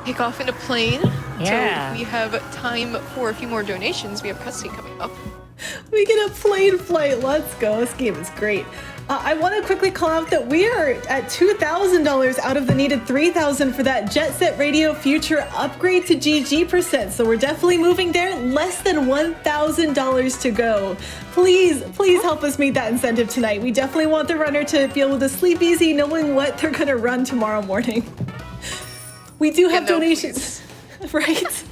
Take off in a plane. Yeah. So we have time for a few more donations. We have cutscene coming up. We get a plane flight. Let's go. This game is great. I want to quickly call out that we are at $2,000 out of the needed $3,000 for that Jet Set Radio Future upgrade to GG%. So we're definitely moving there. Less than $1,000 to go. Please, please help us meet that incentive tonight. We definitely want the runner to be able to sleep easy knowing what they're going to run tomorrow morning. We do have donations, right?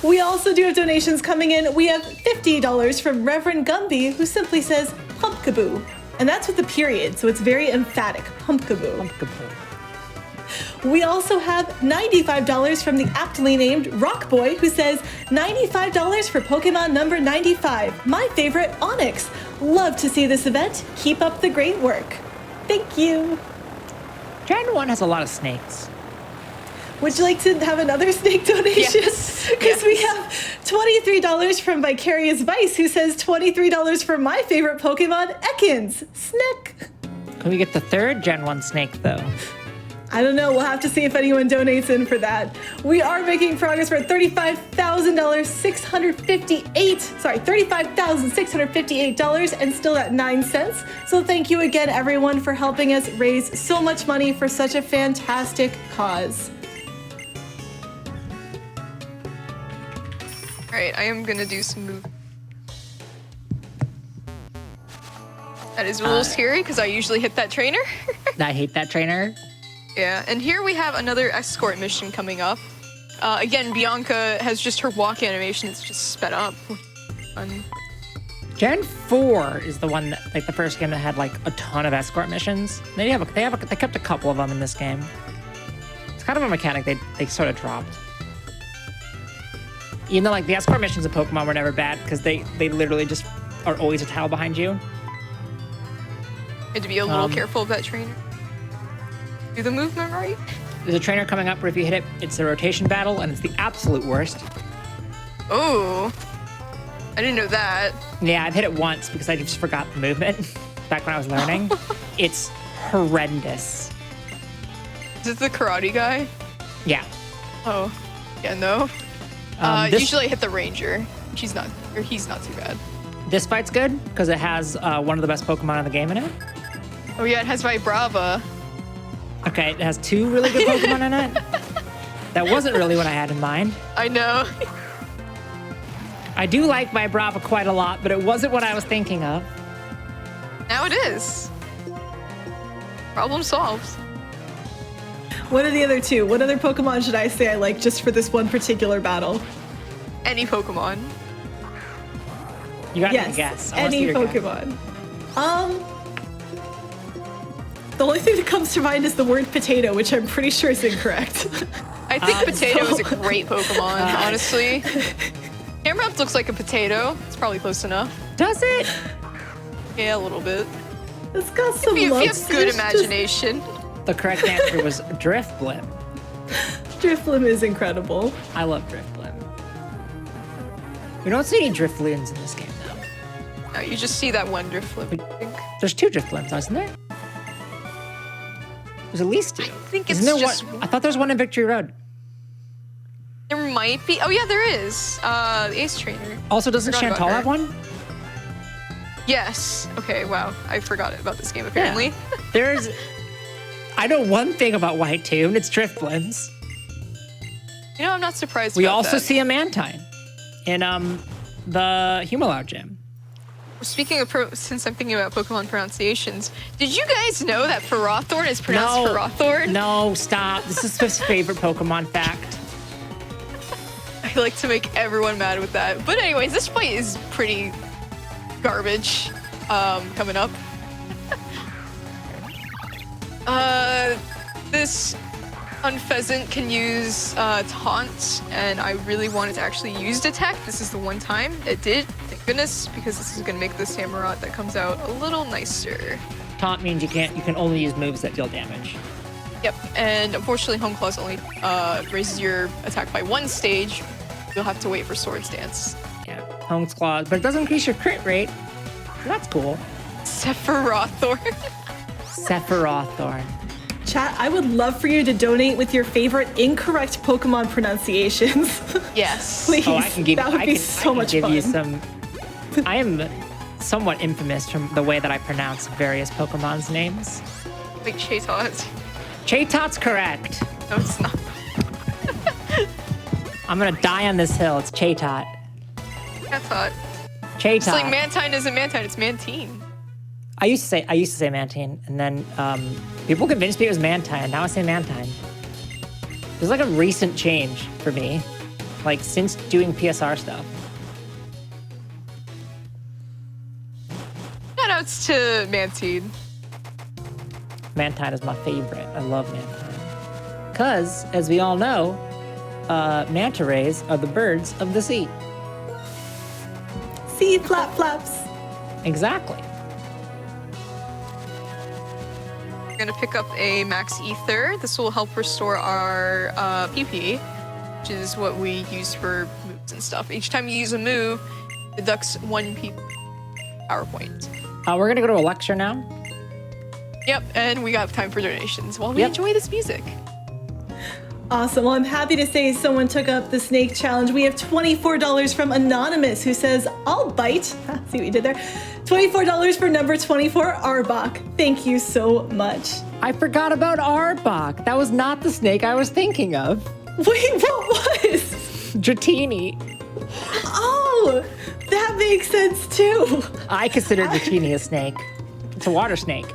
We also do have donations coming in. We have $50 from Reverend Gumby, who simply says, Pumpkaboo. And that's with the period, so it's very emphatic. Pumpkaboo. We also have $95 from the aptly named Rockboy, who says, $95 for Pokemon number 95. My favorite, Onyx. Love to see this event. Keep up the great work. Thank you. Gen 1 has a lot of snakes. Would you like to have another snake donation? Yes. Because we have $23 from Vicarious Vice, who says $23 for my favorite Pokemon, Ekans. Snick. Can we get the third Gen 1 snake, though? I don't know. We'll have to see if anyone donates in for that. We are making progress. We're at $35,658 and still at 9 cents. So thank you again, everyone, for helping us raise so much money for such a fantastic cause. Alright, I am gonna do some movement. That is a little scary because I usually hit that trainer. I hate that trainer. Yeah, and here we have another escort mission coming up. Again, Bianca has just her walk animation. It's just sped up. Fun. Gen 4 is the one that, like, the first game that had like a ton of escort missions. They kept a couple of them in this game. It's kind of a mechanic they sort of dropped. Even though like the escort missions of Pokemon were never bad because they literally just are always a tile behind you. Had to be a little careful of that trainer. Do the movement right. There's a trainer coming up where if you hit it, it's a rotation battle and it's the absolute worst. Oh, I didn't know that. Yeah, I've hit it once because I just forgot the movement back when I was learning. It's horrendous. Is it the karate guy? Yeah. Oh, yeah, no. Usually I hit the ranger. He's not too bad. This fight's good because it has one of the best Pokemon in the game in it. Oh yeah, it has Vibrava. Okay, it has 2 really good Pokemon in it. That wasn't really what I had in mind. I know. I do like Vibrava quite a lot, but it wasn't what I was thinking of. Now it is. Problem solved. What are the other 2? What other Pokemon should I say I like just for this one particular battle? Any Pokemon. You got Yes, to guess. any Pokemon. The only thing that comes to mind is the word potato, which I'm pretty sure is incorrect. I think potato is a great Pokemon, honestly. Camerupt looks like a potato. It's probably close enough. Does it? Yeah, a little bit. It's got some If you love. have good imagination. The correct answer was Drifblim. Drifblim is incredible. I love Drifblim. We don't see any Drifloons in this game, though. No, you just see that one Drifblim, I think. There's 2 Drifblims, isn't there? There's at least 2. I think Isn't it's there just one? I thought there was one in Victory Road. There might be. Oh yeah, there is. The Ace Trainer. Also, doesn't Forgot about Chantal her. have one? Yes. Okay. Wow. I forgot about this game. Apparently. Yeah. There's. I know one thing about White Tomb. It's Drift Blends. You know, I'm not surprised. We about also that. see a Mantine in the Humalao gym. Speaking of, since I'm thinking about Pokemon pronunciations, did you guys know that Ferrothorn is pronounced Ferrothorn? No, stop. This is Swift's favorite Pokemon fact. I like to make everyone mad with that. But anyways, this fight is pretty garbage. Coming up. This Unpheasant can use Taunt, and I really wanted to actually use Attack. This is the one time it did. Thank goodness, because this is gonna make the Samurott that comes out a little nicer. Taunt means you can only use moves that deal damage. Yep, and unfortunately Home Claws only raises your attack by 1 stage. You'll have to wait for Swords Dance. Yeah, Home's Claws, but it does increase your crit rate. So that's cool. Sephirothorn. Sephirothorn. Chat, I would love for you to donate with your favorite incorrect Pokemon pronunciations. Yes. Please. Oh, I can give. That would I be can, so I can much give fun. you some. I am somewhat infamous from the way that I pronounce various Pokemon's names. Like Chatot. Chaitot's correct. No, it's not. I'm gonna die on this hill. It's Chaitot. Chatot. Chaitot. It's like Mantine isn't Mantine, it's Mantine. I used to say Mantine, and then people convinced me it was Mantine. Now I say Mantine. There's like a recent change for me, like since doing PSR stuff. Shoutouts to Mantine. Mantine is my favorite. I love Mantine. Because, as we all know, manta rays are the birds of the sea. See, flap flaps. Exactly. We're gonna pick up a Max Ether. This will help restore our PP, which is what we use for moves and stuff. Each time you use a move, it deducts 1 PP power point. We're gonna go to a lecture now. Yep, and we got time for donations while we Yep. enjoy this music. Awesome. Well, I'm happy to say someone took up the snake challenge. We have $24 from Anonymous, who says, I'll bite. See what you did there? $24 for number 24, Arbok. Thank you so much. I forgot about Arbok. That was not the snake I was thinking of. Wait, what was? Dratini. Oh, that makes sense too. I consider Dratini a snake. It's a water snake.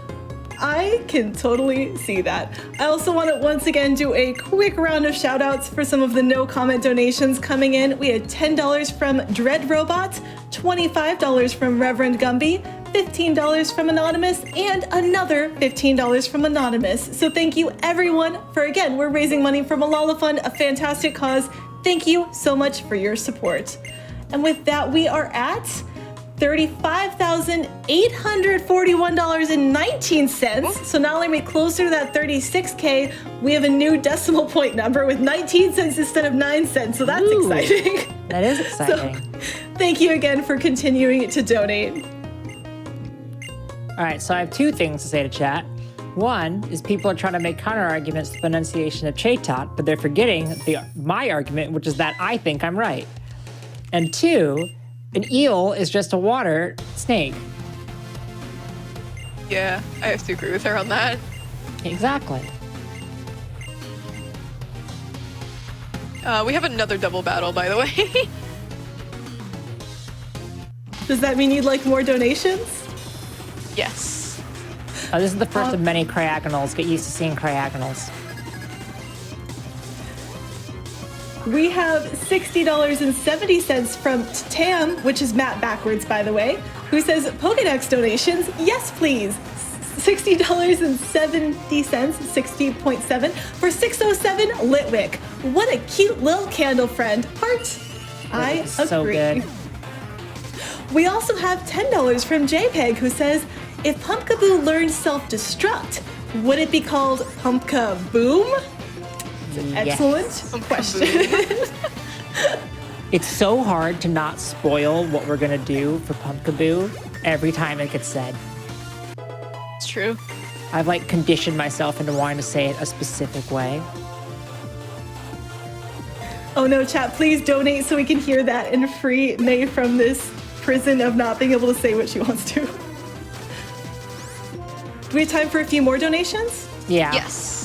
I can totally see that. I also want to once again do a quick round of shout outs for some of the no comment donations coming in. We had $10 from Dread Robot, $25 from Reverend Gumby, $15 from Anonymous, and another $15 from Anonymous. So thank you everyone for, again, we're raising money for Malala Fund, a fantastic cause. Thank you so much for your support. And with that, we are at $35,841.19. So not only are we closer to that 36K, we have a new decimal point number with 19 cents instead of 9 cents. So that's Ooh, exciting. That is exciting. So, thank you again for continuing to donate. All right, so I have 2 things to say to chat. One is people are trying to make counter arguments to the pronunciation of Chaitot, but they're forgetting my argument, which is that I think I'm right. And 2, an eel is just a water snake. Yeah, I have to agree with her on that. Exactly. We have another double battle, by the way. Does that mean you'd like more donations? Yes. This is the first of many Cryogonals. Get used to seeing Cryogonals. We have $60.70 from Tam, which is Matt backwards, by the way, who says, Pokedex donations, yes, please. $60.70, 60.7 for 607 Litwick. What a cute little candle friend. Heart. I agree. So good. We also have $10 from JPEG, who says, if Pumpkaboo learned self-destruct, would it be called Pumpka Boom? Excellent question. It's so hard to not spoil what we're gonna do for Pumpkaboo every time it gets said. It's true. I've like conditioned myself into wanting to say it a specific way. Oh no, chat, please donate so we can hear that and free May from this prison of not being able to say what she wants to. Do we have time for a few more donations? Yeah. Yes.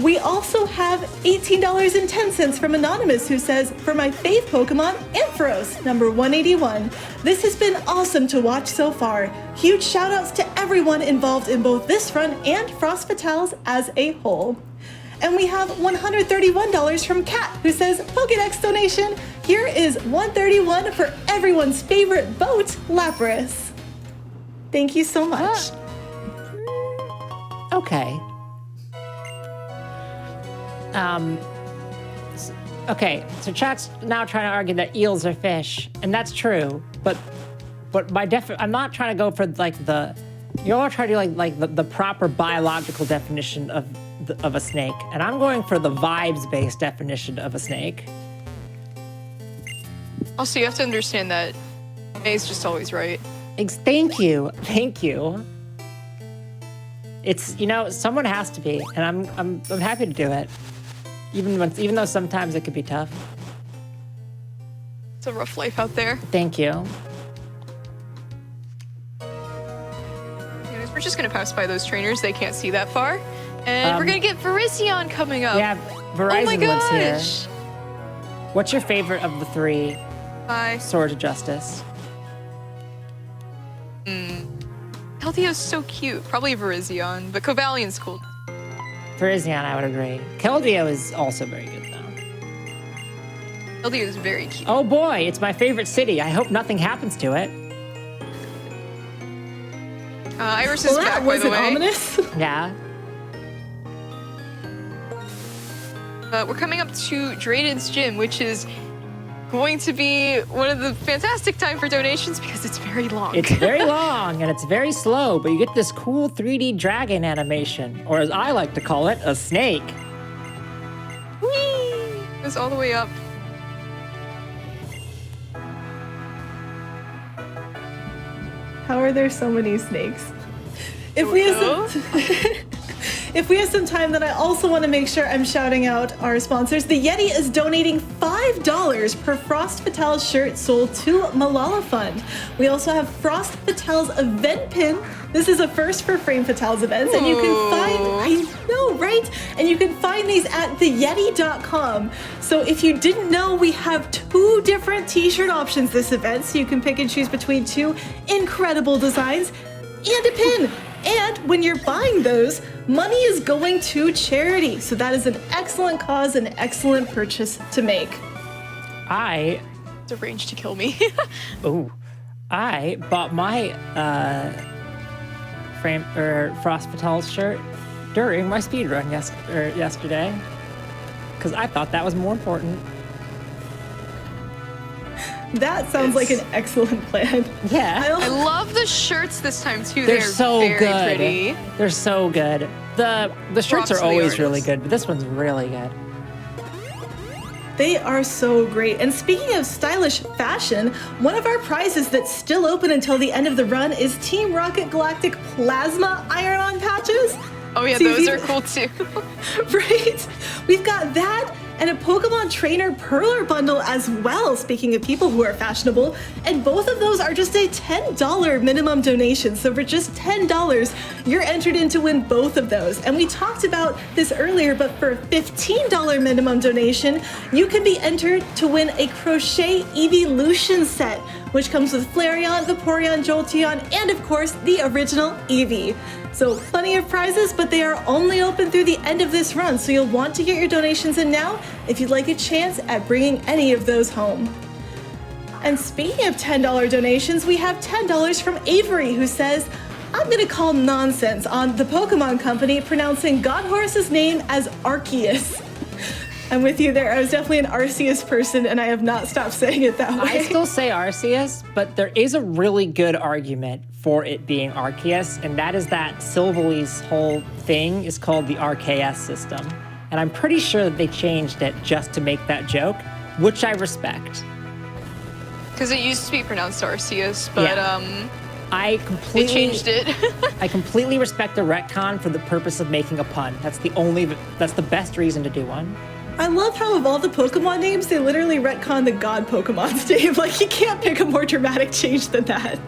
We also have $18.10 from Anonymous, who says, for my fave Pokemon, Ampharos, number 181. This has been awesome to watch so far. Huge shout outs to everyone involved in both this run and Frost Fatales as a whole. And we have $131 from Kat, who says, Pokedex donation. Here is $131 for everyone's favorite boat, Lapras. Thank you so much. Okay. Okay, so chat's now trying to argue that eels are fish, and that's true, but I'm not trying to go for like you all try to do like the proper biological definition of a snake, and I'm going for the vibes-based definition of a snake. Also, you have to understand that May's just always right. Thank you. It's, someone has to be, and I'm happy to do it. Even though sometimes it could be tough. It's a rough life out there. Thank you. Anyways, we're just gonna pass by those trainers. They can't see that far. And we're gonna get Virizion coming up. Yeah, Verizon oh my lives gosh. here. What's your favorite of the three Swords of Justice? Keldeo is so cute. Probably Virizion, but Covalion's cool. Virizion, I would agree. Keldeo is also very good, though. Keldeo is very cute. Oh boy, it's my favorite city. I hope nothing happens to it. Iris is back, by the way. Ominous. Yeah. We're coming up to Drayden's gym, which is going to be one of the fantastic time for donations because it's very long. It's very long and it's very slow, but you get this cool 3D dragon animation, or as I like to call it, a snake. Whee! Goes all the way up. How are there so many snakes? If we have some time, then I also want to make sure I'm shouting out our sponsors. The Yeti is donating $5 per Frost Fatales shirt sold to Malala Fund. We also have Frost Fatales event pin. This is a first for Frame Fatales events, and you can find, I know, right? And you can find these at theyeti.com. So if you didn't know, we have 2 different t-shirt options this event, so you can pick and choose between 2 incredible designs and a pin. And when you're buying those, money is going to charity. So that is an excellent cause, an excellent purchase to make. It's arranged to kill me. I bought my Frost Fatales shirt during my speedrun yesterday because I thought that was more important. That sounds like an excellent plan. Yeah. I love the shirts this time too. They're so very good. Pretty. They're so good. The shirts are always really good, but this one's really good. They are so great. And speaking of stylish fashion, one of our prizes that's still open until the end of the run is Team Rocket Galactic Plasma Iron-On patches. Oh yeah, those are cool too. Right? We've got that and a Pokemon Trainer Perler bundle as well, speaking of people who are fashionable. And both of those are just a $10 minimum donation. So for just $10, you're entered in to win both of those. And we talked about this earlier, but for a $15 minimum donation, you can be entered to win a Crochet Evolution set, which comes with Flareon, Vaporeon, Jolteon, and of course, the original Eevee. So plenty of prizes, but they are only open through the end of this run, so you'll want to get your donations in now if you'd like a chance at bringing any of those home. And speaking of $10 donations, we have $10 from Avery, who says, I'm gonna call nonsense on the Pokemon Company pronouncing Godhorse's name as Arceus. I'm with you there. I was definitely an Arceus person, and I have not stopped saying it that way. I still say Arceus, but there is a really good argument for it being Arceus, and that is that Silvally whole thing is called the RKS system. And I'm pretty sure that they changed it just to make that joke, which I respect. Because it used to be pronounced Arceus, but I They completely changed it. I completely respect a retcon for the purpose of making a pun. That's the best reason to do one. I love how of all the Pokemon names, they literally retcon the God Pokemon's name. Like, you can't pick a more dramatic change than that.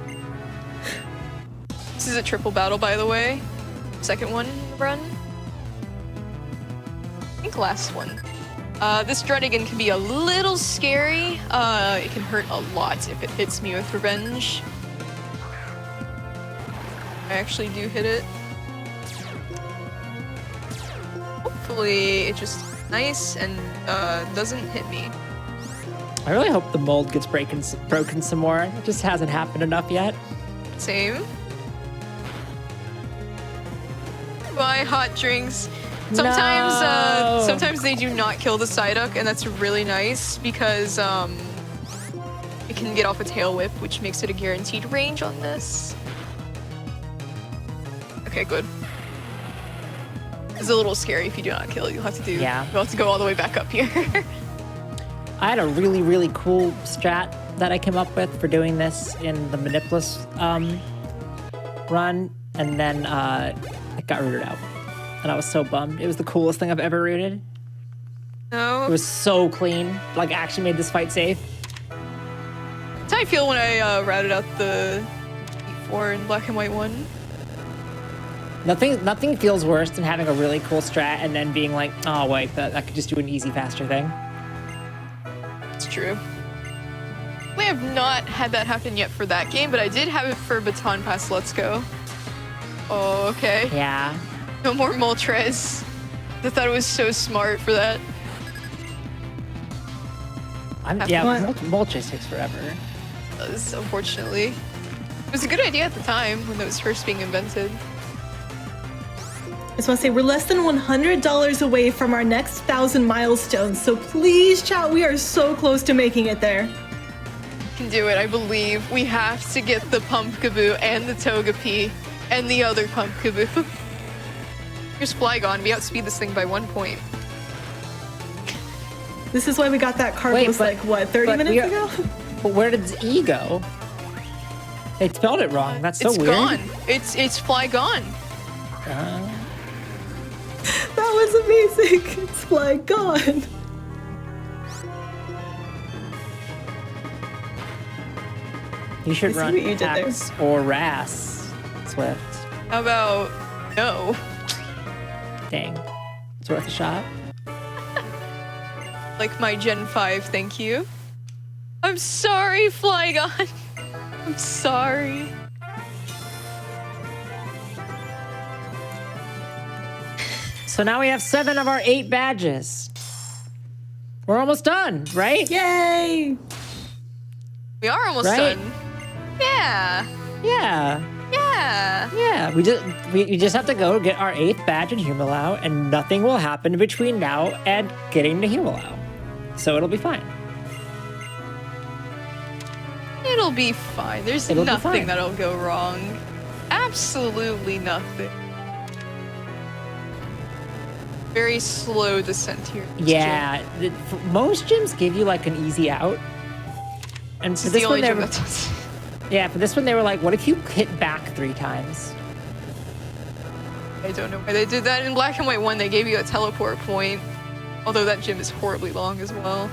This is a triple battle, by the way. Second one run. I think last one. This Dredigan can be a little scary. It can hurt a lot if it hits me with Revenge. I actually do hit it. Hopefully it just nice and doesn't hit me. I really hope the mold gets broken some more. It just hasn't happened enough yet. Same. Buy hot drinks. Sometimes, No. sometimes they do not kill the Psyduck, and that's really nice because it can get off a Tail Whip, which makes it a guaranteed range on this. Okay, good. It's a little scary if you do not kill. You'll have to do. Yeah. You'll have to go all the way back up here. I had a really, really cool strat that I came up with for doing this in the Manipulus run, and then it got rooted out. And I was so bummed. It was the coolest thing I've ever rooted. No. It was so clean. Like, actually made this fight safe. That's how I feel when I routed out the E4 in Black and White 1. Nothing feels worse than having a really cool strat and then being like, oh wait, I could just do an easy, faster thing. It's true. We have not had that happen yet for that game, but I did have it for Baton Pass Let's Go. Oh, okay. Yeah. No more Moltres. I thought it was so smart for that. Moltres takes forever. It does, unfortunately. It was a good idea at the time when it was first being invented. I just want to say we're less than $100 away from our next 1,000 milestones, so please, chat, we are so close to making it there. We can do it, I believe. We have to get the Pumpkaboo and the Togepi and the other Pumpkaboo. Here's Flygon. We outspeed this thing by 1 point. This is why we got that card like, what, 30 minutes ago? But where did E go? They spelled it wrong. That's so weird. It's gone. It's Flygon. That was amazing. It's Flygon. You should I see run what you did there. Axe or Ras, Swift. How about no? Dang. It's worth a shot. Like my Gen 5, thank you. I'm sorry, Flygon. I'm sorry. So now we have 7 of our 8 badges. We're almost done, right? Yay! We are almost Right? done. Yeah. Yeah. Yeah. Yeah. We just have to go get our 8th badge in Humilau, and nothing will happen between now and getting to Humilau. So it'll be fine. It'll be fine. There's It'll be nothing fine. that'll go wrong. Absolutely nothing. Very slow descent here. Yeah. Most gyms give you like an easy out. And This for is this the one, only they gym were, that does. yeah, for this one they were like, what if you hit back 3 times? I don't know why they did that. In Black and White 1, they gave you a teleport point. Although that gym is horribly long as well.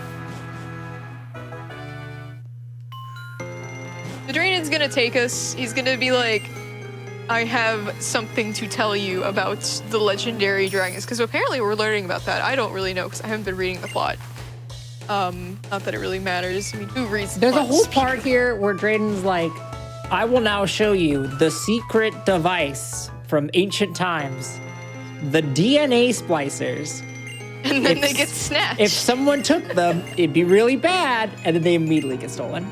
The Draenid's gonna take us. He's gonna be like, I have something to tell you about the legendary dragons. Because apparently we're learning about that. I don't really know because I haven't been reading the plot. Not that it really matters. I mean, who reads the There's a plot? whole part here where Drayden's like, I will now show you the secret device from ancient times. The DNA splicers. And then If- they get snatched. If someone took them, it'd be really bad, and then they immediately get stolen.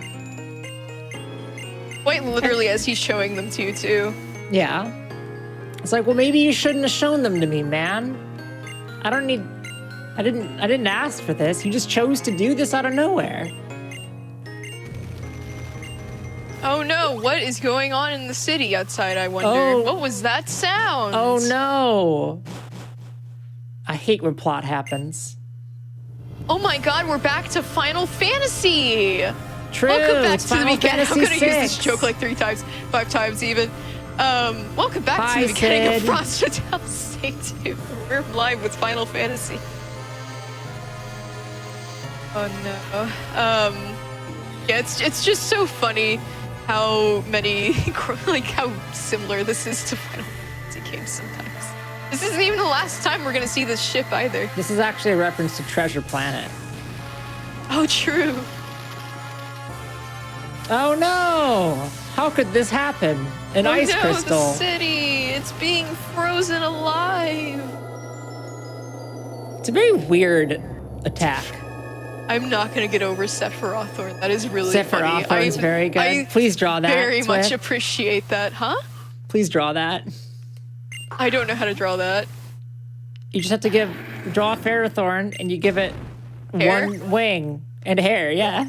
Quite literally as he's showing them to you, too. Yeah. It's like, well, maybe you shouldn't have shown them to me, man. I didn't ask for this. You just chose to do this out of nowhere. Oh no, what is going on in the city outside, I wonder? Oh. What was that sound? Oh no. I hate when plot happens. Oh my god, we're back to Final Fantasy! True. Welcome back it's to the Final weekend. I'm Fantasy gonna use this 6. joke like 3 times, 5 times even. Welcome back Bye, to the beginning of Sid. Frost Hotel State 2. We're live with Final Fantasy. Oh no. Yeah, it's just so funny how many, like how similar this is to Final Fantasy games sometimes. This isn't even the last time we're gonna see this ship either. This is actually a reference to Treasure Planet. Oh, true. Oh no! How could this happen? An Oh ice no, crystal. the city! It's being frozen alive! It's a very weird attack. I'm not gonna get over Sephiroth Thorn. That is really funny. Sephiroth is very good. Please draw that. Very much Swift. appreciate that, huh? Please draw that. I don't know how to draw that. You just have to draw a Ferrothorn and you give it Hair? one wing and hair, yeah.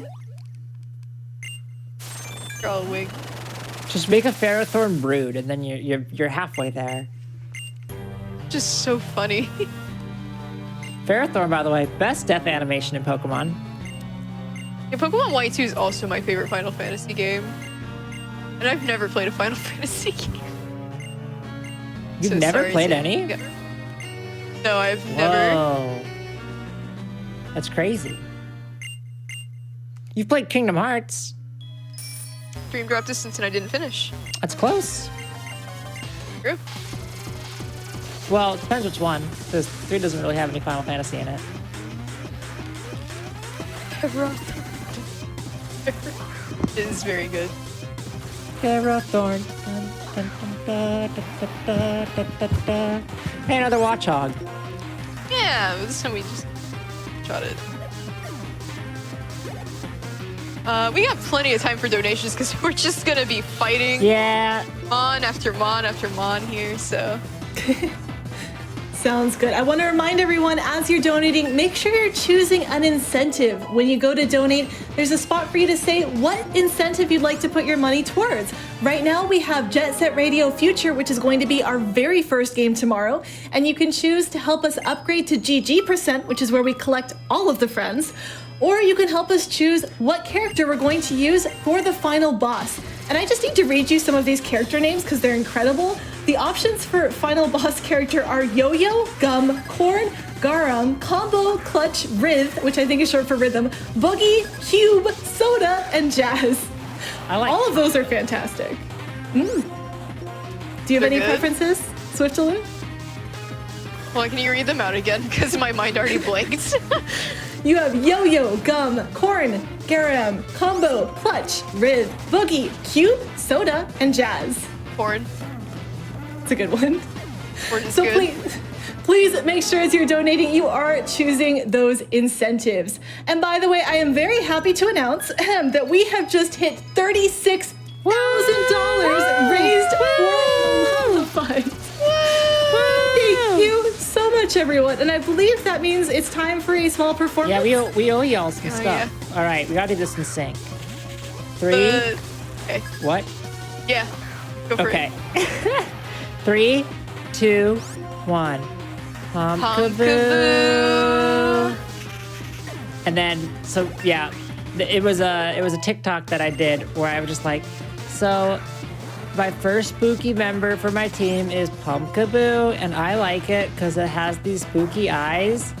Draw a wig. Just make a Ferrothorn brood and then you're halfway there. Just so funny. Ferrothorn, by the way, best death animation in Pokemon. Yeah, Pokemon White 2 is also my favorite Final Fantasy game. And I've never played a Final Fantasy game. You've So never sorry played to- any? Yeah. No, I've never. Whoa. That's crazy. You've played Kingdom Hearts. Dream Drop Distance and I didn't finish. That's close. True. Well, it depends which one, because 3 doesn't really have any Final Fantasy in it. It is very good. Ferrothorn. Hey, another Watchog. Yeah, this time we just shot it. We got plenty of time for donations because we're just gonna be fighting Yeah. Mon after Mon after Mon here, so. Sounds good. I want to remind everyone, as you're donating, make sure you're choosing an incentive. When you go to donate, there's a spot for you to say what incentive you'd like to put your money towards. Right now, we have Jet Set Radio Future, which is going to be our very first game tomorrow. And you can choose to help us upgrade to GG%, which is where we collect all of the friends. Or you can help us choose what character we're going to use for the final boss. And I just need to read you some of these character names because they're incredible. The options for final boss character are Yo-Yo, Gum, Corn, Garum, Combo, Clutch, Rhyth, which I think is short for Rhythm, Boogie, Cube, Soda, and Jazz. I like All of those are fantastic. Do you have any good. preferences, Swiftalu? Well, can you read them out again? Because my mind already blanked. You have Yo-Yo, Gum, Corn, Garum, Combo, Clutch, Rhyth, Boogie, Cube, Soda, and Jazz. Corn. It's a good one. Corn is So good. please make sure as you're donating, you are choosing those incentives. And by the way, I am very happy to announce that we have just hit $36,000 raised for Lava Fund. Thank you so much, everyone. And I believe that means it's time for a small performance. Yeah, we owe y'all some stuff. yeah. All right, we gotta do this in sync. 3. Okay. What? Yeah. Go for Okay. it. 3, 2, 1. Pumpkaboo. Pumpkaboo. And then, so yeah, it was a TikTok that I did where I was just like, so my first spooky member for my team is Pumpkaboo, and I like it because it has these spooky eyes.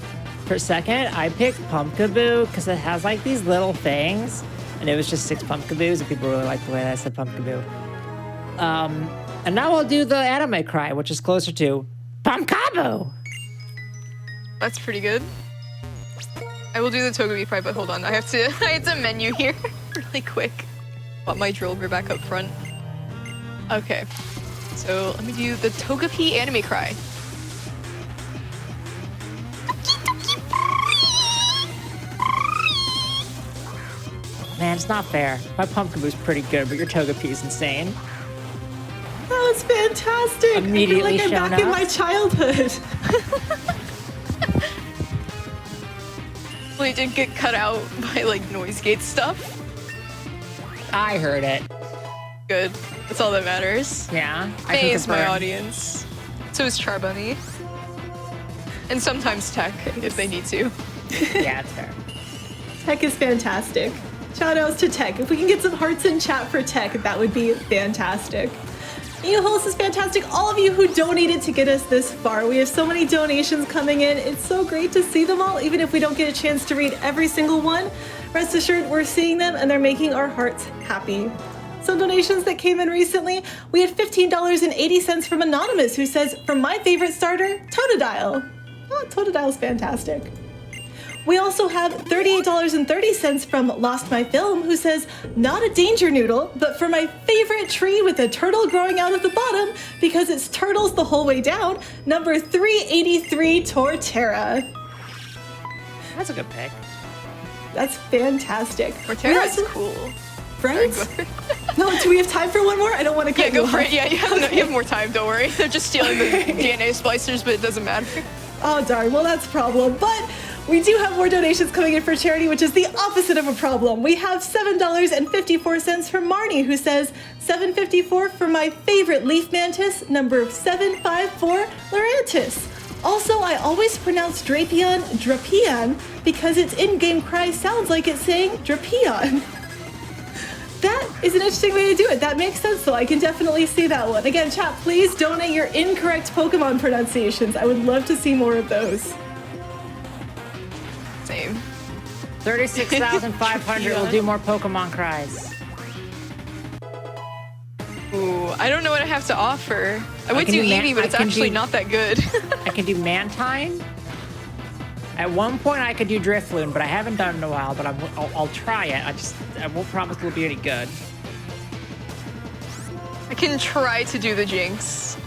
For second, I picked Pumpkaboo because it has like these little things, and it was just 6 Pumpkaboos, and people really liked the way that I said Pumpkaboo. And now I'll do the anime cry, which is closer to Pumpkaboo. That's pretty good. I will do the Togepi cry, but hold on. I have to menu here really quick. Want my Drillbur back up front. Okay. So let me do the Togepi anime cry. Man, it's not fair. My Pumpkaboo's pretty good, but your Togepi's insane. That was fantastic. Immediately I feel like I'm shown back in up. my childhood. Well, it did get cut out by like noise gate stuff. I heard it. Good. That's all that matters. Yeah. I May can is my confirm. audience. So is Charbunny. And sometimes Tech, if they need to. Yeah, it's fair. Tech is fantastic. Shout outs to Tech. If we can get some hearts in chat for Tech, that would be fantastic. You host is fantastic. All of you who donated to get us this far. We have so many donations coming in. It's so great to see them all, even if we don't get a chance to read every single one. Rest assured, we're seeing them and they're making our hearts happy. Some donations that came in recently, we had $15.80 from Anonymous, who says, from my favorite starter, Totodile. Oh, Totodile's fantastic. We also have $38.30 from Lost My Film, who says, not a danger noodle, but for my favorite tree with a turtle growing out of the bottom because it's turtles the whole way down, number 383 Torterra. That's a good pick. That's fantastic. Torterra's cool. Friends? No, do we have time for one more? I don't want to cut you off. Yeah, go for it. Yeah, you have more time, don't worry. They're just stealing the DNA splicers, but it doesn't matter. Oh, darn. Well, that's a problem. But we do have more donations coming in for charity, which is the opposite of a problem. We have $7.54 from Marnie, who says, $7.54 for my favorite leaf mantis, number 754 Lorantis. Also, I always pronounce Drapion because its in-game cry sounds like it's saying Drapion. That is an interesting way to do it. That makes sense, though. I can definitely see that one. Again, chat, please donate your incorrect Pokemon pronunciations. I would love to see more of those. Same. 36,500 will do more Pokemon cries. Ooh, I don't know what I have to offer. I would do Eevee, but it's actually not that good. I can do Mantine. At one point, I could do Drifloon, but I haven't done it in a while. But I'll try it. I won't promise it'll be any good. I can try to do the Jinx.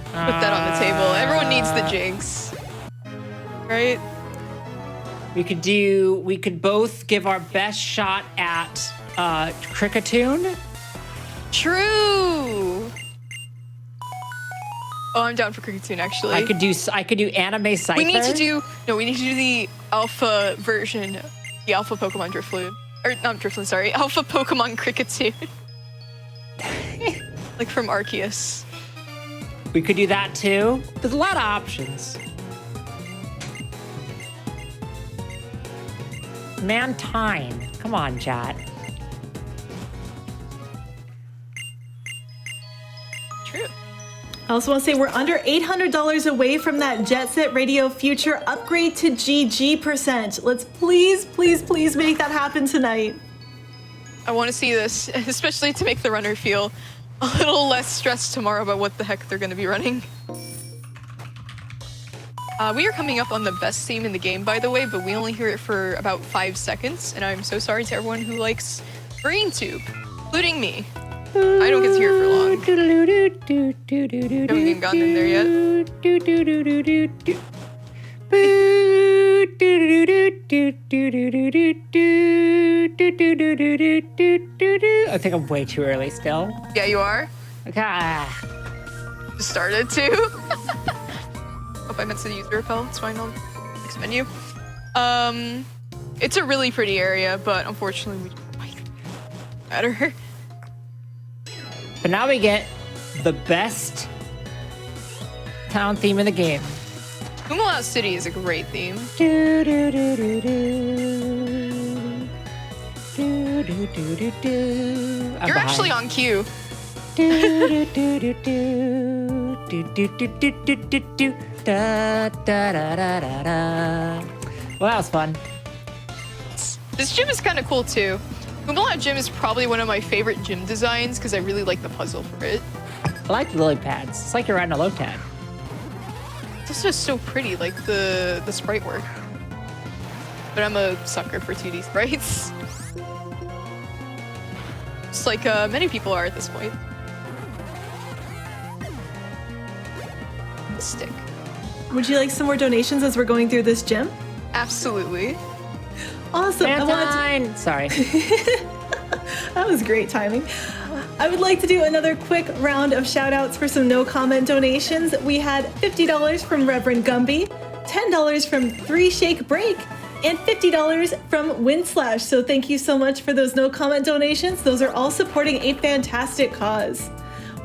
Put that on the table. Everyone needs the Jinx, right? We could both give our best shot at Kricketune. True. Oh, I'm down for Kricketune, actually. I could do Anime Scyther. We need to do the alpha version, the alpha Pokemon Drifloon. Or not Drifloon, sorry. Alpha Pokemon Kricketune. Like from Arceus. We could do that too. There's a lot of options. Mantine. Come on, chat. True. I also want to say we're under $800 away from that Jet Set Radio Future upgrade to GG%. Let's please, please, please make that happen tonight. I want to see this, especially to make the runner feel a little less stressed tomorrow about what the heck they're going to be running. We are coming up on the best theme in the game, by the way, but we only hear it for about 5 seconds, and I'm so sorry to everyone who likes Brain Tube, including me. I don't get to hear it for long. Haven't even gotten in there yet. I think I'm way too early still. Yeah, you are. Okay. Just started too. Hope I meant to use repel. It's fine. On next menu. It's a really pretty area, but unfortunately, we don't matter. But now we get the best town theme in the game. Kumalau City is a great theme. You're actually on cue. Well, that was fun. This gym is kind of cool too. Kumalau Gym is probably one of my favorite gym designs because I really like the puzzle for it. I like the lily pads. It's like you're riding a Lotad. It's just so pretty, like the sprite work. But I'm a sucker for 2D sprites. Just like many people are at this point. Stick. Would you like some more donations as we're going through this gym? Absolutely. Awesome. Mantine! Sorry. That was great timing. I would like to do another quick round of shout outs for some no comment donations. We had $50 from Reverend Gumby, $10 from 3 Shake Break, and $50 from Windslash. So thank you so much for those no comment donations. Those are all supporting a fantastic cause.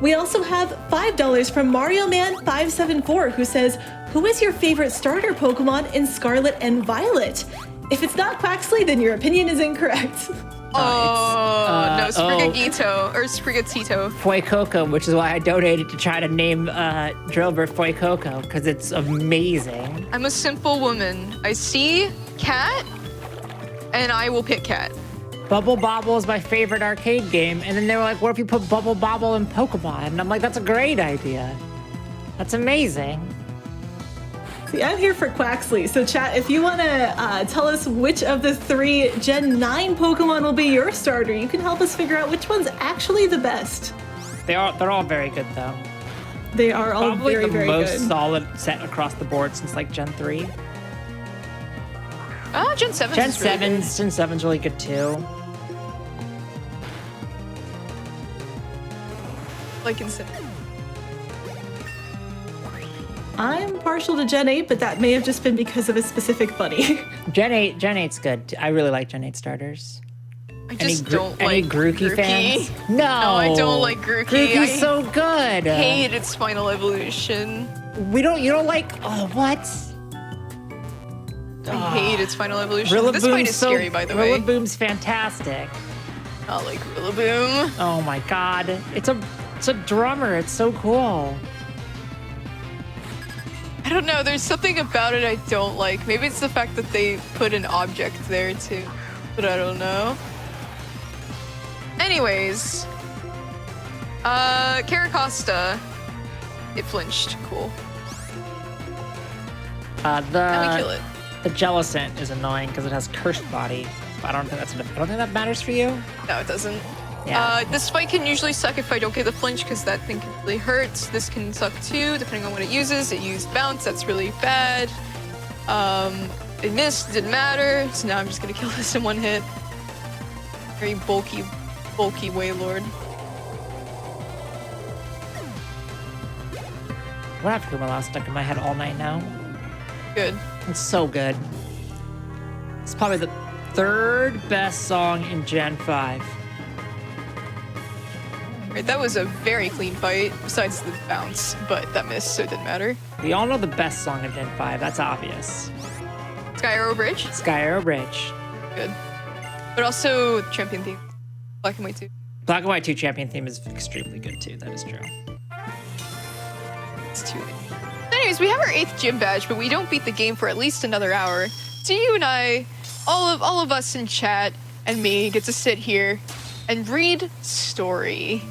We also have $5 from Mario Man 574, who says, who is your favorite starter Pokemon in Scarlet and Violet? If it's not Quaxley, then your opinion is incorrect. No, Sprigatito or Sprigatito. Fuecoco, which is why I donated to try to name Drillbur Fuecoco, because it's amazing. I'm a simple woman. I see cat, and I will pick cat. Bubble Bobble is my favorite arcade game, and then they were like, what if you put Bubble Bobble in Pokemon? And I'm like, that's a great idea. That's amazing. See, I'm here for Quaxley. So chat, if you want to tell us which of the 3 Gen 9 Pokemon will be your starter, you can help us figure out which one's actually the best. They're all very good, though. They are all Probably very, very the most good. solid set across the board since like Gen 3. Gen 7. Gen 7's really good too. Like insane. I'm partial to Gen 8, but that may have just been because of a specific buddy. Gen 8's good. I really like Gen 8 starters. I just don't any like Grookey fans? No, I don't like Grookey. Grookey's so good. Hate its final evolution. You don't like, oh, what? I hate its final evolution. Rillaboom's This fight is scary, by the way. Rillaboom's fantastic. I like Rillaboom. Oh my god. It's a drummer. It's so cool. I don't know. There's something about it I don't like. Maybe it's the fact that they put an object there too, but I don't know. Anyways, Caracosta, it flinched. Cool. And we kill it. The Jellicent is annoying because it has cursed body. But I don't think that matters for you. No, it doesn't. Yeah. This fight can usually suck if I don't get the flinch because that thing can really hurt. This can suck too, depending on what it uses. It used bounce, that's really bad. It missed, didn't matter. So now I'm just gonna kill this in one hit. Very bulky Wailord. What happened to my last stuck in my head all night now? Good. It's so good. It's probably the 3rd best song in Gen 5. Right, that was a very clean fight, besides the bounce, but that missed, so it didn't matter. We all know the best song in Gen 5. That's obvious. Sky Arrow Bridge? Sky Arrow Bridge. Good. But also champion theme. Black and White 2. Black and White 2 champion theme is extremely good too. That is true. It's too late. Anyways, we have our 8th gym badge, but we don't beat the game for at least another hour. So you and I, all of us in chat, and me get to sit here and read story.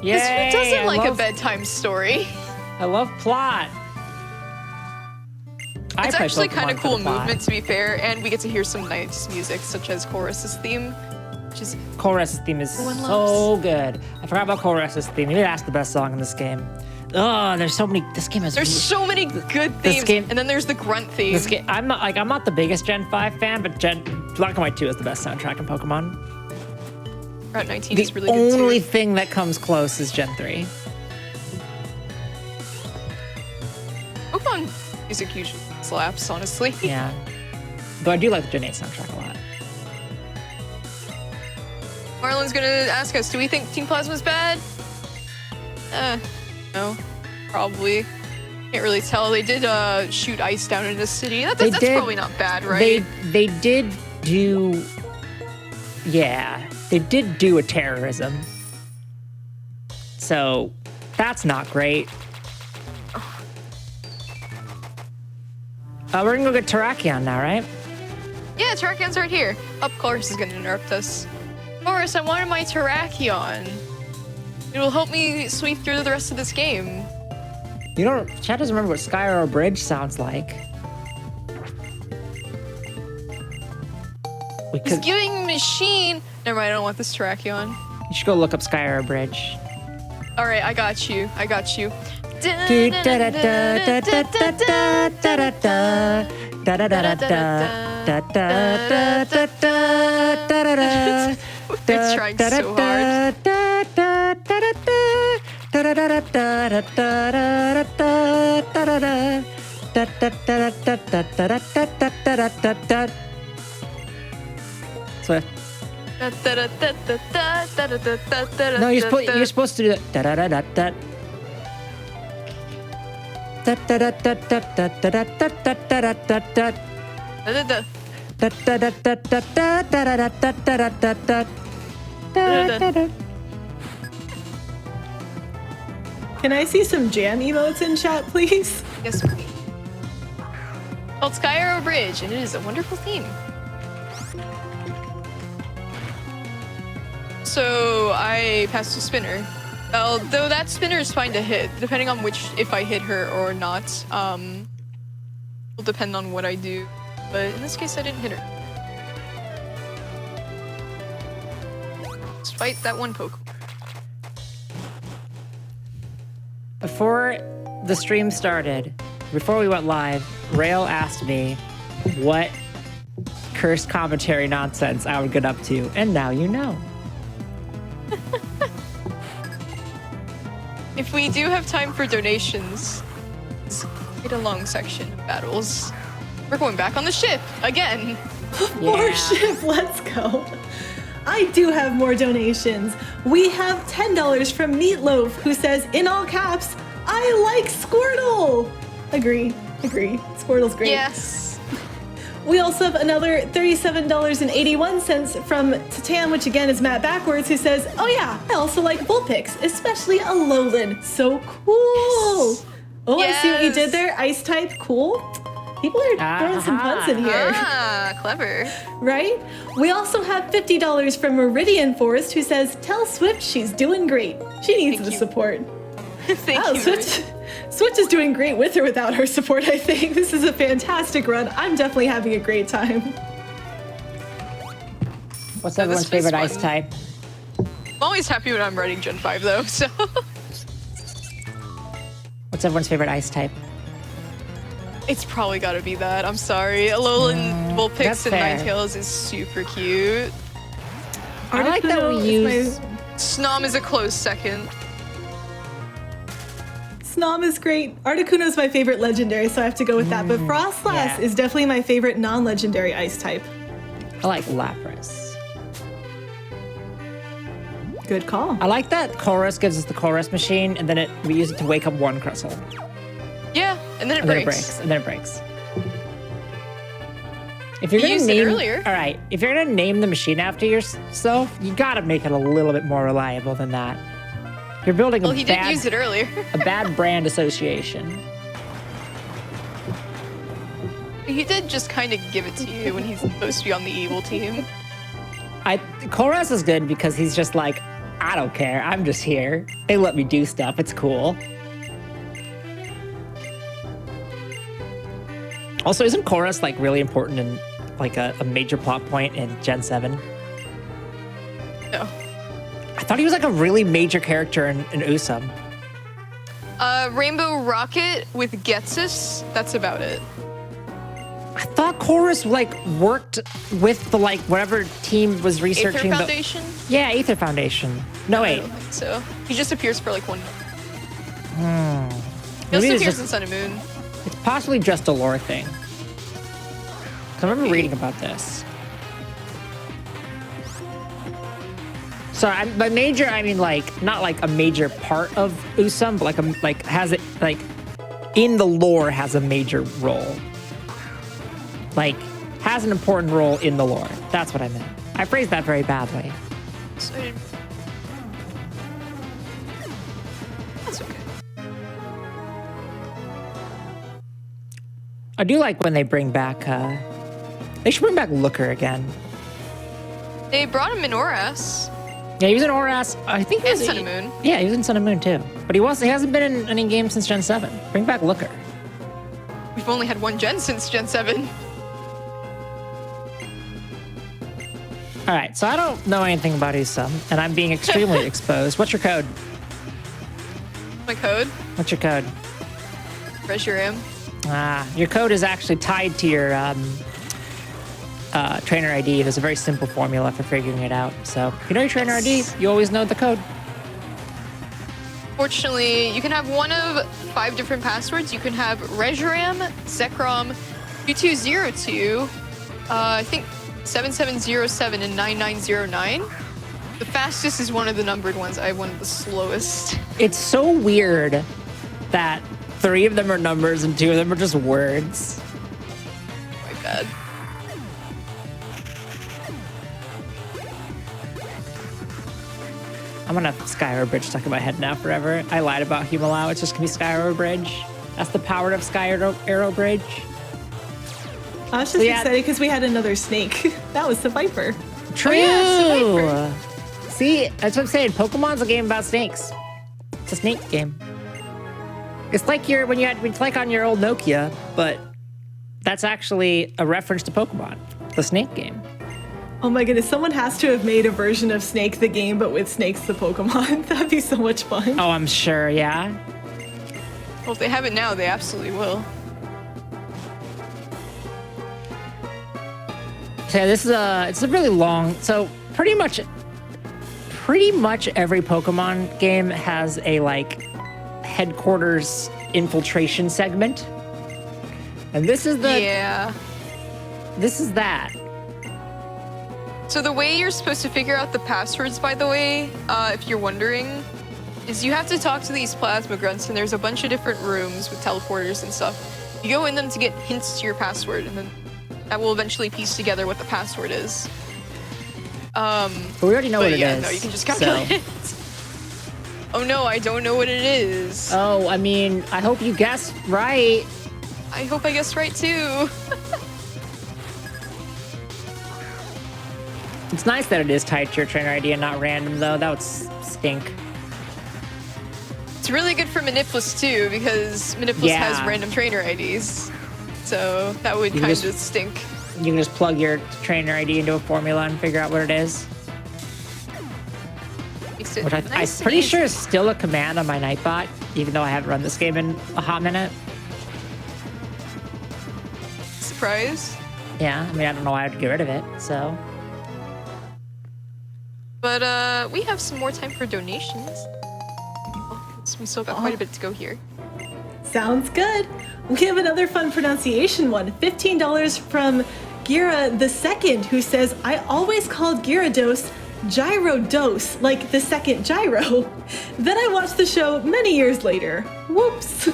Yay! Who doesn't like a bedtime story? I love plot. It's actually kind of cool plot. movement, to be fair, and we get to hear some nice music, such as Chorus's theme, which is Chorus's theme is Everyone so good. I forgot about Chorus's theme. Maybe that's the best song in this game. Oh, there's so many. This game is. there's so many good themes, and then there's the grunt theme. This game, I'm not the biggest Gen 5 fan, but Black and White 2 is the best soundtrack in Pokemon. Route 19 The is really good too. only thing that comes close is Gen 3. Pokemon music usually slaps, honestly. Yeah. Though I do like the Gen 8 soundtrack a lot. Marlon's gonna ask us, do we think Team Plasma's bad? No. Probably. Can't really tell. They did shoot ice down in the city. That's probably not bad, right? They did do... Yeah. They did do a terrorism. So, that's not great. We're gonna go get Terrakion now, right? Yeah, Terrakion's right here. Up course is gonna interrupt us. Boris, I wanted my Terrakion. It will help me sweep through the rest of this game. You don't... Chad doesn't remember what Sky Arrow Bridge sounds like. He's giving machine. Never mind, I don't want this Terrakion. You should go look up Sky Arrow Bridge. All right, I got you. They're trying so hard. Swift. No, you're supposed to do that. Can I see some jam emotes in chat, please? Yes, please. Called Sky Arrow Bridge, and it is a wonderful theme. So I passed a spinner. Though that spinner is fine to hit, depending on if I hit her or not. Will depend on what I do. But in this case, I didn't hit her. Despite that one Pokemon. Before the stream started, before we went live, Rail asked me what cursed commentary nonsense I would get up to, and now you know. If we do have time for donations, it's quite a long section of battles. We're going back on the ship again. More ship, let's go. I do have more donations. We have $10 from Meatloaf, who says, in all caps, I like Squirtle. Agree. Squirtle's great. Yes. We also have another $37.81 from Titan, which again is Matt Backwards, who says, oh yeah, I also like Vulpix, especially Alolan. So cool. Yes. Oh, I see what you did there. Ice type, cool. People are throwing some puns in here. Ah, clever. Right? We also have $50 from Meridian Forest, who says, tell Swift she's doing great. She needs the support. Thank you. Switch is doing great with or without her support, I think. This is a fantastic run. I'm definitely having a great time. What's everyone's favorite ice type? I'm always happy when I'm writing Gen 5, though, so... What's everyone's favorite ice type? It's probably gotta be that. I'm sorry. Alolan Vulpix and fair. Ninetales is super cute. I like that we use... Snom is a close second. Snom is great. Articuno is my favorite legendary, so I have to go with that. But Frostlass is definitely my favorite non-legendary ice type. I like Lapras. Good call. I like that Chorus gives us the Chorus machine, and then we use it to wake up one Crustle. Yeah, and then it breaks. And then it breaks. If you're You gonna used it name, earlier. all right, if you're gonna name the machine after yourself, you gotta make it a little bit more reliable than that. You're building Well, he did use it earlier. a bad brand association. He did just kind of give it to you when he's supposed to be on the evil team. Koras is good because he's just like, I don't care. I'm just here. They let me do stuff. It's cool. Also, isn't Koras like really important in like a major plot point in Gen 7? No. I thought he was like a really major character in Usum. Rainbow Rocket with Getsus, that's about it. I thought Chorus like worked with the like whatever team was researching Aether Foundation? Yeah, Aether Foundation. No, I wait. don't think so. He just appears for like one. He Maybe also it's appears just- in Sun and Moon. It's possibly just a lore thing. 'Cause I remember reading about this. So by major, I mean like not like a major part of Usum, but like has it like in the lore has a major role. Like has an important role in the lore. That's what I meant. I phrased that very badly. So I didn't... That's okay. I do like when they bring back. They should bring back Looker again. They brought him in Oras. Yeah, he was in Oras. I think he And was Sun and Moon. Yeah, he was in Sun and Moon too. But he hasn't been in any game since Gen 7. Bring back Looker. We've only had one gen since Gen 7. All right, so I don't know anything about Usum, and I'm being extremely exposed. What's your code? My code? What's your code? Reshiram. Your code is actually tied to your trainer ID. There's a very simple formula for figuring it out. So if you know your trainer ID, you always know the code. Fortunately, you can have one of 5 different passwords. You can have Reshiram, Zekrom, 2202, I think 7707 and 9909. The fastest is one of the numbered ones. I have one of the slowest. It's so weird that 3 of them are numbers and 2 of them are just words. Oh my god. I'm gonna have Skyward Bridge stuck in my head now forever. I lied about Humalau. It's just gonna be Skyward Bridge. That's the power of Sky Arrow Bridge. I was just excited because we had another snake. That was the Viper. True. Oh, yeah, See, that's what I'm saying. Pokemon's a game about snakes. It's a snake game. It's like it's like on your old Nokia, but that's actually a reference to Pokemon, the snake game. Oh my goodness, someone has to have made a version of Snake the game, but with Snakes the Pokemon. That'd be so much fun. Oh, I'm sure, yeah. Well, if they have it now, they absolutely will. So yeah, it's a really long. So pretty much every Pokemon game has a like headquarters infiltration segment, and this is that. So the way you're supposed to figure out the passwords, by the way, if you're wondering, is you have to talk to these plasma grunts, and there's a bunch of different rooms with teleporters and stuff. You go in them to get hints to your password, and then that will eventually piece together what the password is. But we already know what it is. No, you can just calculate it. Oh no, I don't know what it is. Oh, I mean, I hope you guessed right. I hope I guessed right too. It's nice that it is tied to your trainer ID and not random, though. That would stink. It's really good for Manipulus too, because Manipulus has random trainer IDs. So that would kind of stink. You can just plug your trainer ID into a formula and figure out what it is. Which I'm pretty sure is still a command on my Nightbot, even though I haven't run this game in a hot minute. Surprise? Yeah, I mean, I don't know why I'd get rid of it, so. But we have some more time for donations. We still got quite a bit to go here. Sounds good. We have another fun pronunciation one. $15 from Gira the Second, who says, I always called Gyarados Gyrodos, like the second gyro. Then I watched the show many years later. Whoops.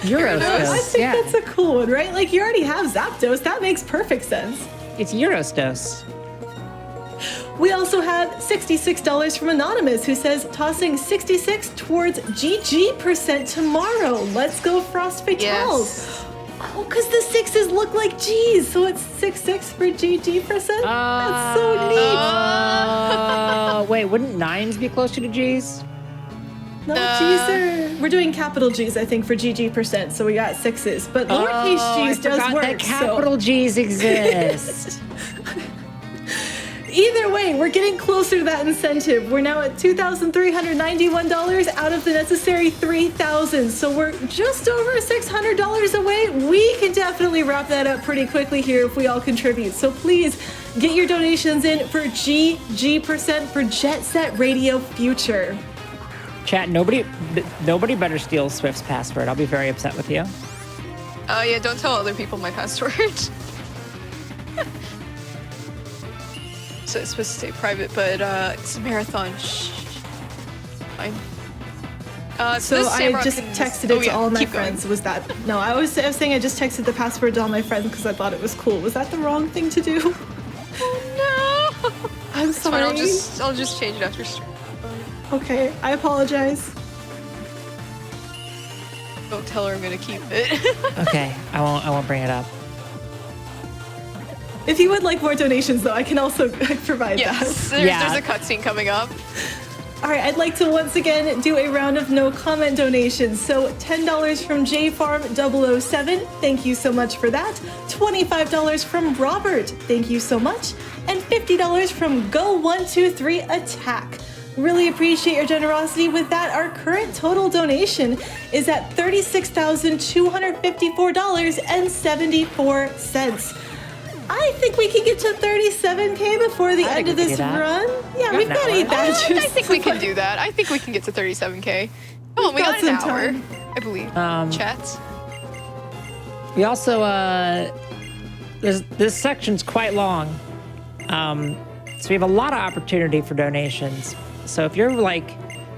Gyrodos, I think that's a cool one, right? Like, you already have Zapdos. That makes perfect sense. It's Eurostos. We also have $66 from Anonymous, who says, tossing 66 towards GG% tomorrow. Let's go Frost Fatales. Yes. Oh, because the sixes look like G's, so it's 66 for GG%? That's so neat. Wait, wouldn't nines be closer to G's? No, G's we're doing capital G's, I think, for GG%, so we got sixes. But lowercase G's does work. That capital G's exist. Either way, we're getting closer to that incentive. We're now at $2,391 out of the necessary $3,000. So we're just over $600 away. We can definitely wrap that up pretty quickly here if we all contribute. So please get your donations in for GG% for Jet Set Radio Future. Chat, nobody better steal Swift's password. I'll be very upset with you. Yeah, don't tell other people my password. So it's supposed to stay private, but it's a marathon. Shh. Fine. So I just texted it to all my friends. Was that no? I was saying I just texted the password to all my friends because I thought it was cool. Was that the wrong thing to do? Oh no! I'm sorry. Fine, I'll just change it after stream. Okay, I apologize. Don't tell her I'm gonna keep it. Okay, I won't bring it up. If you would like more donations, though, I can also provide that. There's a cutscene coming up. All right, I'd like to once again do a round of no comment donations. So $10 from JFarm007, thank you so much for that. $25 from Robert, thank you so much. And $50 from Go123 Attack. Really appreciate your generosity. With that, our current total donation is at $36,254.74. I think we can get to 37K before the end of this run. Yeah, we've got 8 badges. I think we can do that. I think we can get to 37K. Oh, we got an hour, I believe. Chat. We also, this section's quite long. So we have a lot of opportunity for donations. So if you're like,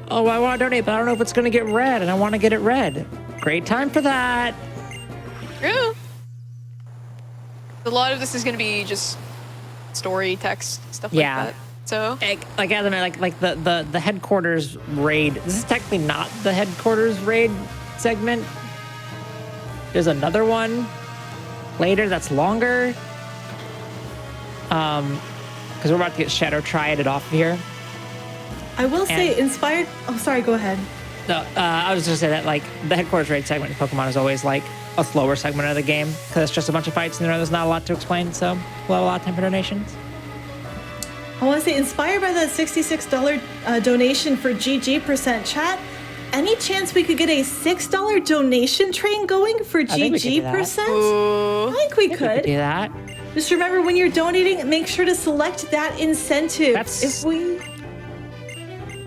oh, I want to donate, but I don't know if it's going to get read, and I want to get it read, great time for that. Yeah. A lot of this is going to be just story, text, stuff like that. So like as I mean, like the headquarters raid. This is technically not the headquarters raid segment. There's another one later that's longer. Because we're about to get Shadow Triaded off of here. I will say, inspired. Oh, sorry. Go ahead. No, I was just gonna say that like the headquarters raid segment in Pokemon is always like a slower segment of the game because it's just a bunch of fights and there's not a lot to explain. So we'll have a lot of time for donations. I want to say, inspired by that $66 donation for GG% chat, any chance we could get a $6 donation train going for GG%? I think we could do that. Just remember, when you're donating, make sure to select that incentive.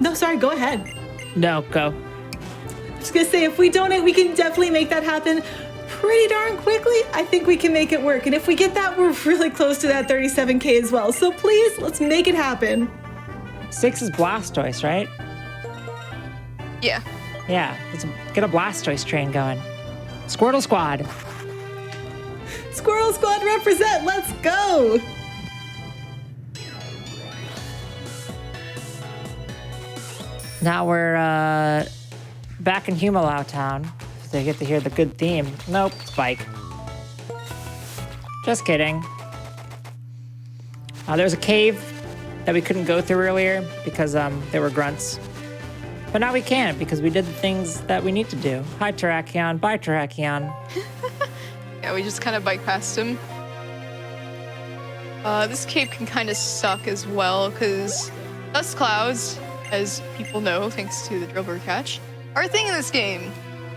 No, sorry, go ahead. No, go. I was gonna say, if we donate, we can definitely make that happen pretty darn quickly. I think we can make it work. And if we get that, we're really close to that 37K as well. So please, let's make it happen. 6 is Blastoise, right? yeah. Yeah, let's get a Blastoise train going. Squirtle Squad. Squirrel Squad represent, let's go. Now we're back in Humalau Town. So they get to hear the good theme. Nope, Spike. Just kidding. There's a cave that we couldn't go through earlier because there were grunts. But now we can because we did the things that we need to do. Hi, Terrakion. Bye, Terrakion. Yeah, we just kind of bike past him. This cave can kind of suck as well because dust clouds, as people know thanks to the Drillbur catch, are a thing in this game.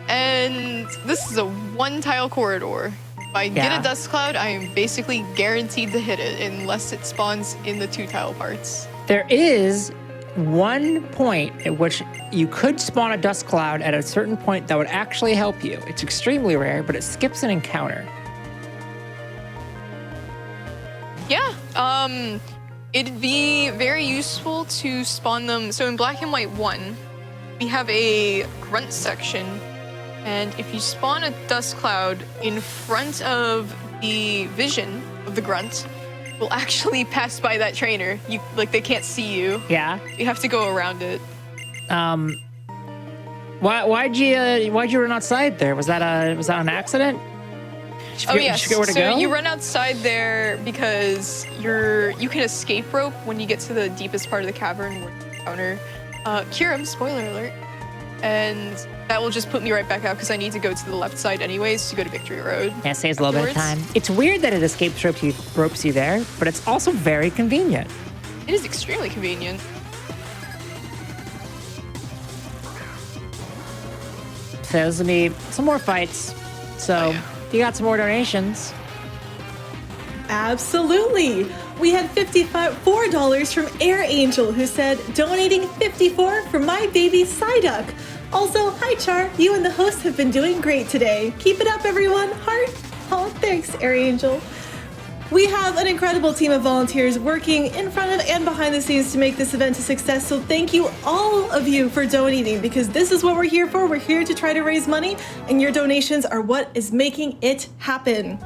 And this is a one-tile corridor. If I get a dust cloud, I am basically guaranteed to hit it unless it spawns in the 2-tile parts. There is one point at which you could spawn a dust cloud at a certain point that would actually help you. It's extremely rare, but it skips an encounter. Yeah, it'd be very useful to spawn them. So in Black and White 1, we have a grunt section. And if you spawn a dust cloud in front of the vision of the grunt, will actually pass by that trainer. They can't see you. Yeah. You have to go around it. Why'd you run outside there? Was that an accident? Oh yes. Did you get where to go? You run outside there because you can escape rope when you get to the deepest part of the cavern where you encounter Kyurem, spoiler alert. And that will just put me right back out because I need to go to the left side anyways to go to Victory Road. Yeah, it saves a little bit of time. It's weird that it escapes ropes you there, but it's also very convenient. It is extremely convenient. So there's gonna be some more fights. So you got some more donations. Absolutely. We had $54 from Air Angel, who said, donating $54 for my baby Psyduck. Also, hi Char, you and the host have been doing great today. Keep it up, everyone. Heart. Oh, thanks, Air Angel. We have an incredible team of volunteers working in front of and behind the scenes to make this event a success. So thank you, all of you, for donating, because this is what we're here for. We're here to try to raise money, and your donations are what is making it happen.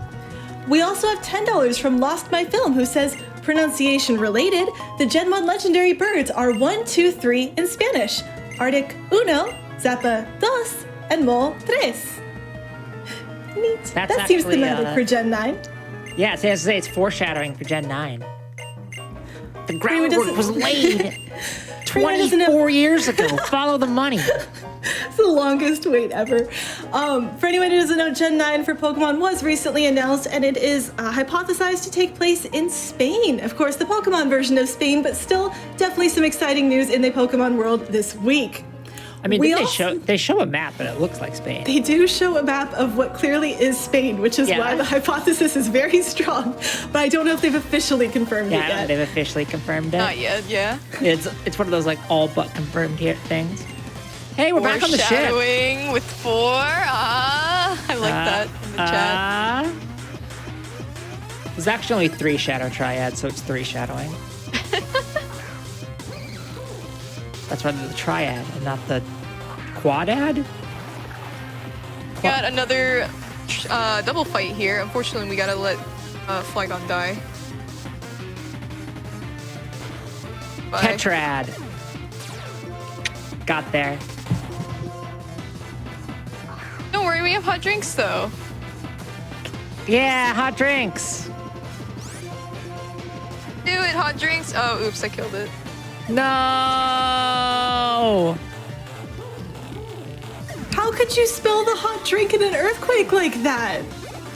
We also have $10 from Lost My Film, who says, pronunciation related, the Gen 1 legendary birds are 1, 2, 3 in Spanish. Arctic uno, Zappa dos, and Mole tres. Neat. That seems thematic for Gen 9. Yeah, it's foreshadowing for Gen 9. The groundwork was laid 24 years ago. Follow the money. It's the longest wait ever. For anyone who doesn't know, Gen 9 for Pokemon was recently announced, and it is hypothesized to take place in Spain. Of course, the Pokemon version of Spain, but still definitely some exciting news in the Pokemon world this week. I mean, they show a map, and it looks like Spain. They do show a map of what clearly is Spain, which is why the hypothesis is very strong. But I don't know if they've officially confirmed it yet. Yeah, they've officially confirmed it. Not yet, yeah. It's one of those like all but confirmed here things. Hey, we're back on the ship. Foreshadowing with 4. I like that in the chat. There's actually only 3 Shadow Triads, so it's 3 shadowing. That's why the Triad and not the Quadad. Got another double fight here. Unfortunately, we gotta let Flygon die. Bye. Tetrad. Got there. Don't worry, we have hot drinks though. Yeah, hot drinks. Do it, hot drinks. Oh, oops, I killed it. No. How could you spill the hot drink in an earthquake like that?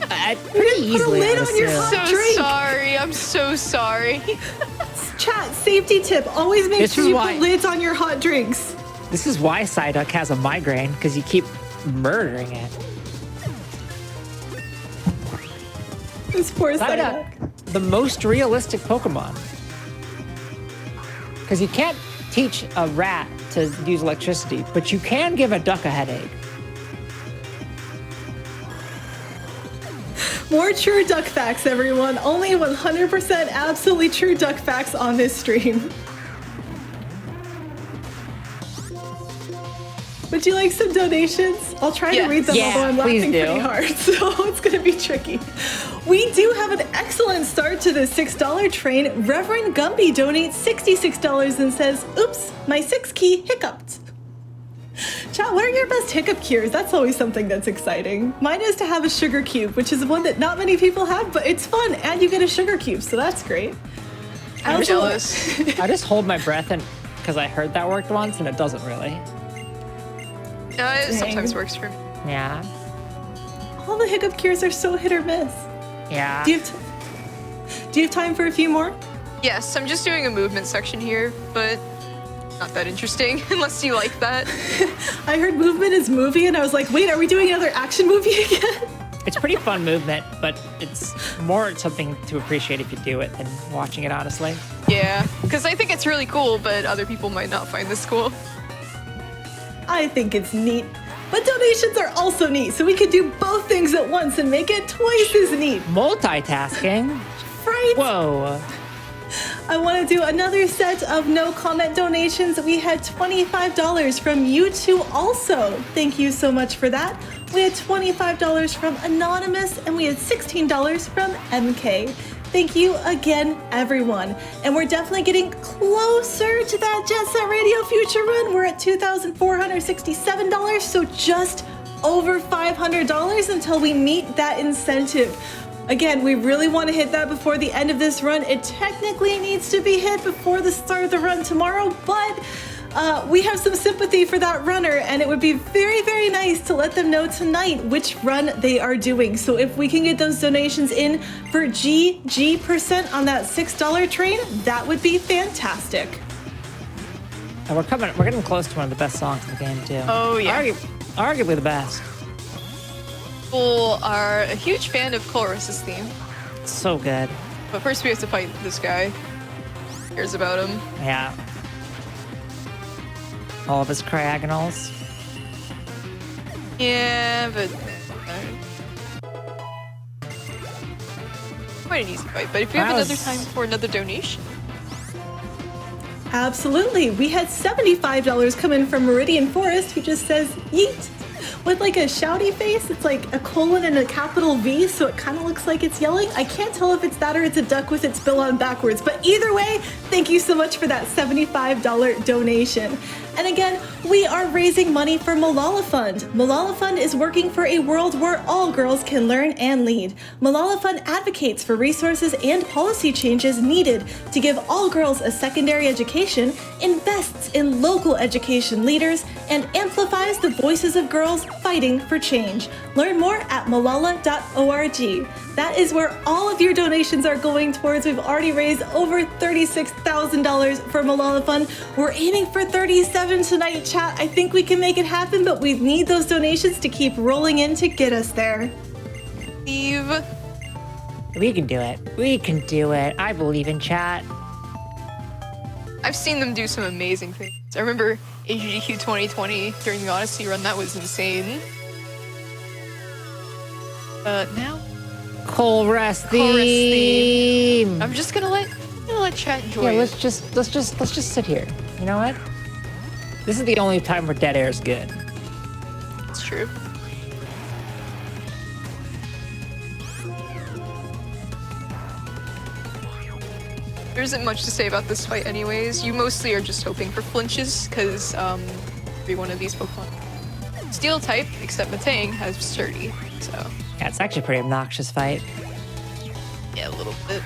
Pretty Put a easily. lid I on your assume. hot So drink. sorry. I'm so sorry. Chat, safety tip. Always make This sure is you why- put lids on your hot drinks. This is why Psyduck has a migraine, because you keep murdering it. This poor Psyduck, Psyduck. the most realistic Pokemon. Because you can't teach a rat to use electricity, but you can give a duck a headache. More true duck facts, everyone. Only 100% absolutely true duck facts on this stream. Would you like some donations? I'll try to Yes. read them, Yeah, although I'm please laughing do. pretty hard, so it's going to be tricky. We do have an excellent start to the $6 train. Reverend Gumby donates $66 and says, oops, my 6 key hiccuped. Chat, what are your best hiccup cures? That's always something that's exciting. Mine is to have a sugar cube, which is one that not many people have, but it's fun, and you get a sugar cube, so that's great. I I'm also- jealous. I just hold my breath and because I heard that worked once and it doesn't really. It sometimes works for me. Yeah. All the hiccup cures are so hit or miss. Yeah. Do you have time for a few more? Yes, I'm just doing a movement section here, but not that interesting unless you like that. I heard movement is movie, and I was like, wait, are we doing another action movie again? It's pretty fun movement, but it's more something to appreciate if you do it than watching it, honestly. Yeah, because I think it's really cool, but other people might not find this cool. I think it's neat. But donations are also neat, so we could do both things at once and make it twice as neat, Multitasking? right? Whoa. I want to do another set of no comment donations. We had $25 from you two also. Thank you so much for that. We had $25 from Anonymous, and we had $16 from MK. Thank you again, everyone. And we're definitely getting closer to that Jet Set Radio Future Run. We're at $2,467, so just over $500 until we meet that incentive. Again, we really want to hit that before the end of this run. It technically needs to be hit before the start of the run tomorrow, but we have some sympathy for that runner, and it would be very, very nice to let them know tonight which run they are doing. So if we can get those donations in for GG% on that $6 train, that would be fantastic. And we're getting close to one of the best songs in the game, too. Oh, yeah. Arguably the best. People are a huge fan of Chorus's theme. So good. But first we have to fight this guy. Who cares about him? Yeah. All of his Cryogonals. Yeah, but quite an easy fight. But if you have That another was- time for another donation, Absolutely. We had $75 come in from Meridian Forest, who just says yeet with like a shouty face. It's like a colon and a capital V, so it kind of looks like it's yelling. I can't tell if it's that or it's a duck with its bill on backwards, but either way, thank you so much for that $75 donation. And again, we are raising money for Malala Fund. Malala Fund is working for a world where all girls can learn and lead. Malala Fund advocates for resources and policy changes needed to give all girls a secondary education, invests in local education leaders, and amplifies the voices of girls fighting for change. Learn more at malala.org. That is where all of your donations are going towards. We've already raised over $36,000 for Malala Fund. We're aiming for 37 tonight, chat. I think we can make it happen, but we need those donations to keep rolling in to get us there. Steve. We can do it. We can do it. I believe in chat. I've seen them do some amazing things. I remember AGDQ 2020 during the Odyssey run. That was insane. Now Coal Rest Chorus theme. theme. I'm just gonna let chat enjoy Yeah, it. let's just sit here. You know what? This is the only time where dead air is good. It's true. There isn't much to say about this fight anyways. You mostly are just hoping for flinches, because every one of these Pokemon Steel type, except Metang, has Sturdy, so... Yeah, it's actually a pretty obnoxious fight. Yeah, a little bit.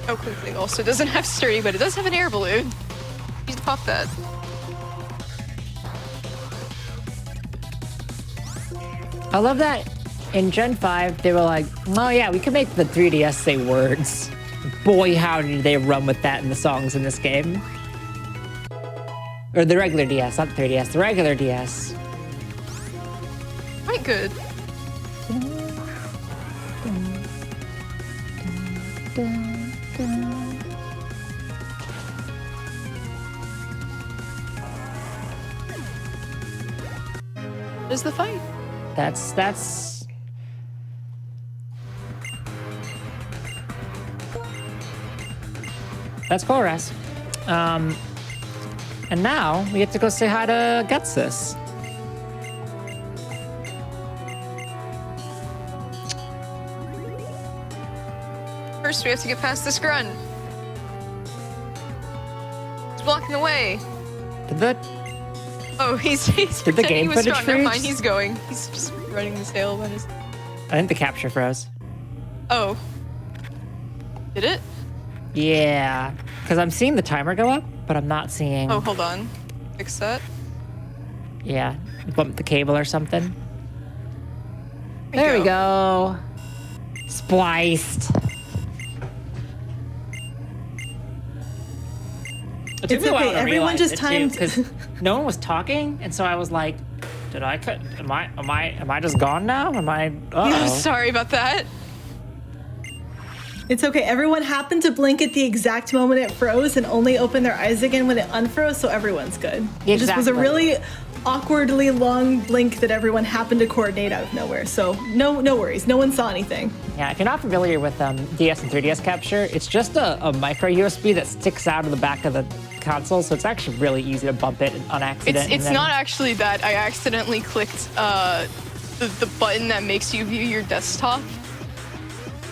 Oh, quickly also doesn't have Sturdy, but it does have an air balloon. You should pop that. I love that in Gen 5, they were like, oh yeah, we could make the 3DS say words. Boy, how did they run with that in the songs in this game. Or the regular DS, not the 3DS, the regular DS. Quite good. What is the fight? That's... That's Koras. And now we get to go say hi to Gutsus. First, we have to get past this grunt. He's blocking the way. Did the Oh, he's Did the pretending game he was footage strong. Never mind, freeze? he's going. He's just running his tail by his... I think the capture froze. Oh. Did it? Yeah, because I'm seeing the timer go up, but I'm not seeing... Oh, hold on. Fix that. Yeah, bump the cable or something. There There you we go. Spliced. It took It's me a while okay, to everyone realize just it, too, timed- 'cause no one was talking, and so I was like, "Did I cut? Am I just gone now? Am I? I'm Uh-oh. sorry about that. It's okay. Everyone happened to blink at the exact moment it froze and only opened their eyes again when it unfroze, so everyone's good. It just was a Exactly. really awkwardly long blink that everyone happened to coordinate out of nowhere. So no worries. No one saw anything. Yeah, if you're not familiar with DS and 3DS capture, it's just a micro USB that sticks out of the back of the console, so it's actually really easy to bump it on accident. and It's then- not actually that. I accidentally clicked the button that makes you view your desktop.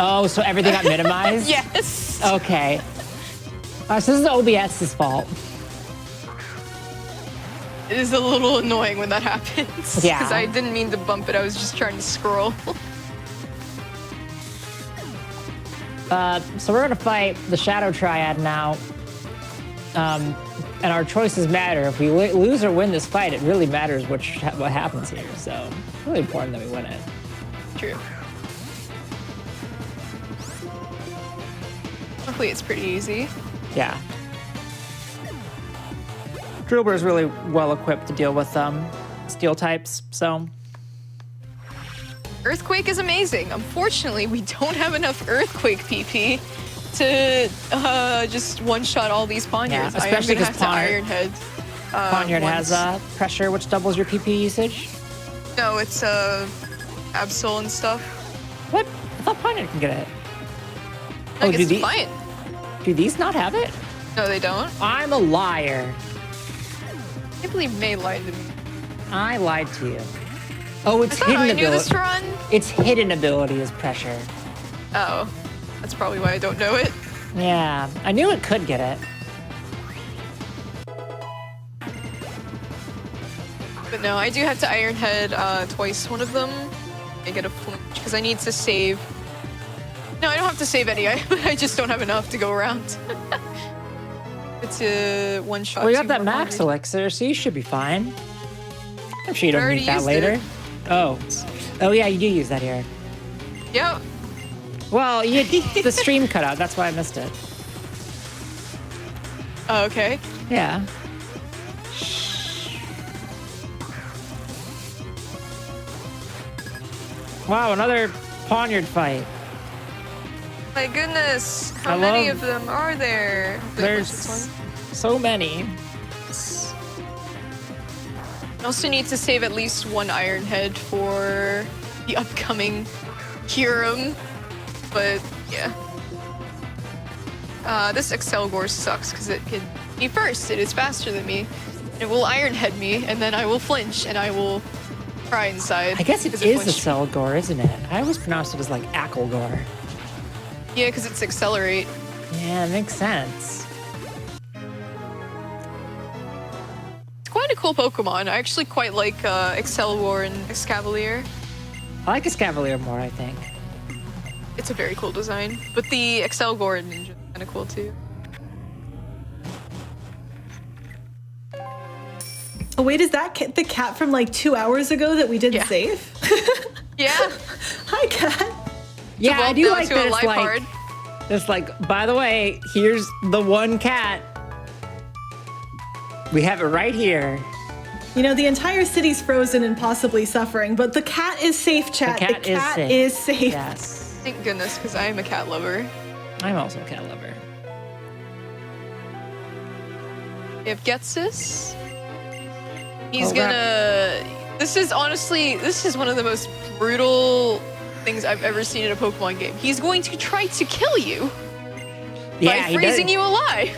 Oh, so everything got minimized? Yes. Okay. So this is OBS's fault. It is a little annoying when that happens. Yeah. Because I didn't mean to bump it. I was just trying to scroll. So we're gonna fight the Shadow Triad now. And our choices matter. If we lose or win this fight, it really matters what happens here. So it's really important that we win it. True. Hopefully it's pretty easy. Yeah. Drillbur is really well equipped to deal with steel types, so Earthquake is amazing. Unfortunately, we don't have enough Earthquake PP to just one-shot all these Ponyards. Yeah, especially I am 'cause gonna have to Ironhead. Ponyard once. has pressure, which doubles your PP usage. No, it's Absol and stuff. What? I thought Ponyard can get it. I guess do it's the- fine. Do these not have it? No, they don't. I'm a liar. I can't believe May lied to me. I lied to you. Oh, I its thought hidden I knew this ability. run. Its hidden ability is pressure. Oh, that's probably why I don't know it. Yeah, I knew it could get it. But no, I do have to Ironhead twice one of them. I get a flinch because I need to save. No, I don't have to save any. I just don't have enough to go around. It's a one shot. Well, you got that max elixir, so you should be fine. I'm sure you don't already need that used later. it. Oh yeah, you do use that here. Yep. Well, the stream cut out. That's why I missed it. Oh, okay. Yeah. Wow, another Ponyard fight. My goodness, how I many love- of them are there? There's So many. I also need to save at least one Iron Head for the upcoming Kyurem. But yeah. This Excelgor sucks because it can be first. It is faster than me. It will Iron Head me, and then I will flinch, and I will cry inside. I guess it because is flinched. Excelgor, isn't it? I always pronounced it as like Ackelgor. Yeah, because it's Accelerate. Yeah, it makes sense. It's quite a cool Pokemon. I actually quite like Excelgor and Escavalier. I like Escavalier more, I think. It's a very cool design. But the Excelgor Ninja is kind of cool too. Oh wait, is that the cat from like 2 hours ago that we didn't Yeah. save? Yeah. Hi, cat. Yeah, I do like to that a it's life like, hard. it's like, by the way, here's the one cat. We have it right here. You know, the entire city's frozen and possibly suffering, but the cat is safe, chat. The cat is safe. Yes. Thank goodness, because I am a cat lover. I'm also a cat lover. We have Getsis. He's Oh, gonna... This is honestly, this is one of the most brutal things I've ever seen in a Pokemon game. He's going to try to kill you Yeah, by he freezing does. you alive.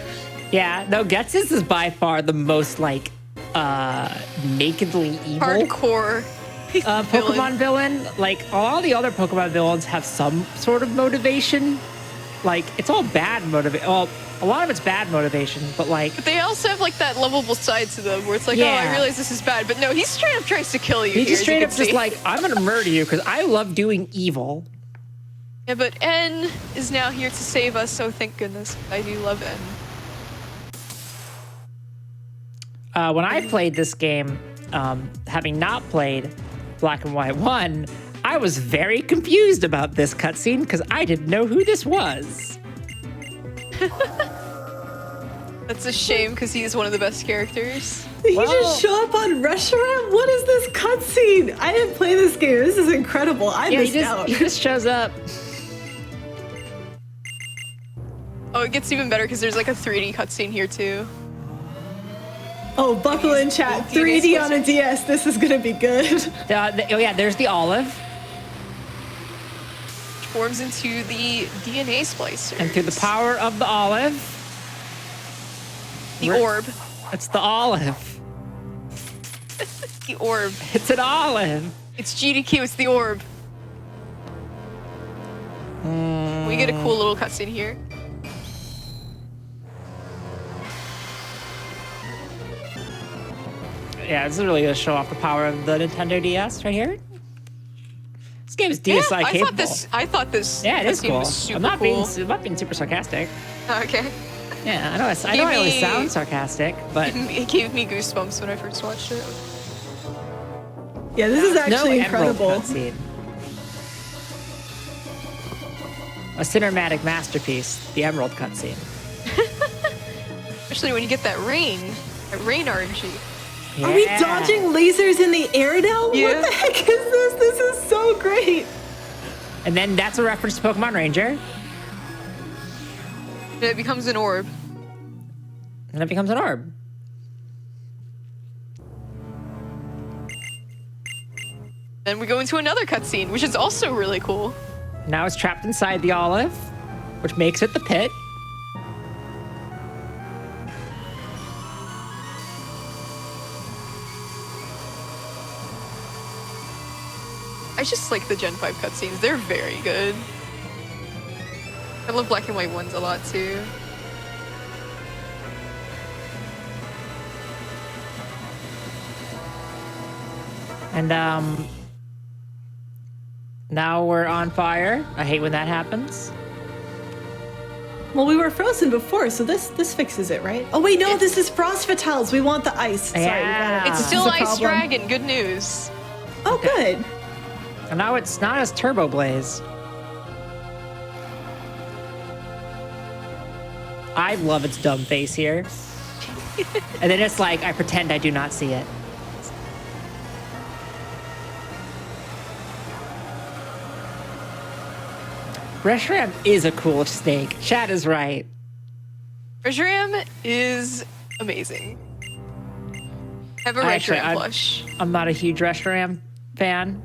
Yeah, no, Getsis is by far the most like nakedly evil Hardcore. Pokemon villain. Like all the other Pokemon villains have some sort of motivation. Like it's all bad motivation. Well, a lot of it's bad motivation, but like But they also have like that lovable side to them where it's like, Yeah. oh, I realize this is bad. But no, he straight up tries to kill you. he here, just as straight you up can just see. like, I'm gonna murder you because I love doing evil. Yeah, but N is now here to save us, so thank goodness. I do love N. When I played this game, having not played Black and White 1, I was very confused about this cutscene because I didn't know who this was. That's a shame because he is one of the best characters. Did he Well- just show up on Reshiram? What is this cutscene? I didn't play this game. This is incredible. I missed out. he just shows up. Oh, it gets even better because there's like a 3D cutscene here too. Oh, buckle in, chat. 3D on a DS. This is gonna be good. Oh yeah, there's the olive. Which forms into the DNA splicer. And through the power of the olive, The orb. it's the olive. The orb. It's an olive. It's GDQ, it's the orb. We get a cool little cutscene here. Yeah, this is really gonna show off the power of the Nintendo DS right here. This game is DSi I capable. thought this Yeah, it is cutscene cool. was super I'm not cool. being super sarcastic. Okay. Yeah, I know. I Gave don't really me- sound sarcastic, but It gave me goosebumps when I first watched it. Yeah, this is no actually Emerald incredible. cutscene. A cinematic masterpiece, the Emerald cutscene. Especially when you get that rain RNG. Are we Yeah. dodging lasers in the air now? Yeah. What the heck is this? This is so great. And then that's a reference to Pokemon Ranger, And it becomes an orb. and it becomes an orb. Then we go into another cutscene, which is also really cool. Now it's trapped inside the olive, which makes it the pit. I just like the Gen 5 cutscenes. They're very good. I love Black and White ones a lot too. And now we're on fire. I hate when that happens. Well, we were frozen before, so this fixes it, right? Oh wait, no, this is Frost Fatals. We want the ice. Sorry, Yeah. It's This still is a Ice problem. Dragon. Good news. Oh, good. And now it's not as Turbo Blaze. I love its dumb face here. And then it's like, I pretend I do not see it. Reshiram is a cool snake. Chad is right. Reshiram is amazing. Have a Reshiram plush. I'm not a huge Reshiram fan.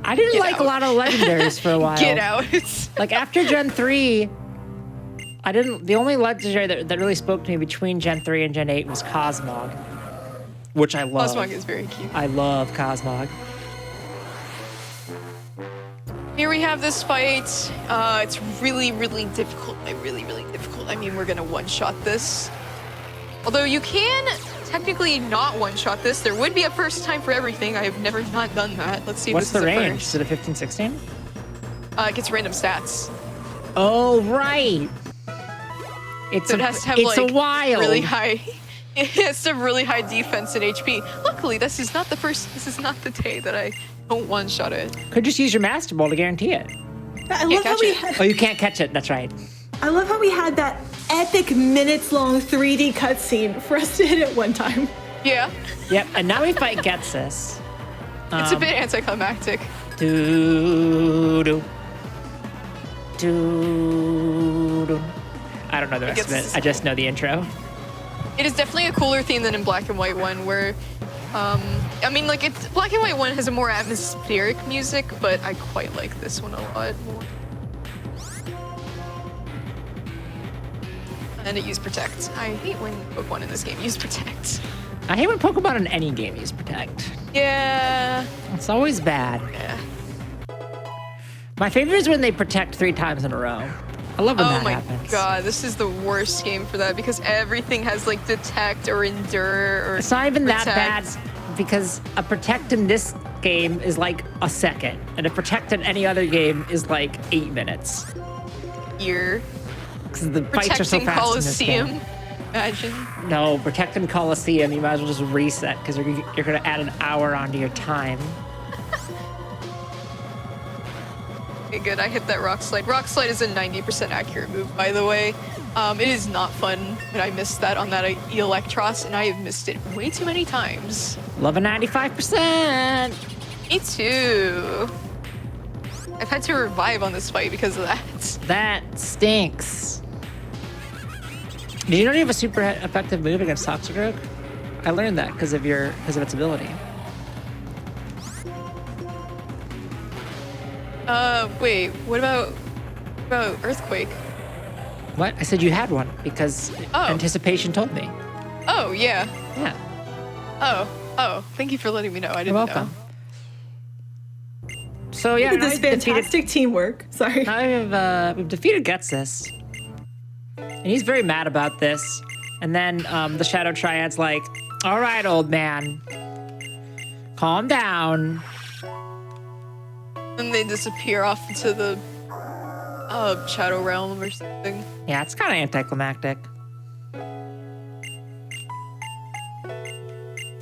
I didn't Get like out. a lot of legendaries for a while. Get out. Like after Gen 3, I didn't. The only legendary that really spoke to me between Gen 3 and Gen 8 was Cosmog, which I love. Cosmog is very cute. I love Cosmog. Here we have this fight. It's really, really difficult. Really difficult. I mean, we're gonna one-shot this. Although you can technically not one-shot this. There would be a first time for everything. I have never not done that. Let's see if What's this the is a range? first. Is it a 15, 16? It gets random stats. Oh, right. It's So it has to have it's like a wild. really high. It has to have really high defense and HP. Luckily, this is not the day that I don't one-shot it. Could just use your Master Ball to guarantee it. I love how catch we it. had, Oh, you can't catch it. That's right. I love how we had that epic minutes-long 3D cutscene for us to hit it one time. Yeah, Yep. And now we fight Getsus. it's a bit anticlimactic. Doo-doo. Doo-doo. I don't know the rest of Getsus it. I just know the intro. It is definitely a cooler theme than in Black and White 1, where, I mean, like, Black and White 1 has a more atmospheric music, but I quite like this one a lot more. And it used Protect. I hate when Pokemon in this game use Protect. I hate when Pokemon in any game use Protect. Yeah. It's always bad. Yeah. My favorite is when they Protect 3 times in a row. I love when Oh that my happens. god, this is the worst game for that because everything has like Detect or Endure or It's not even that Protect. bad because a Protect in this game is like a second, and a Protect in any other game is like 8 minutes. Year. Because the fights are so Protecting fast in this Coliseum. game. Imagine. No, Protecting Coliseum, you might as well just reset because you're going to add an hour onto your time. Okay, good. I hit that Rock Slide. Rock Slide is a 90% accurate move, by the way. It is not fun, but I missed that on that Electros, and I have missed it way too many times. Love a 95%. Me too. I've had to revive on this fight because of that. That stinks. Did you know you have a super effective move against Toxicroak? I learned that because of its ability. Wait, what about Earthquake? What? I said you had one because Oh. anticipation told me. Oh, yeah. Yeah. Oh, thank you for letting me know. I didn't You're welcome. know. So yeah, Look at now this we've defeated, fantastic teamwork. Sorry. now we've defeated Getsus, and he's very mad about this. And then the Shadow Triad's like, "All right, old man, calm down." And they disappear off into the Shadow Realm or something. Yeah, it's kind of anticlimactic.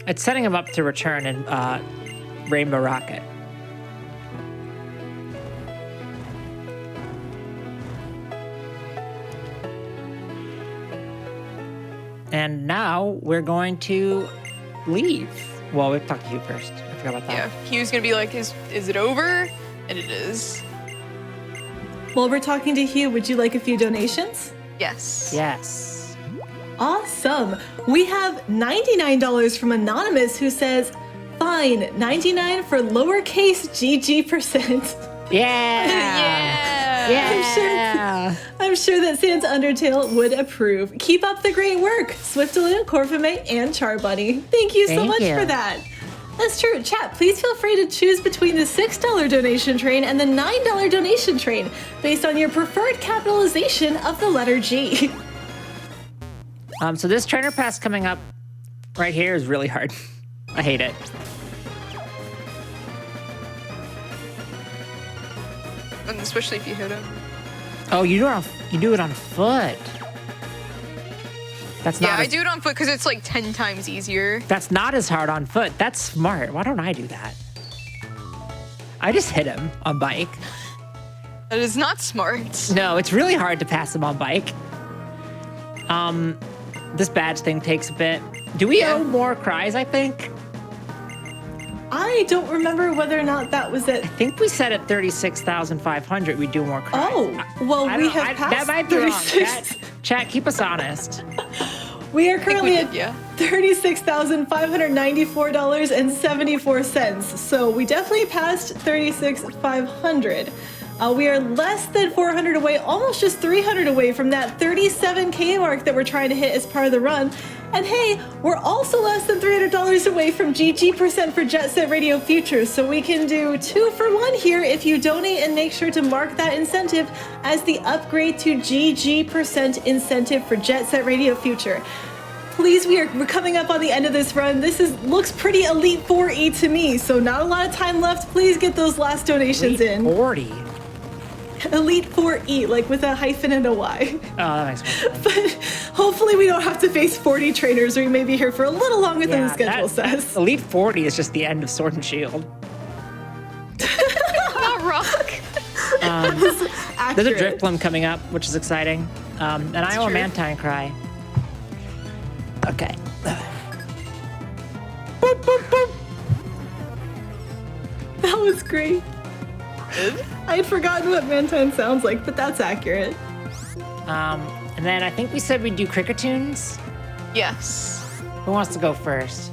It's setting him up to return in Rainbow Rocket. And now we're going to leave. Well, we have to talk to you first. I forgot about that. Yeah, he was gonna be like, is it over? And it is. While we're talking to Hugh, would you like a few donations? Yes. Yes. Awesome. We have $99 from Anonymous who says, fine, 99 for lowercase GG%. Yeah. Yeah. Yeah. I'm sure that Sans Undertale would approve. Keep up the great work, Swiftalu, Corvimae, and Charbunny. Thank you so Thank much you. for that. That's true. Chat, please feel free to choose between the $6 donation train and the $9 donation train based on your preferred capitalization of the letter G. So this trainer pass coming up right here is really hard. I hate it. And especially if you hit him. Oh, you do it on foot. That's not. Yeah, I as, do it on foot because it's like 10 times easier. That's not as hard on foot. That's smart. Why don't I do that? I just hit him on bike. That is not smart. No, it's really hard to pass him on bike. This badge thing takes a bit. Do we Yeah. owe more cries, I think? I don't remember whether or not that was it. I think we said at 36,500 we do more cries. Oh, well, I we don't- have that passed might be wrong. 36. Chat, keep us honest. We are currently at yeah. $36,594.74. So we definitely passed 36,500. We are less than 400 away, almost just 300 away from that 37K mark that we're trying to hit as part of the run. And hey, we're also less than $300 away from GG% for Jet Set Radio Future. So we can do 2 for 1 here if you donate and make sure to mark that incentive as the upgrade to GG% incentive for Jet Set Radio Future. Please, we're coming up on the end of this run. This looks pretty Elite 4E to me, so not a lot of time left. Please get those last donations Elite in. 40. Elite 4E, like with a hyphen and a Y. Oh, that makes more sense. But hopefully we don't have to face 40 trainers, or we may be here for a little longer than the schedule says. Elite 40 is just the end of Sword and Shield. Not rock. There's a Accurate. Drifblim coming up, which is exciting. And I owe a true. Mantine Cry. Okay. Boop, boop, boop. That was great. I had forgotten what Mantine sounds like, but that's accurate. And then I think we said we'd do Crickettunes. Yes. Who wants to go first?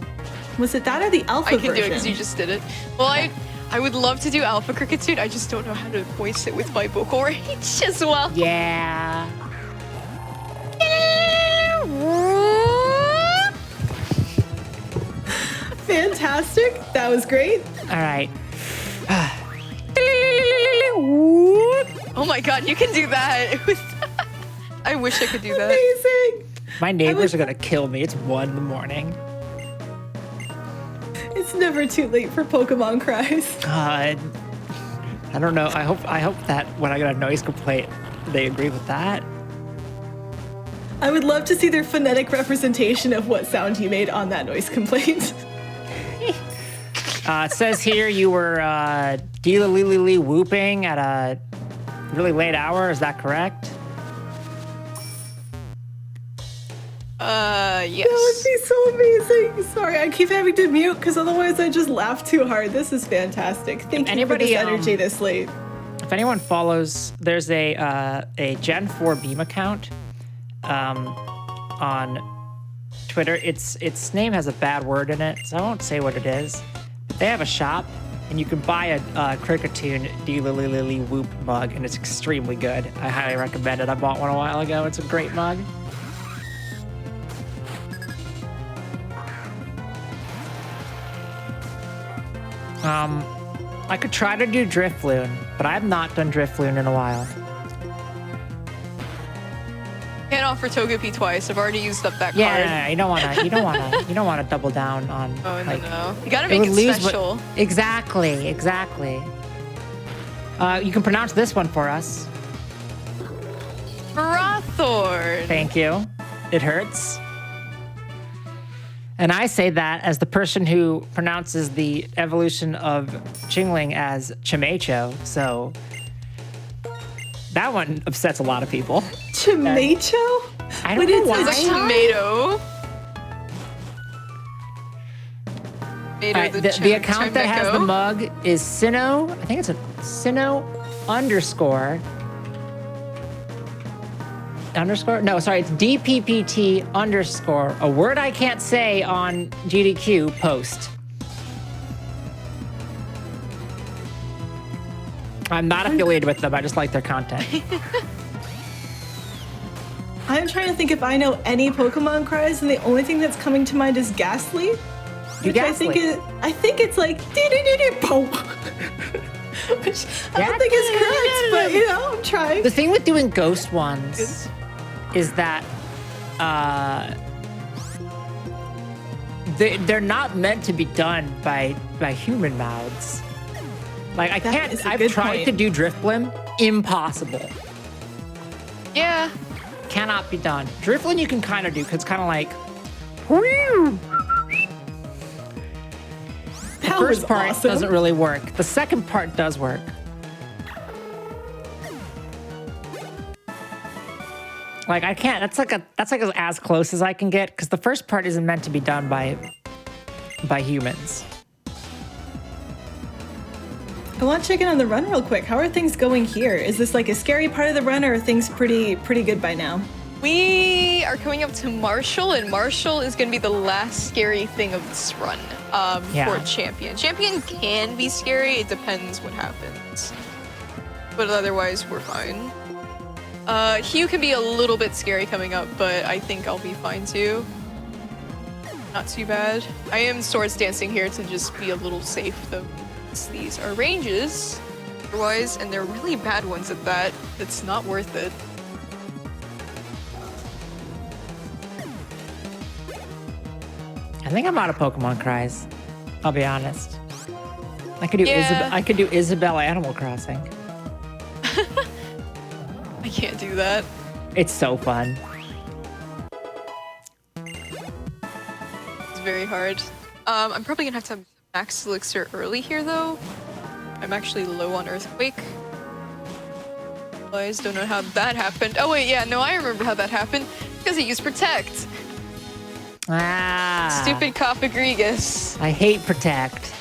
Was it that or the alpha I can version? do it because you just did it. Well, Okay. I would love to do Alpha Cricketune. I just don't know how to voice it with my vocal range as well. Yeah. Fantastic. That was great. All right. Oh my god, you can do that. I wish I could do that. Amazing. My neighbors are gonna kill me. It's 1 in the morning. It's never too late for Pokemon cries. God. I don't know. I hope that when I get a noise complaint, they agree with that. I would love to see their phonetic representation of what sound you made on that noise complaint. It says here you were dee-lee-lee-lee whooping at a really late hour. Is that correct? Yes. That would be so amazing. Sorry, I keep having to mute because otherwise I just laugh too hard. This is fantastic. Thank you for this energy this late. If anyone follows, there's a Gen 4 Beam account on Twitter. Its name has a bad word in it, so I won't say what it is. They have a shop, and you can buy a Cricketune dee-lee-lee-lee whoop mug, and it's extremely good. I highly recommend it. I bought one a while ago. It's a great mug. I could try to do Drifloon, but I have not done Drifloon in a while. Can't offer Togepi twice. I've already used up that Yeah, card. you don't wanna double down on. Oh, like, no. You gotta it make would it lose what- special. Exactly. You can pronounce this one for us. Brothorn. Thank you. It hurts. And I say that as the person who pronounces the evolution of Chingling as Chimecho, so that one upsets a lot of people. Tomato? I don't know why. It's a tomato. All right, the account that has the mug is Sinnoh. I think it's a Sinnoh underscore. No, sorry, it's DPPT underscore, a word I can't say on GDQ post. I'm not affiliated with them. I just like their content. I'm trying to think if I know any Pokemon cries, and the only thing that's coming to mind is Ghastly. Which I think it's like dee-dee-dee-dee-po. Which I don't think is correct, but you know, I'm trying. The thing with doing ghost ones is that they're not meant to be done by human mouths. Like I've tried to do Drifblim, impossible. Yeah. Cannot be done. Drifblim you can kind of do, because it's kind of like, whew. The first part doesn't really work. The second part does work. Like I can't. That's like as close as I can get, because the first part isn't meant to be done by humans. I want to check in on the run real quick. How are things going here? Is this like a scary part of the run, or are things pretty good by now? We are coming up to Marshall, and Marshall is going to be the last scary thing of this run for Champion. Champion can be scary. It depends what happens. But otherwise, we're fine. Hugh can be a little bit scary coming up, but I think I'll be fine too. Not too bad. I am swords dancing here to just be a little safe, though. These are ranges, otherwise, and they're really bad ones at that. It's not worth it. I think I'm out of Pokemon cries. I'll be honest. I could do I could do Isabella Animal Crossing. I can't do that. It's so fun. It's very hard. I'm probably gonna have to have max elixir early here though. I'm actually low on Earthquake. I just don't know how that happened. Oh wait, yeah, no, I remember how that happened. Because he used Protect. Ah. Stupid Cofagrigus. I hate Protect.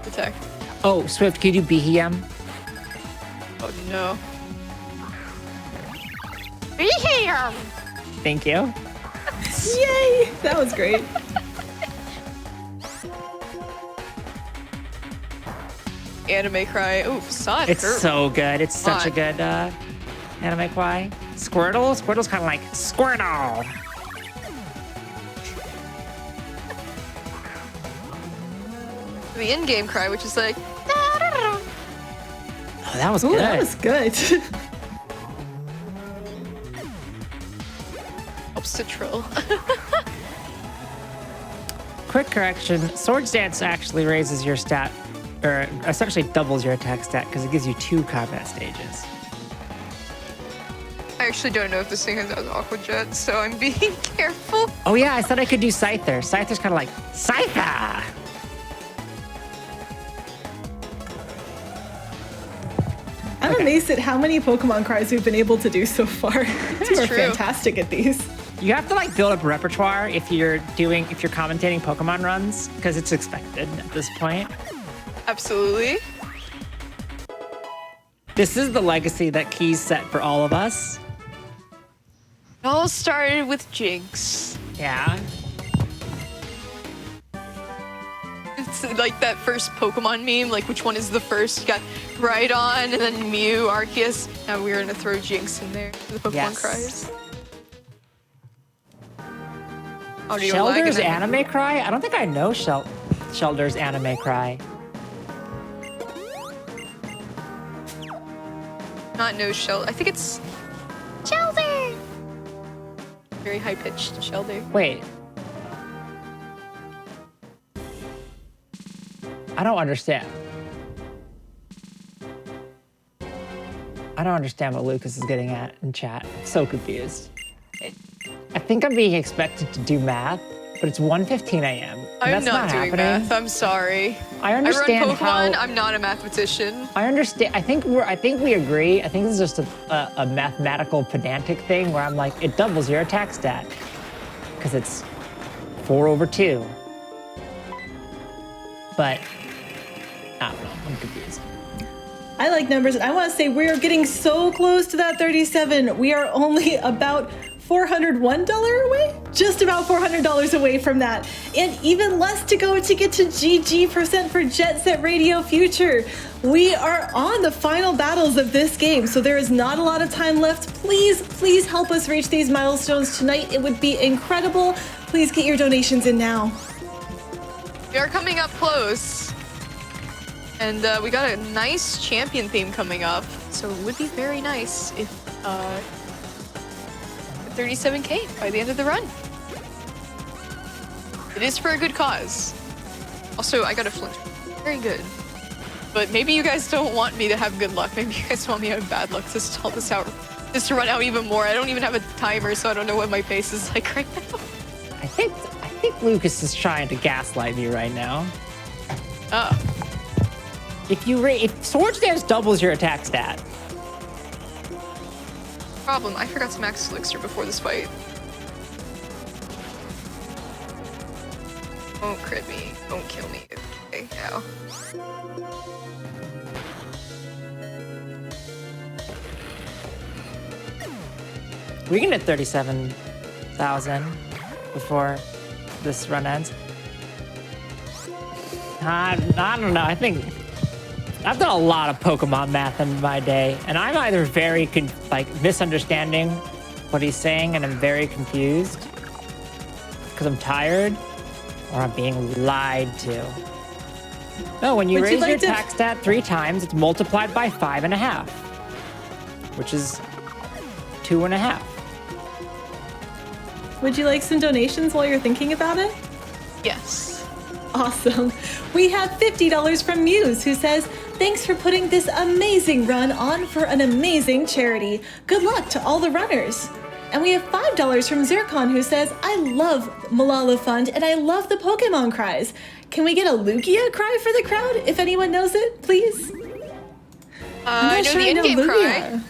Protect. Oh, Swift, can you do Behem? Oh no. Behem! Thank you. Yay! That was great. Anime cry. Ooh, Facade. It's so good. It's such a good anime cry. Squirtle? Squirtle's kind of like Squirtle. The in-game cry, which is like. Oh, that was Ooh, good. that was good. Helps to troll. Quick correction. Swords Dance actually raises your stat, or essentially doubles your attack stat because it gives you 2 combat stages. I actually don't know if this thing has Aqua Jet, so I'm being careful. Oh yeah, I said I could do Scyther. Scyther's kind of like Scyther. I'm amazed at how many Pokemon cries we've been able to do so far. You are fantastic at these. You have to like build up repertoire if you're commentating Pokemon runs because it's expected at this point. Absolutely. This is the legacy that Keys set for all of us. It all started with Jinx. Yeah. It's like that first Pokemon meme, like which one is the first? You got Rhydon and then Mew, Arceus. Now we're gonna throw Jinx in there for the Pokemon cries. Shelder's anime cry? I don't think I know Shelder's anime cry. Not no Shell. I think it's Shelder. Very high pitched Shelder. Wait. I don't understand. I don't understand what Lucas is getting at in chat. I'm so confused. I think I'm being expected to do math, but it's 1:15 a.m. I'm not doing happening. math. I'm sorry. I understand I run Pokemon. how. I'm not a mathematician. I understand. I think we agree. I think this is just a mathematical pedantic thing where I'm like, it doubles your attack stat because it's 4/2. But I don't know. I'm confused. I like numbers, and I want to say we're getting so close to that 37. We are only about $401 away, just about $400 away from that, and even less to go to get to GG% for Jet Set Radio Future. We are on the final battles of this game, so there is not a lot of time left. Please, please help us reach these milestones tonight. It would be incredible. Please get your donations in now. We are coming up close. And we got a nice champion theme coming up, so it would be very nice if 37K by the end of the run. It is for a good cause. Also, I got a flinch. Very good. But maybe you guys don't want me to have good luck. Maybe you guys want me to have bad luck to stall this out, just to run out even more. I don't even have a timer, so I don't know what my pace is like right now. I think Lucas is trying to gaslight me right now. Oh. If Swords Dance doubles your attack stat. Problem, I forgot to max elixir before this fight. Don't crit me. Don't kill me. Okay, ow. We can hit 37,000 before this run ends. I don't know. I think I've done a lot of Pokemon math in my day, and I'm either very misunderstanding what he's saying, and I'm very confused because I'm tired, or I'm being lied to. No, when you raise your attack stat 3 times, it's multiplied by 5.5, which is 2.5. Would you like some donations while you're thinking about it? Yes. Awesome. We have $50 from Muse, who says, thanks for putting this amazing run on for an amazing charity. Good luck to all the runners. And we have $5 from Zircon, who says, I love Malala Fund and I love the Pokemon cries. Can we get a Lugia cry for the crowd? If anyone knows it, please. I know the in-game cry.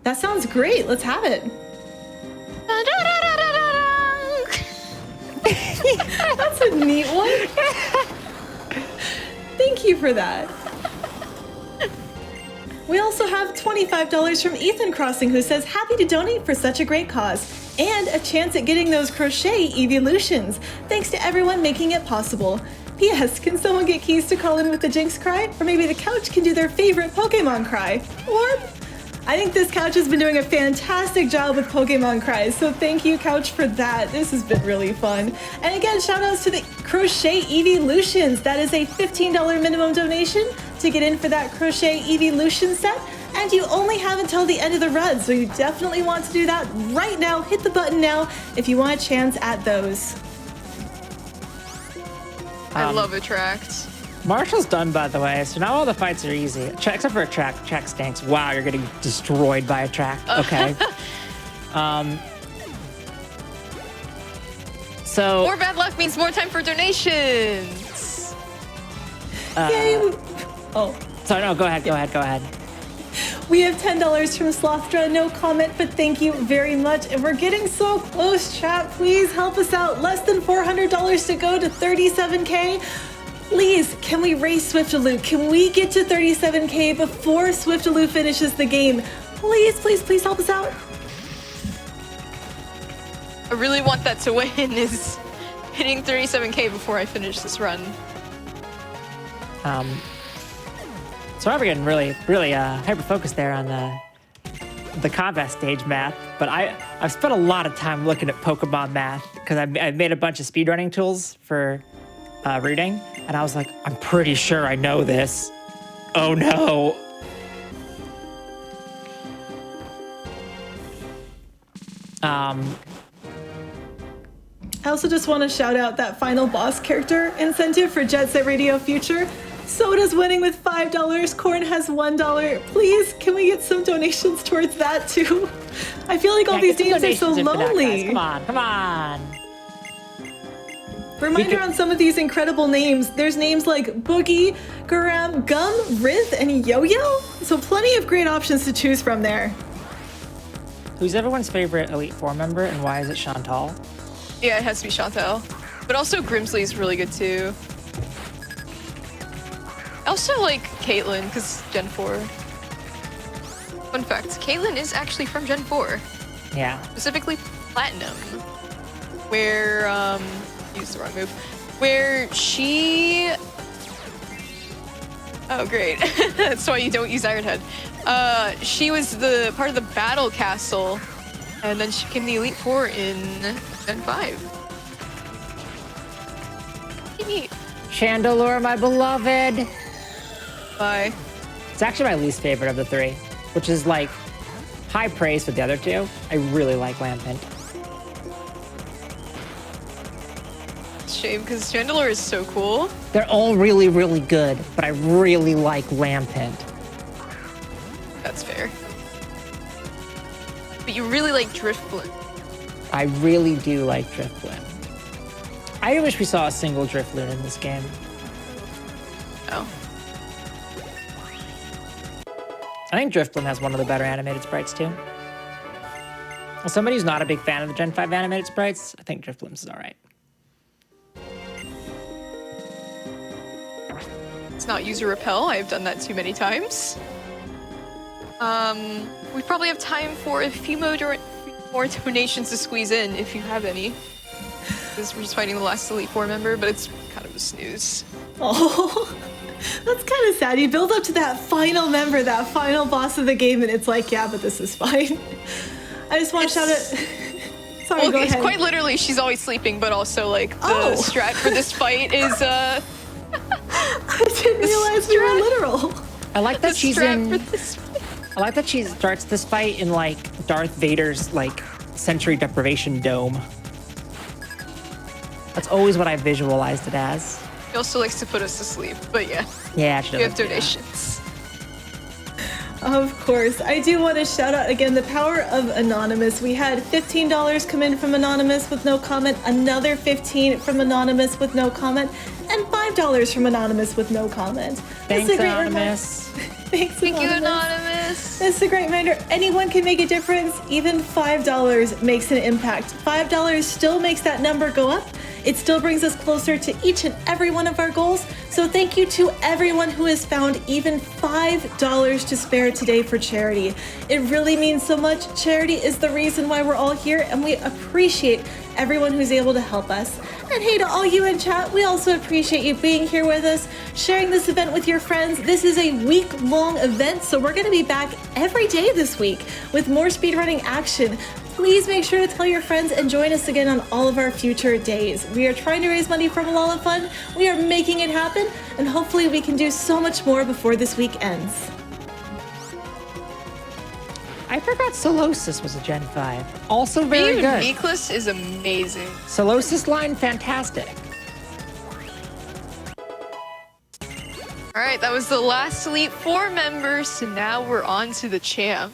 That sounds great. Let's have it. That's a neat one. Thank you for that. We also have $25 from Ethan Crossing, who says, happy to donate for such a great cause and a chance at getting those crochet evolutions. Thanks to everyone making it possible. P.S. Can someone get Keys to call in with the Jinx cry? Or maybe the couch can do their favorite Pokemon cry. Or I think this couch has been doing a fantastic job with Pokemon cries, so thank you, couch, for that. This has been really fun. And again, shout outs to the Crochet Evolutions. That is a $15 minimum donation to get in for that Crochet Evolution set. And you only have until the end of the run, so you definitely want to do that right now. Hit the button now if you want a chance at those. I love Attract. Marshall's done, by the way, so now all the fights are easy. Except for Attract. Attract stinks. Wow, you're getting destroyed by Attract. Okay. So... More bad luck means more time for donations. Yay! Oh. Sorry, no, go ahead. We have $10 from Slothdra. No comment, but thank you very much. And we're getting so close, chat. Please help us out. Less than $400 to go to 37K. Please, can we race Swiftalu? Can we get to 37K before Swiftalu finishes the game? Please, please, please help us out. I really want that to win, is hitting 37K before I finish this run. So we're getting really hyper-focused there on the combat stage math, but I've spent a lot of time looking at Pokemon math because I've made a bunch of speedrunning tools for reading, and I was like, I'm pretty sure I know this. Oh no. I also just want to shout out that final boss character incentive for Jet Set Radio Future. Soda's winning with $5. Corn has $1. Please, can we get some donations towards that too? I feel like all these names are so lonely. Come on. Reminder on some of these incredible names. There's names like Boogie, Garam, Gum, Rith, and Yo-Yo. So plenty of great options to choose from there. Who's everyone's favorite Elite Four member, and why is it Chantal? Yeah, it has to be Chantal. But also Grimsley's really good too. I also like Caitlyn, because Gen 4. Fun fact, Caitlyn is actually from Gen 4. Yeah. Specifically Platinum. Where, used the wrong move. Where she... Oh, great. That's why you don't use Iron Head. She was the part of the Battle Castle, and then she became the Elite Four in Gen 5. Neat. Chandelure, my beloved. Bye. It's actually my least favorite of the three, which is like high praise for the other two. I really like Lampent. Shame, because Chandelure is so cool. They're all really, really good, but I really like Lampent. That's fair. But you really like Drifblim. I really do like Drifblim. I wish we saw a single Drifloon in this game. Oh. I think Drifblim has one of the better animated sprites too. As somebody who's not a big fan of the Gen 5 animated sprites, I think Drifblim's is alright. It's not user repel. I've done that too many times. We probably have time for a few more more donations to squeeze in if you have any. Because we're just fighting the last Elite Four member, but it's kind of a snooze. Oh, that's kind of sad. You build up to that final member, that final boss of the game, and it's like, yeah, but this is fine. I just want to shout it. Sorry, Well, go it's ahead. quite literally she's always sleeping, but also like the Oh. strat for this fight is I didn't realize we were literal. I like the that she's strat in. for this fight. I like that she starts this fight in like Darth Vader's like sensory deprivation dome. That's always what I visualized it as. She also likes to put us to sleep, but yeah, Yeah, she we have does. donations. Of course. I do want to shout out again the power of Anonymous. We had $15 come in from Anonymous with no comment, another $15 from Anonymous with no comment, and $5 from Anonymous with no comment. Thanks, That's a great Anonymous. Thanks, Thank you, Anonymous. This is a great reminder. Anyone can make a difference. Even $5 makes an impact. $5 still makes that number go up. It still brings us closer to each and every one of our goals. So thank you to everyone who has found even $5 to spare today for charity. It really means so much. Charity is the reason why we're all here, and we appreciate everyone who's able to help us. And hey, to all you in chat, we also appreciate you being here with us, sharing this event with your friends. This is a week-long event, so we're going to be back every day this week with more speedrunning action. Please make sure to tell your friends and join us again on all of our future days. We are trying to raise money for Malala Fund. We are making it happen, and hopefully we can do so much more before this week ends. I forgot Solosis was a Gen 5. Also very Being good. Meekless is amazing. Solosis line, fantastic. All right, that was the last Elite Four member, so now we're on to the champ.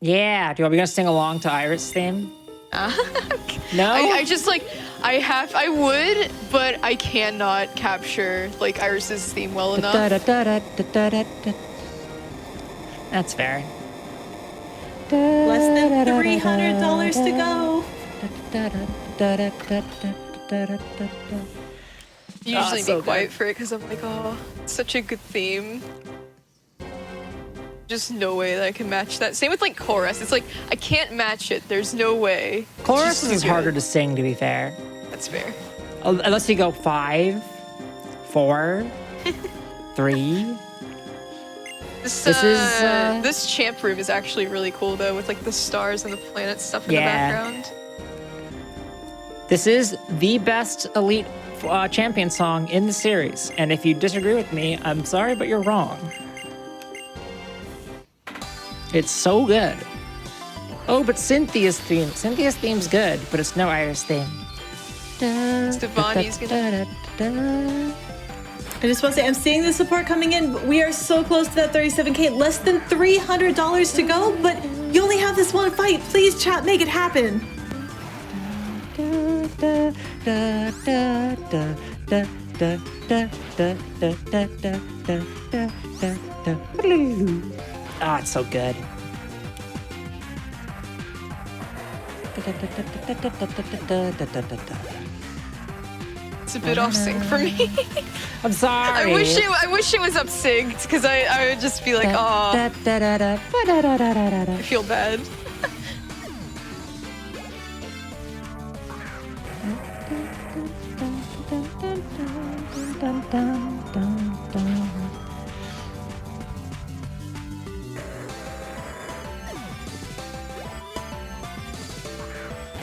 Yeah, are we gonna sing along to Iris' theme? No? I just like, I would, but I cannot capture like Iris's theme well enough. Da-da-da-da-da-da-da. That's fair. Less than $300 to go. Usually so be quiet good. for it because I'm like, oh, it's such a good theme. Just no way that I can match that. Same with like chorus. It's like I can't match it. There's no way. It's Chorus just is too harder good. to sing, to be fair. That's fair. Unless you go 5, 4, 3. This This is, this champ room is actually really cool though, with like the stars and the planet stuff in Yeah. the background. This is the best Elite Champion song in the series. And if you disagree with me, I'm sorry, but you're wrong. It's so good. Oh, but Cynthia's theme's good, but it's no Iris theme. Stevani's gonna. I just want to say, I'm seeing the support coming in, but we are so close to that 37K. Less than $300 to go, but you only have this one fight. Please, chat, make it happen. Ah, it's so good. It's a bit off sync for me. I'm sorry. I wish it was up synced because I would just be like, oh, I feel bad.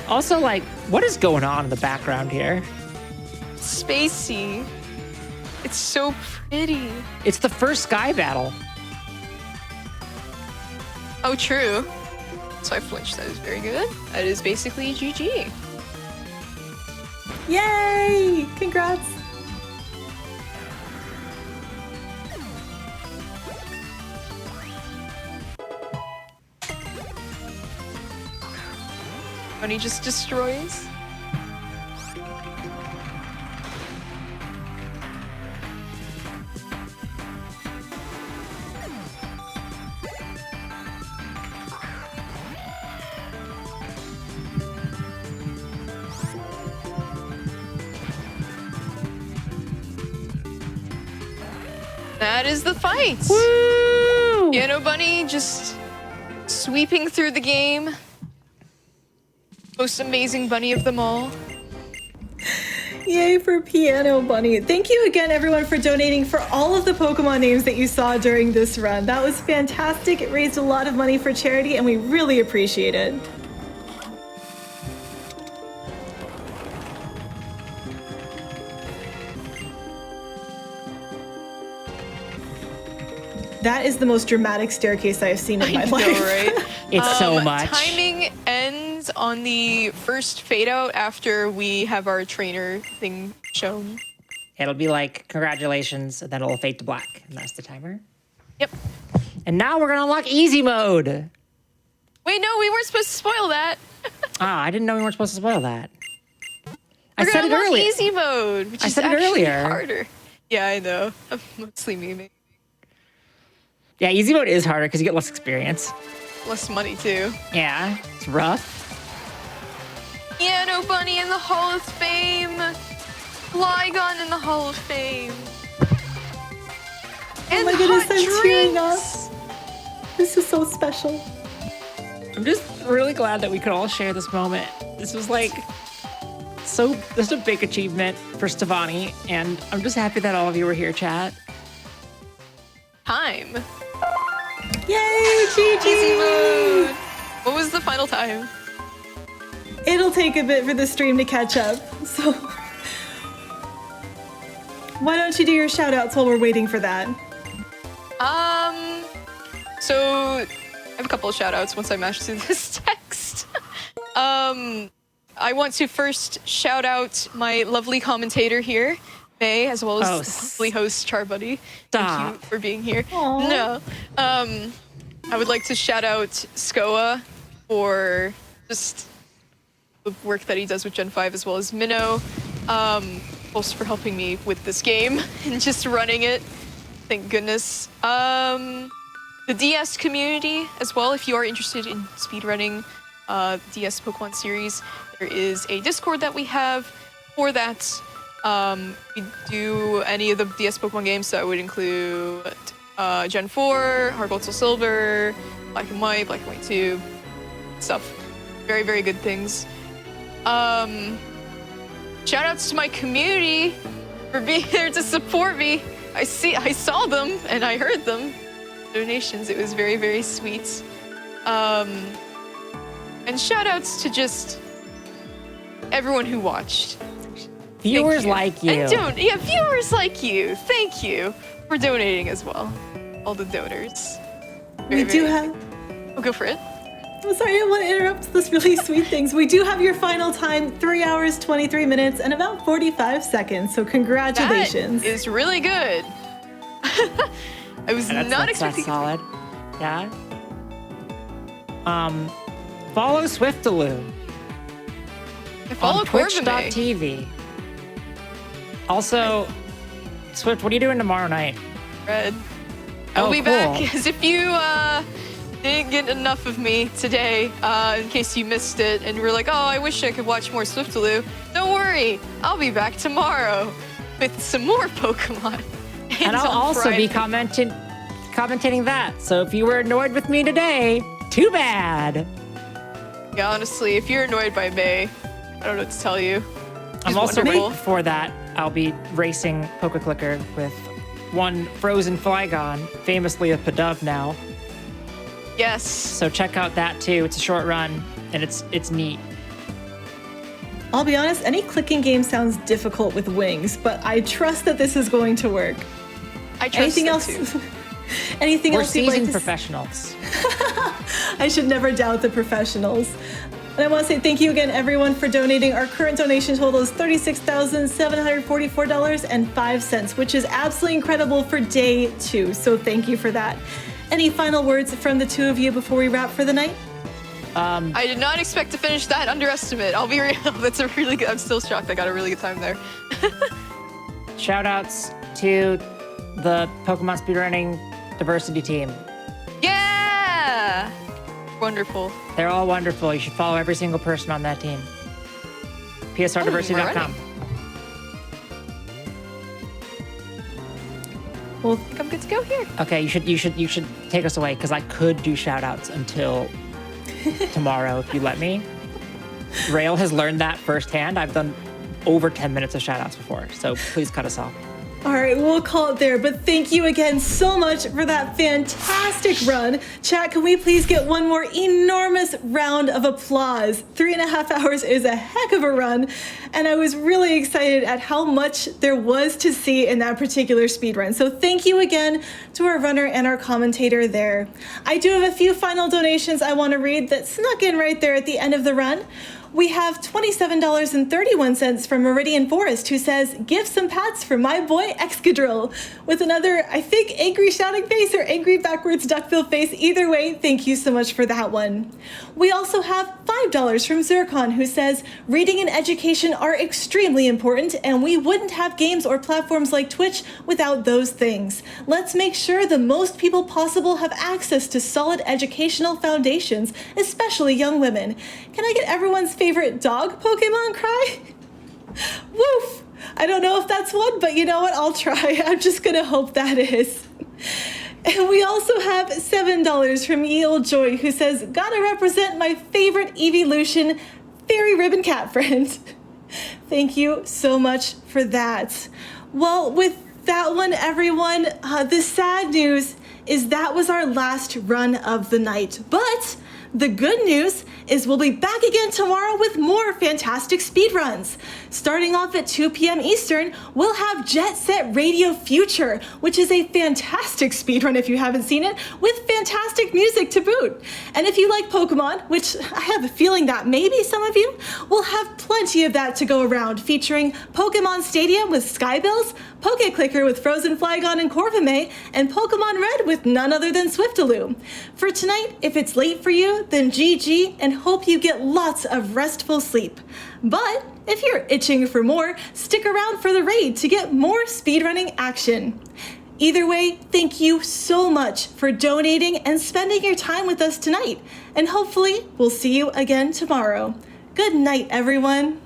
Also, like, what is going on in the background here? Spacey. It's so pretty. It's the first Sky battle. Oh, true. So I flinched. That is very good. That is basically GG. Yay! Congrats. When he just destroys. That is the fight. Woo! Piano Bunny just sweeping through the game. Most amazing bunny of them all. Yay for Piano Bunny. Thank you again, everyone, for donating for all of the Pokemon names that you saw during this run. That was fantastic. It raised a lot of money for charity, and we really appreciate it. That is the most dramatic staircase I have seen in my I life. know, right? It's so much. Timing ends on the first fade out after we have our trainer thing shown. It'll be like, congratulations, and then it'll fade to black. And that's the timer. Yep. And now we're going to unlock easy mode. Wait, no, we weren't supposed to spoil that. I didn't know we weren't supposed to spoil that. We're I said it gonna unlock earlier. easy mode, which I is said it actually earlier. harder. Yeah, I know. I'm mostly memeing. Yeah, easy mode is harder because you get less experience. Less money, too. Yeah, it's rough. Piano Bunny in the Hall of Fame. Flygon in the Hall of Fame. And my goodness, hot I'm tearing up. drinks. This is so special. I'm just really glad that we could all share this moment. This was like this is a big achievement for Stefani, and I'm just happy that all of you were here, chat. Time. Yay, GG! Easy mode. What was the final time? It'll take a bit for the stream to catch up, so why don't you do your shout outs while we're waiting for that? So I have a couple of shout outs once I mash through this text. I want to first shout out my lovely commentator here, May, as well as the lovely host, Charbuddy. Thank you for being here. Aww. No. I would like to shout out Skoa for just the work that he does with Gen 5, as well as Minnow, also for helping me with this game and just running it. Thank goodness. The DS community as well, if you are interested in speedrunning DS Pokemon series, there is a Discord that we have for that. We do any of the DS Pokemon games, so that would include Gen 4, Heart Gold, Soul Silver, Black and White 2, stuff. Very, very good things. Shout outs to my community for being there to support me. I saw them and I heard them. Donations, it was very, very sweet. And shout outs to just everyone who watched. Viewers like you. And viewers like you. Thank you for donating as well. All the donors. We do have... Oh, go for it. I'm sorry, I don't want to interrupt this really sweet things. We do have your final time, 3 hours, 23 minutes, and about 45 seconds. So congratulations. That is really good. I was not expecting. That's solid. Yeah. Follow Swiftalu. Follow on Corvimae. Twitch.tv. Also, Swift, what are you doing tomorrow night? Red. I'll be cool. back, as if you didn't get enough of me today, in case you missed it, and were like, oh, I wish I could watch more Swiftalu. Don't worry, I'll be back tomorrow with some more Pokemon. And I'll also Friday. be commentating that. So if you were annoyed with me today, too bad. Yeah, honestly, if you're annoyed by May, I don't know what to tell you. I'm also wonderful. before that, I'll be racing Poke Clicker with one frozen Flygon, famously a Pidove now. Yes. So check out that too. It's a short run and it's neat. I'll be honest, any clicking game sounds difficult with wings, but I trust that this is going to work. I trust Anything it else? too. Anything We're else you'd like seasoned to professionals. I should never doubt the professionals. And I want to say thank you again, everyone, for donating. Our current donation total is $36,744.05, which is absolutely incredible for day 2. So thank you for that. Any final words from the two of you before we wrap for the night? I did not expect to finish that underestimate. I'll be real. That's a really good. I'm still shocked. I got a really good time there. Shout outs to the Pokemon Speedrunning Diversity team. Yeah! Wonderful. They're all wonderful. You should follow every single person on that team. PSRdiversity.com. Well, I think I'm good to go here. Okay, you should take us away because I could do shout outs until tomorrow if you let me. Rail has learned that firsthand. I've done over 10 minutes of shoutouts before, so please cut us off. All right, we'll call it there, but thank you again so much for that fantastic run. Chat, can we please get one more enormous round of applause? 3.5 hours is a heck of a run, and I was really excited at how much there was to see in that particular speed run. So thank you again to our runner and our commentator there. I do have a few final donations I want to read that snuck in right there at the end of the run. We have $27.31 from Meridian Forest, who says, give some pats for my boy Excadrill, with another, I think, angry shouting face or angry backwards duckbill face. Either way, thank you so much for that one. We also have $5 from Zircon, who says, reading and education are extremely important, and we wouldn't have games or platforms like Twitch without those things. Let's make sure the most people possible have access to solid educational foundations, especially young women. Can I get everyone's favorite dog Pokemon cry? Woof! I don't know if that's one, but you know what? I'll try. I'm just gonna hope that is. And we also have $7 from Ye Old Joy, who says, gotta represent my favorite evolution, fairy ribbon cat friend. Thank you so much for that. Well, with that one, everyone, the sad news is that was our last run of the night. But the good news is we'll be back again tomorrow with more fantastic speedruns. Starting off at 2 p.m. Eastern, we'll have Jet Set Radio Future, which is a fantastic speedrun if you haven't seen it, with fantastic music to boot. And if you like Pokemon, which I have a feeling that maybe some of you, we'll have plenty of that to go around, featuring Pokemon Stadium with Skybills, Poke-Clicker with Frozen Flygon and Corvimae, and Pokemon Red with none other than Swiftalu. For tonight, if it's late for you, then GG, and hope you get lots of restful sleep. But if you're itching for more, stick around for the raid to get more speedrunning action. Either way, thank you so much for donating and spending your time with us tonight, and hopefully we'll see you again tomorrow. Good night, everyone.